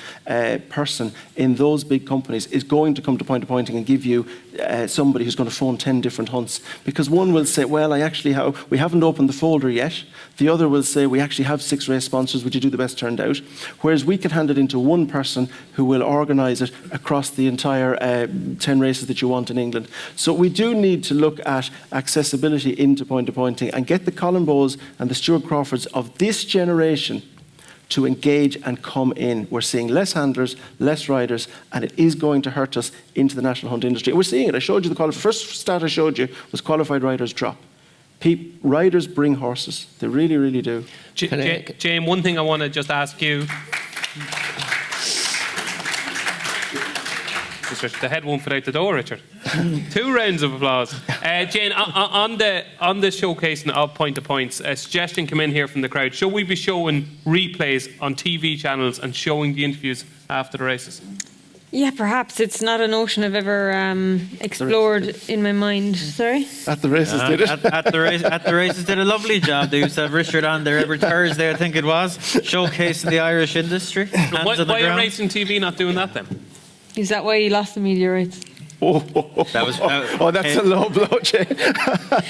person in those big companies is going to come to point-to-pointing and give you somebody who's going to phone 10 different hunts, because one will say, well, we haven't opened the folder yet. The other will say, we actually have 6 race sponsors, would you do the best turned out? Whereas we can hand it into one person who will organise it across the entire 10 races that you want in England. So we do need to look at accessibility into point-to-pointing and get the Colin Bowes and the Stuart Crawfords of this generation to engage and come in. We're seeing less handlers, less riders, and it is going to hurt us into the national hunt industry. We're seeing it. I showed you the first stat I showed you was qualified riders drop. Riders bring horses. They really, really do. Jane, one thing I want to just ask you. The head won't fit out the door, Richard. 2 rounds of applause. Jane, on the showcasing of point-to-points, a suggestion came in here from the crowd. Should we be showing replays on TV channels and showing the interviews after the races? Yeah, perhaps. It's not a notion I've ever explored in my mind. Sorry? At the races, did it? At the races, did a lovely job. They used to have Richard on there every Thursday, I think it was, showcasing the Irish industry. Why are Racing TV not doing that then? Is that why you lost the media rights? That's a low blow, Jane.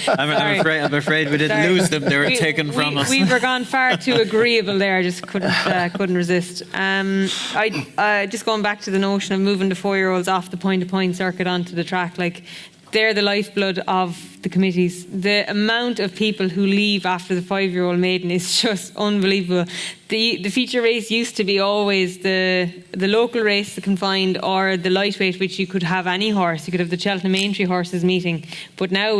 I'm afraid we didn't lose them. They were taken from us. We were gone far too agreeable there. I just couldn't resist. Just going back to the notion of moving the 4-year-olds off the point-to-point circuit onto the track, like they're the lifeblood of the committees. The amount of people who leave after the 5-year-old maiden is just unbelievable. The feature race used to be always the local race, the confined, or the lightweight, which you could have any horse. You could have the Cheltenham Aintree horses meeting. But now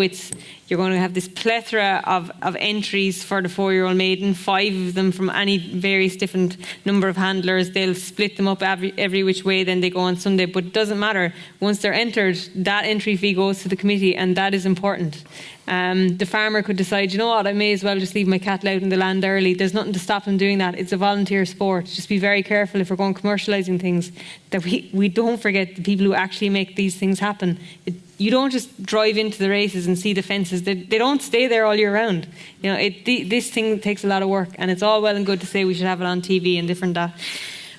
you're going to have this plethora of entries for the 4-year-old maiden, 5 of them from any various different number of handlers. They'll split them up every which way, then they go on Sunday. But it doesn't matter. Once they're entered, that entry fee goes to the committee, and that is important. The farmer could decide, you know what, I may as well just leave my cattle out in the land early. There's nothing to stop them doing that. It's a volunteer sport. Just be very careful if we're going commercialising things, that we don't forget the people who actually make these things happen. You don't just drive into the races and see the fences. They don't stay there all year round. You know, this thing takes a lot of work, and it's all well and good to say we should have it on TV and different that.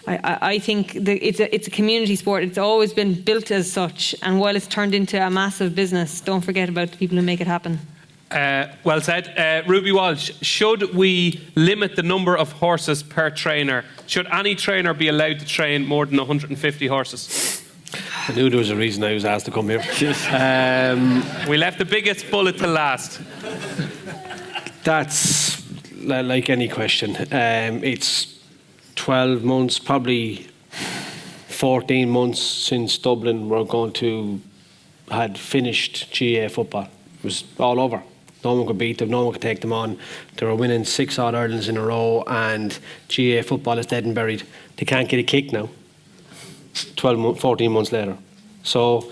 I think it's a community sport. It's always been built as such, and while it's turned into a massive business, don't forget about the people who make it happen. Well said. Ruby Walsh, should we limit the number of horses per trainer? Should any trainer be allowed to train more than 150 horses? I knew there was a reason I was asked to come here. We left the biggest bullet to last. That's like any question. It's 12 months, probably 14 months since Dublin had finished GAA football. It was all over. No one could beat them, no one could take them on. They were winning 6 odd Irelands in a row, and GAA football is dead and buried. They can't get a kick now, 14 months later. So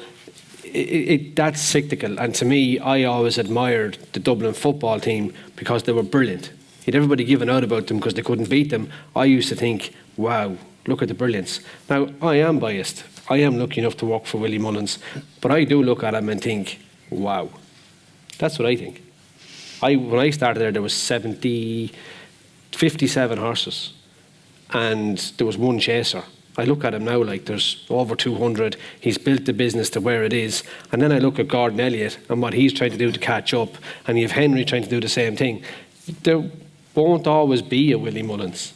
that's cyclical. And to me, I always admired the Dublin football team because they were brilliant. You had everybody giving out about them because they couldn't beat them. I used to think, wow, look at the brilliance. Now, I am biased. I am lucky enough to work for Willie Mullins. But I do look at him and think, wow. That's what I think. When I started there was 57 horses. And there was one chaser. I look at him now like there's over 200. He's built the business to where it is. And then I look at Gordon Elliott and what he's trying to do to catch up. And you have Henry trying to do the same thing. There won't always be a Willie Mullins.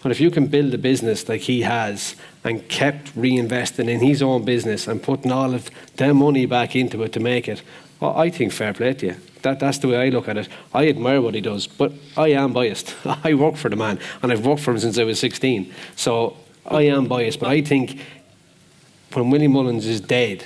But if you can build a business like he has and kept reinvesting in his own business and putting all of their money back into it to make it, well, I think fair play to you. That's the way I look at it. I admire what he does, but I am biased. I work for the man, and I've worked for him since I was 16. So I am biased, but I think when Willie Mullins is dead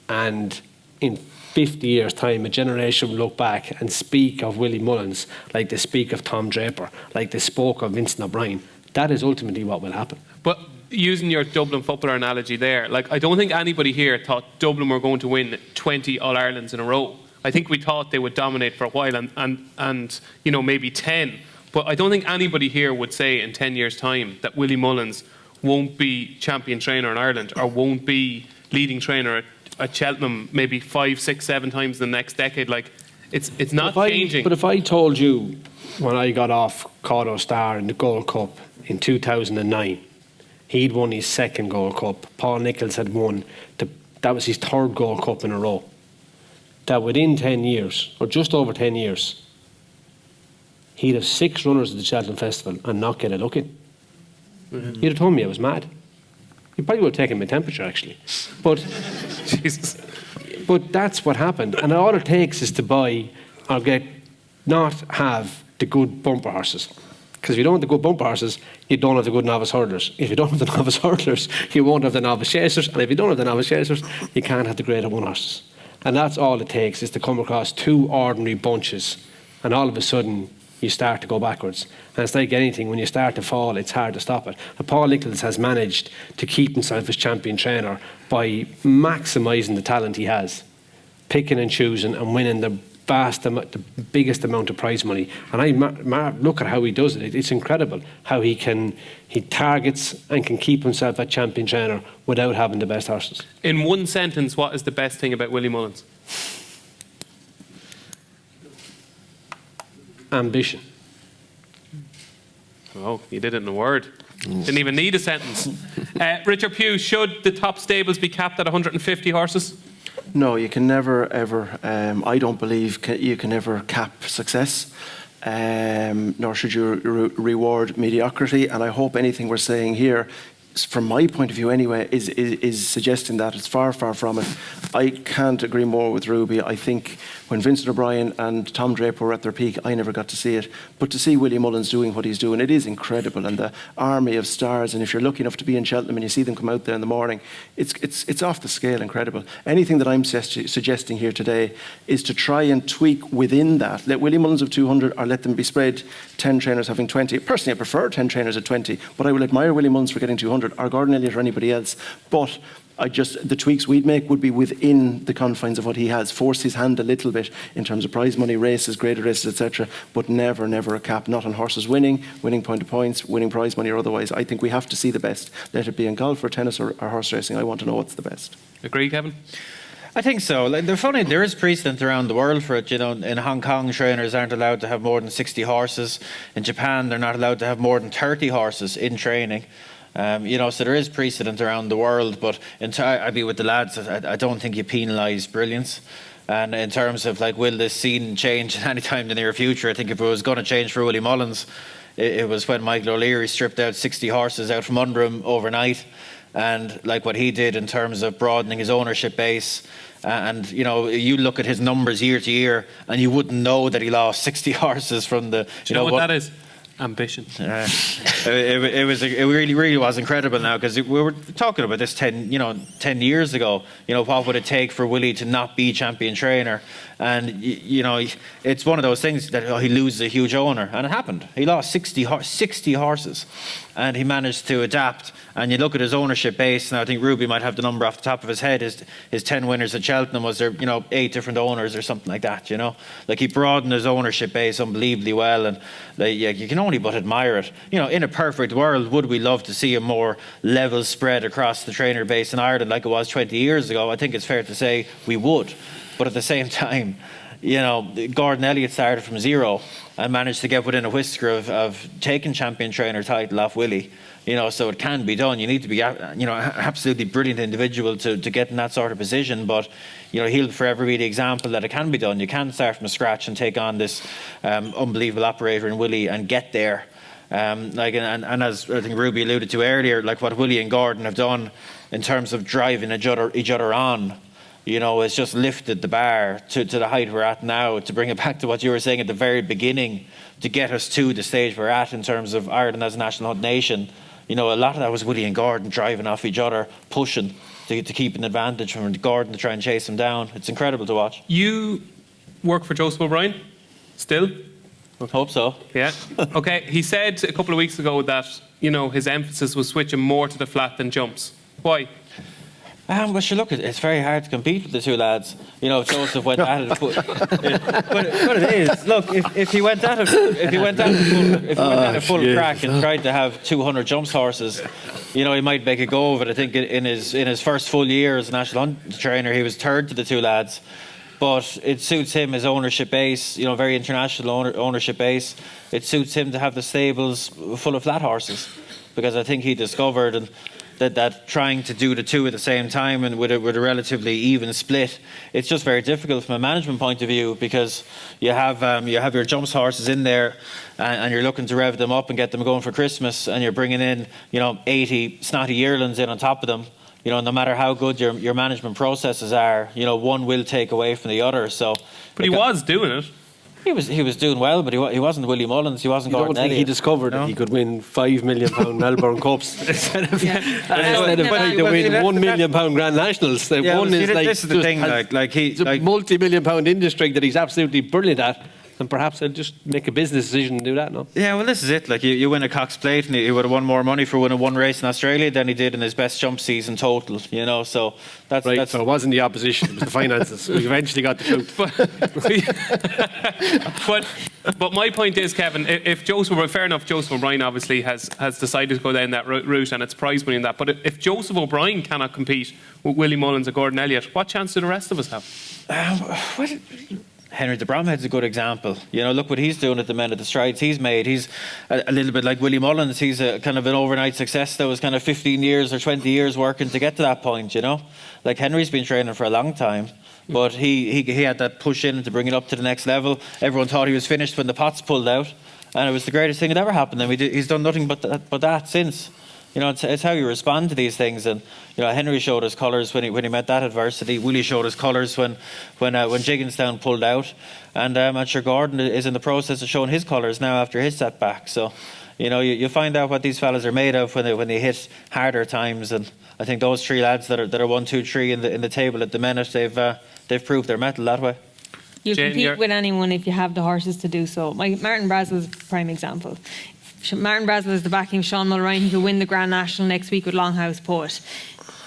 and in 50 years' time, a generation will look back and speak of Willie Mullins like they speak of Tom Draper, like they spoke of Vincent O'Brien. That is ultimately what will happen. But using your Dublin footballer analogy there, like, I don't think anybody here thought Dublin were going to win 20 All-Irelands in a row. I think we thought they would dominate for a while and you know, maybe 10. But I don't think anybody here would say in 10 years' time that Willie Mullins won't be champion trainer in Ireland or won't be leading trainer at Cheltenham maybe 5, 6, 7 times in the next decade. Like, it's not changing. But if I told you when I got off Cawdo Star in the Gold Cup in 2009, he'd won his 2nd Gold Cup. Paul Nicholls had won. That was his 3rd Gold Cup in a row. That within 10 years, or just over 10 years, he'd have 6 runners at the Cheltenham Festival and not get a look in. Mm-hmm. You'd have told me I was mad. You probably would have taken my temperature, actually. But, Jesus. But that's what happened. And all it takes is to buy or not have the good bumper horses. Because if you don't have the good bumper horses, you don't have the good novice hurdlers. If you don't have the novice hurdlers, you won't have the novice chasers. And if you don't have the novice chasers, you can't have the grade 1 horses. And that's all it takes, is to come across 2 ordinary bunches. And all of a sudden, you start to go backwards. And it's like anything, when you start to fall, it's hard to stop it. And Paul Nicholls has managed to keep himself as champion trainer by maximising the talent he has, picking and choosing and winning the biggest amount of prize money. And I look at how he does it. It's incredible how he targets and can keep himself a champion trainer without having the best horses. In one sentence, what is the best thing about Willie Mullins? Ambition. Oh, you did it in a word. Didn't even need a sentence. Richard Pugh, should the top stables be capped at 150 horses? No, you can never, ever, I don't believe you can ever cap success, nor should you reward mediocrity. And I hope anything we're saying here from my point of view anyway, is suggesting that it's far, far from it. I can't agree more with Ruby. I think when Vincent O'Brien and Tom Draper were at their peak, I never got to see it. But to see Willie Mullins doing what he's doing, it is incredible. And the army of stars, and if you're lucky enough to be in Cheltenham and you see them come out there in the morning, it's off the scale incredible. Anything that I'm suggesting here today is to try and tweak within that. Let Willie Mullins have 200 or let them be spread 10 trainers having 20. Personally, I prefer 10 trainers at 20, but I will admire Willie Mullins for getting 200, or Gordon Elliott or anybody else. But the tweaks we'd make would be within the confines of what he has. Force his hand a little bit in terms of prize money, races, graded races, etc. But never a cap. Not on horses winning point of points, winning prize money or otherwise. I think we have to see the best. Let it be in golf or tennis or horse racing. I want to know what's the best. Agree, Kevin? I think so. Like, they're funny. There is precedent around the world for it. You know, in Hong Kong, trainers aren't allowed to have more than 60 horses. In Japan, they're not allowed to have more than 30 horses in training. You know, so there is precedent around the world. But I'd be with the lads. I don't think you penalise brilliance. And in terms of like, will this scene change any time in the near future? I think if it was going to change for Willie Mullins, it was when Michael O'Leary stripped out 60 horses out from under him overnight. And like what he did in terms of broadening his ownership base. And, you know, you look at his numbers year to year and you wouldn't know that he lost 60 horses from the... Do you know what that is? Ambition. It really was incredible now, because we were talking about this 10 years ago. You know, what would it take for Willie to not be champion trainer? And you know, it's one of those things that he loses a huge owner, and it happened. He lost 60 horses, and he managed to adapt. And you look at his ownership base, and I think Ruby might have the number off the top of his head. His 10 winners at Cheltenham was there, 8 different owners or something like that. You know, like he broadened his ownership base unbelievably well, and like, you can only but admire it. You know, in a perfect world, would we love to see a more level spread across the trainer base in Ireland like it was 20 years ago? I think it's fair to say we would. But at the same time, you know, Gordon Elliott started from zero and managed to get within a whisker of taking champion trainer title off Willie. You know, so it can be done. You need to be, absolutely brilliant individual to get in that sort of position. But, you know, he'll forever be the example that it can be done. You can start from scratch and take on this unbelievable operator in Willie and get there. And as I think Ruby alluded to earlier, like what Willie and Gordon have done in terms of driving each other on. You know, it's just lifted the bar to the height we're at now. To bring it back to what you were saying at the very beginning, to get us to the stage we're at in terms of Ireland as a national hunt nation. You know, a lot of that was Willie and Gordon driving off each other, pushing to keep an advantage from Gordon to try and chase him down. It's incredible to watch. You work for Joseph O'Brien still? Hope so. Yeah. Okay. He said a couple of weeks ago that, you know, his emphasis was switching more to the flat than jumps. Why? Well, sure, look, it's very hard to compete with the two lads. You know, Joseph went at it. But it is. Look, if he went at it full crack and tried to have 200 jumps horses, you know, he might make a go of it. I think in his first full year as a national hunt trainer, he was third to the two lads. But it suits him, his ownership base, you know, very international ownership base. It suits him to have the stables full of flat horses, because I think he discovered that trying to do the two at the same time and with a relatively even split, it's just very difficult from a management point of view, because you have your jumps horses in there and you're looking to rev them up and get them going for Christmas, and you're bringing in, you know, 80 snotty yearlings in on top of them. You know, no matter how good your management processes are, you know, one will take away from the other. So, but he was doing it. He was doing well, but he wasn't Willie Mullins. He wasn't Gordon Elliott. He discovered that he could win £5 million Melbourne Cups instead of winning £1 million Grand Nationals. This is the thing. He's a multi-million-pound industry that he's absolutely brilliant at. And perhaps he'll just make a business decision and do that, no? Yeah, well, this is it. Like, you win a Cox Plate, and he would have won more money for winning one race in Australia than he did in his best jump season total, you know, so that's... Right, so it wasn't the opposition, it was the finances. We eventually got the truth. But my point is, Kevin, if Joseph, fair enough, Joseph O'Brien obviously has decided to go down that route, and it's prize money in that, but if Joseph O'Brien cannot compete with Willie Mullins or Gordon Elliott, what chance do the rest of us have? Henry de Bromhead's a good example. You know, look what he's doing at the minute, the strides he's made. He's a little bit like Willie Mullins. He's a kind of an overnight success that was kind of 15 years or 20 years working to get to that point, you know. Like, Henry's been training for a long time, but he had that push in to bring it up to the next level. Everyone thought he was finished when the pots pulled out, and it was the greatest thing that ever happened. And he's done nothing but that since. You know, it's how you respond to these things. And you know, Henry showed his colours when he met that adversity. Willie showed his colours when Jigginstown pulled out, and I'm sure Gordon is in the process of showing his colours now after his setback. So, you know, you find out what these fellas are made of when they hit harder times. And I think those three lads that are 1, 2, 3 in the table at the minute, they've proved their mettle that way. You'll Jane, compete with anyone if you have the horses to do so. Martin Brazel is a prime example. Martin Brazel is the backing of Sean Mulrine, who could win the Grand National next week with Longhouse Poet.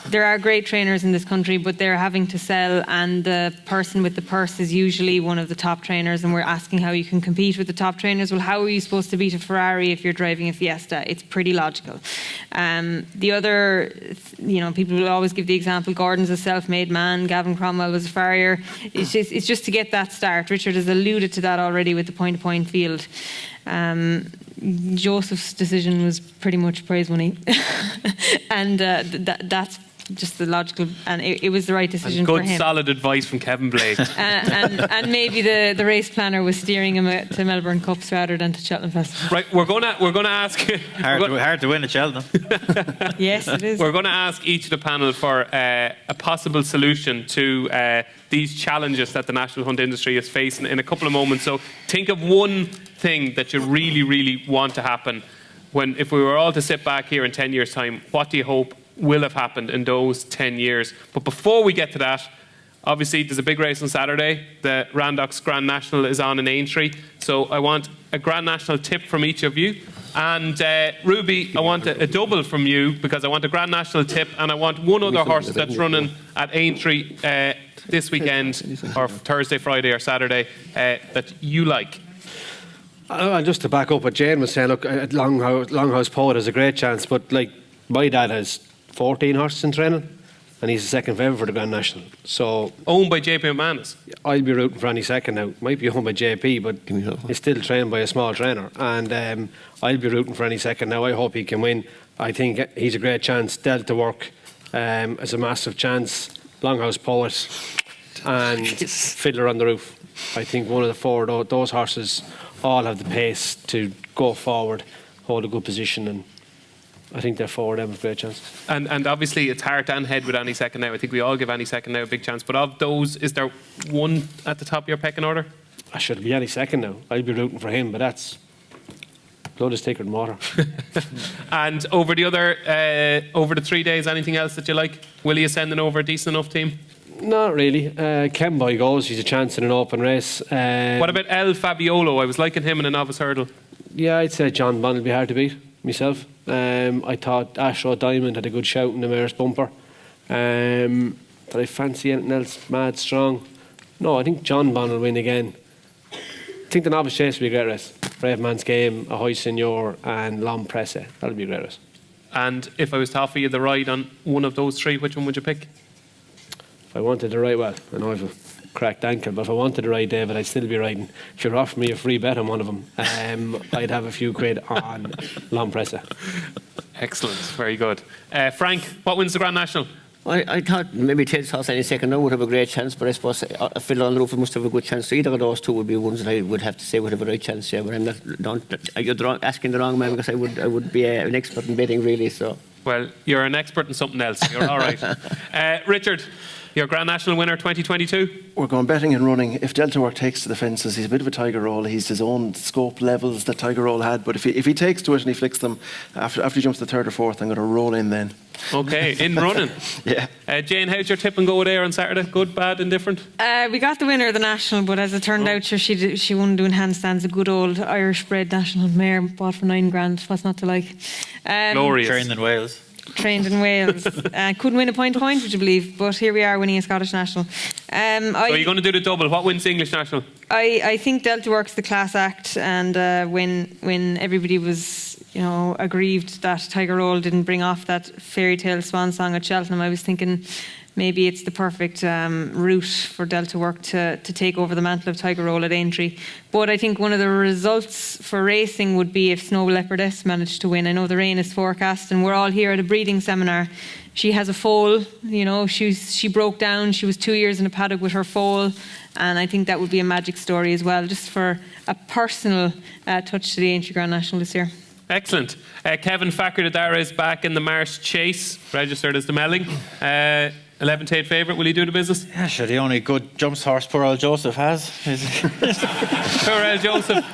There are great trainers in this country, but they're having to sell, and the person with the purse is usually one of the top trainers, and we're asking how you can compete with the top trainers. Well, how are you supposed to beat a Ferrari if you're driving a Fiesta? It's pretty logical. The other, you know, people will always give the example, Gordon's a self-made man, Gavin Cromwell was a farrier. It's just to get that start. Richard has alluded to that already with the point-to-point field. Joseph's decision was pretty much prize money. And that's just the logical, and it was the right decision for him. Good, solid advice from Kevin Blake. And maybe the race planner was steering him to Melbourne Cups rather than to Cheltenham Festival. Right, we're gonna ask. Hard to win at Cheltenham. Yes, it is. We're going to ask each of the panel for a possible solution to these challenges that the national hunt industry is facing in a couple of moments. So think of one thing that you really, really want to happen. If we were all to sit back here in 10 years' time, what do you hope will have happened in those 10 years? But before we get to that, obviously there's a big race on Saturday. The Randox Grand National is on in Aintree. So I want a Grand National tip from each of you. And Ruby, I want a double from you, because I want a Grand National tip, and I want one other horse that's running at Aintree this weekend, or Thursday, Friday or Saturday, that you like. Just to back up what Jane was saying, look, Longhouse Poet has a great chance, but like my dad has 14 horses in training, and he's the second favourite for the Grand National. So Owned by JP McManus. I'll be rooting for any second now. Might be owned by JP, but he's still trained by a small trainer, and I'll be rooting for any second now. I hope he can win. I think he's a great chance. Delta Work is a massive chance. Longhouse Poet and Fiddler on the Roof. I think one of the four of those horses all have the pace to go forward, hold a good position, and I think they're forward have a great chance. And obviously it's heart and head with Any Second Now. I think we all give Any Second Now a big chance. But of those, is there one at the top of your pecking order? I should be Any Second Now. I'd be rooting for him, but that's blood is thicker than water. And over the 3 days, anything else that you like? Will you sending over a decent enough team? Not really. Kenboy goes. He's a chance in an open race. What about El Fabiolo? I was liking him in a novice hurdle. Yeah, I'd say John Bond will be hard to beat, myself. I thought Ashrow Diamond had a good shout in the mare's bumper. But I fancy anything else mad strong. No, I think John Bond will win again. I think the novice chase will be a great race. Brave Man's Game, Ahoy Senor and L'Homme Presse. That'll be a great race. And if I was to offer you the ride on one of those three, which one would you pick? If I wanted to ride, well, I know I've a cracked ankle, but if I wanted to ride David, I'd still be riding. If you're offering me a free bet on one of them, I'd have a few quid on L'Homme Presse. Excellent, very good. Frank, what wins the Grand National? I thought maybe Ted's horse Any Second Now would have a great chance, but I suppose a Fiddler on the Roof must have a good chance. So either of those two would be ones that I would have to say would have a right chance. Yeah, but I'm not. You're asking the wrong man, because I would be an expert in betting, really. So. Well, you're an expert in something else. You're all right. Richard, your Grand National winner 2022? We're going betting and running. If Delta Work takes to the fences, he's a bit of a Tiger Roll. He's his own scope levels that Tiger Roll had. But if he takes to it and he flicks them, after he jumps to third or fourth, I'm going to roll in then. Okay, in running. Yeah. Jane, how's your tip and go there on Saturday? Good, bad, indifferent? We got the winner of the National, but as it turned out, she won doing handstands. A good old Irish bred national mare bought for $9,000. What's not to like? Glorious. Trained in Wales. Trained in Wales. Couldn't win a point, would you believe? But here we are winning a Scottish National. So you're going to do the double. What wins the English National? I think Delta Works the class act, and when everybody was aggrieved that Tiger Roll didn't bring off that fairy tale swan song at Cheltenham, I was thinking maybe it's the perfect route for Delta Work to take over the mantle of Tiger Roll at Aintree. But I think one of the results for racing would be if Snow Leopardess managed to win. I know the rain is forecast, and we're all here at a breeding seminar. She has a foal, she broke down. She was 2 years in a paddock with her foal, and I think that would be a magic story as well, just for a personal touch to the Aintree Grand National this year. Excellent. Kevin Facker is back in the Marsh Chase, registered as the Melling. 11th 8 favourite. Will he do the business? Yeah, sure. The only good jumps horse poor old Joseph has. Poor old Joseph.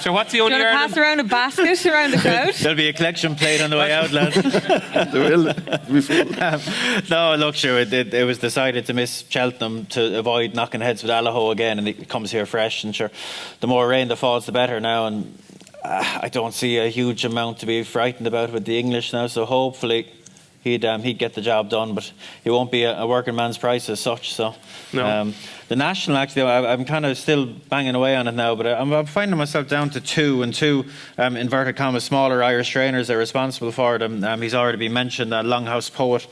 So what's the only Do you want to pass around a basket around the crowd? There'll be a collection plate on the way out, lads. There will be full. No, look, sure, it was decided to miss Cheltenham to avoid knocking heads with Allaho again, and it comes here fresh. And sure, the more rain that falls, the better now. And I don't see a huge amount to be frightened about with the English now. So hopefully he'd get the job done, but it won't be a working man's price as such. So No. the national, actually, I'm kind of still banging away on it now, but I'm finding myself down to two inverted commas smaller Irish trainers are responsible for them. He's already been mentioned, Longhouse Poet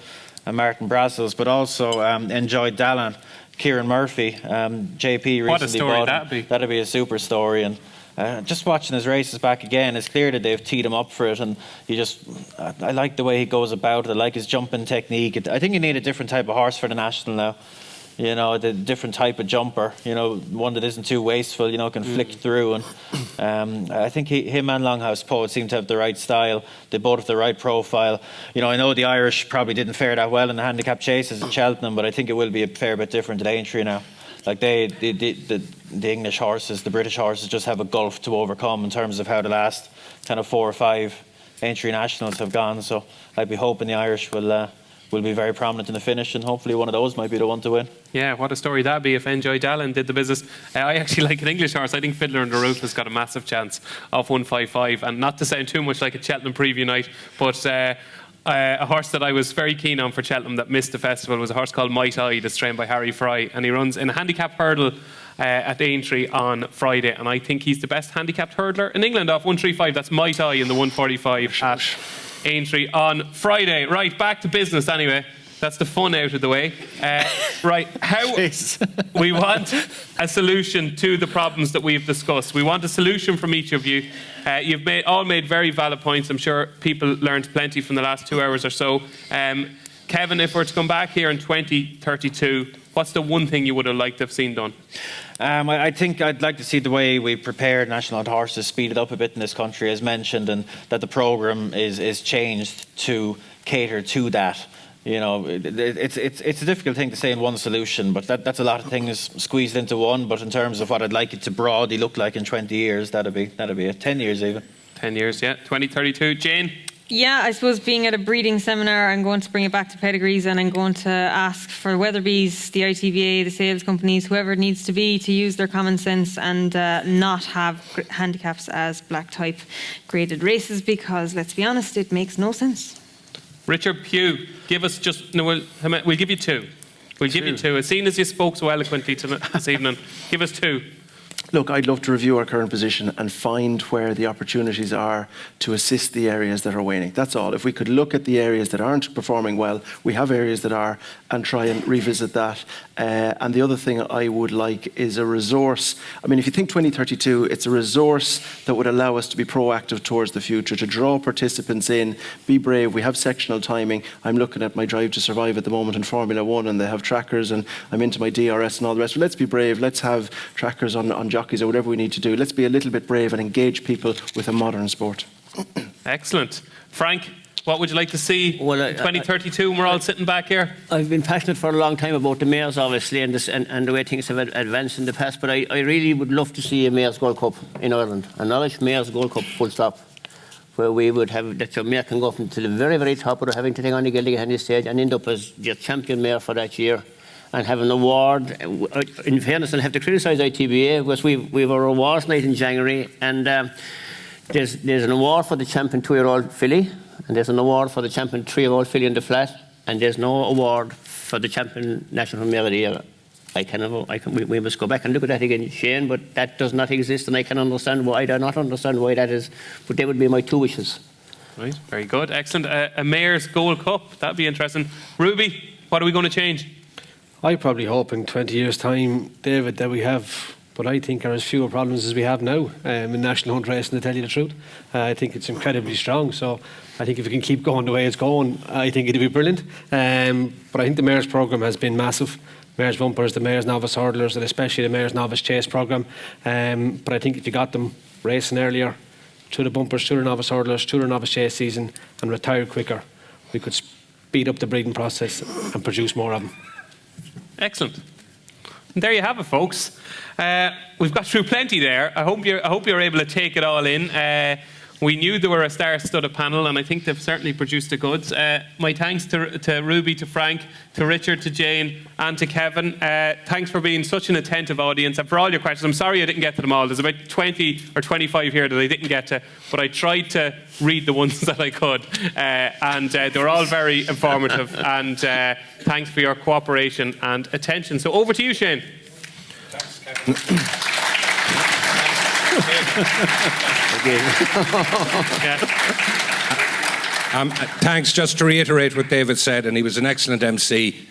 and Martin Brassels, but also Enjoy Dallan, Kieran Murphy, JP recently What a story bought that'd be. That'd be a super story. And just watching his races back again, it's clear that they've teed him up for it, and I like the way he goes about it. I like his jumping technique. I think you need a different type of horse for the national now. You know, the different type of jumper. You know, one that isn't too wasteful. You know, can flick through. And I think him and Longhouse Poet seem to have the right style. They both have the right profile. You know, I know the Irish probably didn't fare that well in the handicap chases at Cheltenham, but I think it will be a fair bit different at Aintree now. Like the English horses, the British horses just have a gulf to overcome in terms of how the last kind of 4 or 5 Aintree nationals have gone. So I'd be hoping the Irish will be very prominent in the finish, and hopefully one of those might be the one to win. Yeah, what a story that'd be if Enjoy Dallan did the business. I actually like an English horse. I think Fiddler on the Roof has got a massive chance of 155. And not to sound too much like a Cheltenham preview night, but a horse that I was very keen on for Cheltenham that missed the festival was a horse called Might Eye, that's trained by Harry Fry, and he runs in a handicap hurdle at Aintree on Friday, and I think he's the best handicapped hurdler in England off 135. That's Might Eye in the 145 at Aintree on Friday. Right, back to business anyway. That's the fun out of the way. Right, how we want a solution to the problems that we've discussed. We want a solution from each of you. You've all made very valid points. I'm sure people learned plenty from the last 2 hours or so. Kevin, if we're to come back here in 2032, what's the one thing you would have liked to have seen done? I think I'd like to see the way we prepare national horses speeded up a bit in this country, as mentioned, and that the programme is changed to cater to that. You know, it's a difficult thing to say in one solution, but that's a lot of things squeezed into one. But in terms of what I'd like it to broadly look like in 20 years, that'd be it. 10 years even. 10 years, yeah. 2032. Jane? Yeah, I suppose being at a breeding seminar, I'm going to bring it back to pedigrees, and I'm going to ask for Weatherby's, the ITBA, the sales companies, whoever it needs to be, to use their common sense and not have handicaps as black type graded races, because let's be honest, it makes no sense. Richard Pugh, give us we'll give you 2. We'll give you 2. As soon as you spoke so eloquently this evening, give us 2. Look, I'd love to review our current position and find where the opportunities are to assist the areas that are waning. That's all. If we could look at the areas that aren't performing well, we have areas that are, and try and revisit that. And the other thing I would like is a resource. I mean, if you think 2032, it's a resource that would allow us to be proactive towards the future, to draw participants in, be brave. We have sectional timing. I'm looking at my Drive to Survive at the moment in Formula 1, and they have trackers, and I'm into my DRS and all the rest. But let's be brave. Let's have trackers on jockeys or whatever we need to do. Let's be a little bit brave and engage people with a modern sport. Excellent. Frank, what would you like to see Well, 2032 when we're all sitting back here? I've been passionate for a long time about the mares, obviously, and the way things have advanced in the past, but I really would love to see a Mares Gold Cup in Ireland, an Irish Mares Gold Cup, full stop, where we would have that your mare can go from to the very, very top without having to take on the gelding handy stage and end up as your champion mare for that year, and have an award. In fairness, I'll have to criticise ITBA, because we have our awards night in January, and there's an award for the champion 2-year-old filly, and there's an award for the champion 3-year-old filly in the flat, and there's no award for the champion national mare of the year. We must go back and look at that again, Shane, but that does not exist, and I can understand why. I do not understand why that is, but they would be my 2 wishes. Right, very good, excellent. A Mares Gold Cup, that'd be interesting. Ruby, what are we going to change? I probably hope in 20 years' time, David, that we have what I think are as fewer problems as we have now in national hunt racing, to tell you the truth. I think it's incredibly strong, so I think if we can keep going the way it's going, I think it'll be brilliant. But I think the Mares programme has been massive. Mares Bumpers, the Mares Novice Hurdlers, and especially the Mares Novice Chase programme. But I think if you got them racing earlier, through the bumpers, through the novice hurdlers, through the novice chase season, and retired quicker, we could speed up the breeding process and produce more of them. Excellent. And there you have it, folks. We've got through plenty there. I hope you're able to take it all in. We knew they were a star-studded panel, and I think they've certainly produced the goods. My thanks to Ruby, to Frank, to Richard, to Jane, and to Kevin. Thanks for being such an attentive audience and for all your questions. I'm sorry I didn't get to them all. There's about 20 or 25 here that I didn't get to, but I tried to read the ones that I could. And they were all very informative. And thanks for your cooperation and attention. So over to you, Shane. Thanks, Kevin. Thanks. Just to reiterate what David said, and he was an excellent MC,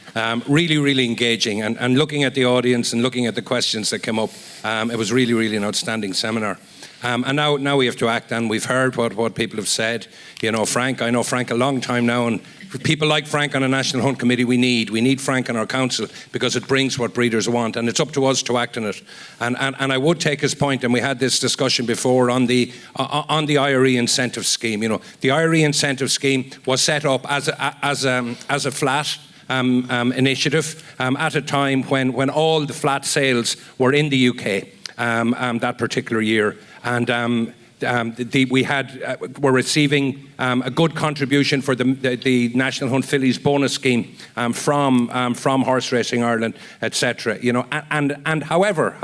really, really engaging, and looking at the audience and looking at the questions that came up, it was really, really an outstanding seminar. And now we have to act, and we've heard what people have said. You know, Frank, I know Frank a long time now, and people like Frank on a National Hunt Committee we need Frank on our council, because it brings what breeders want, and it's up to us to act on it. And I would take his point, and we had this discussion before on the IRE incentive scheme. You know, the IRE incentive scheme was set up as a flat initiative at a time when all the flat sales were in the UK that particular year. And we're receiving a good contribution for the National Hunt Fillies bonus scheme from Horse Racing Ireland, etc. You know, and however,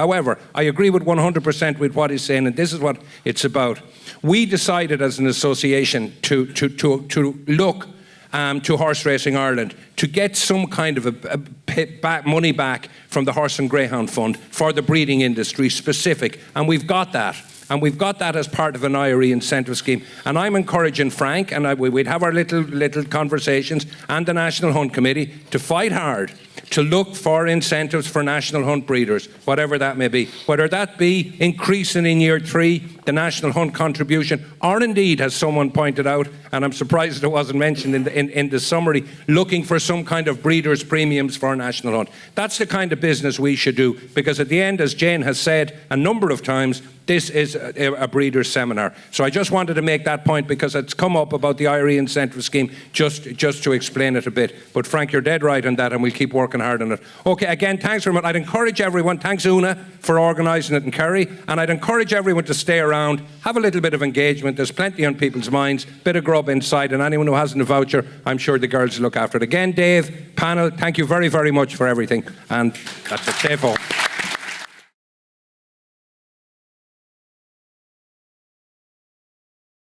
I agree with 100% with what he's saying, and this is what it's about. We decided as an association to look to Horse Racing Ireland to get some kind of money back from the Horse and Greyhound Fund for the breeding industry specific, and we've got that. And we've got that as part of an IRE incentive scheme. And I'm encouraging Frank, and we'd have our little conversations, and the National Hunt Committee to fight hard to look for incentives for national hunt breeders, whatever that may be. Whether that be increasing in year 3 the national hunt contribution, or indeed, as someone pointed out, and I'm surprised it wasn't mentioned in the summary, looking for some kind of breeders' premiums for national hunt. That's the kind of business we should do, because at the end, as Jane has said a number of times, this is a breeders' seminar. So I just wanted to make that point, because it's come up about the IRE incentive scheme, just to explain it a bit. But Frank, you're dead right on that, and we'll keep working hard on it. Okay, again, thanks very much. I'd encourage everyone, thanks Una for organising it in Kerry, and I'd encourage everyone to stay around, have a little bit of engagement. There's plenty on people's minds, bit of grub inside, and anyone who hasn't a voucher, I'm sure the girls will look after it. Again, Dave, panel, thank you very, very much for everything, and that's it. Stay home.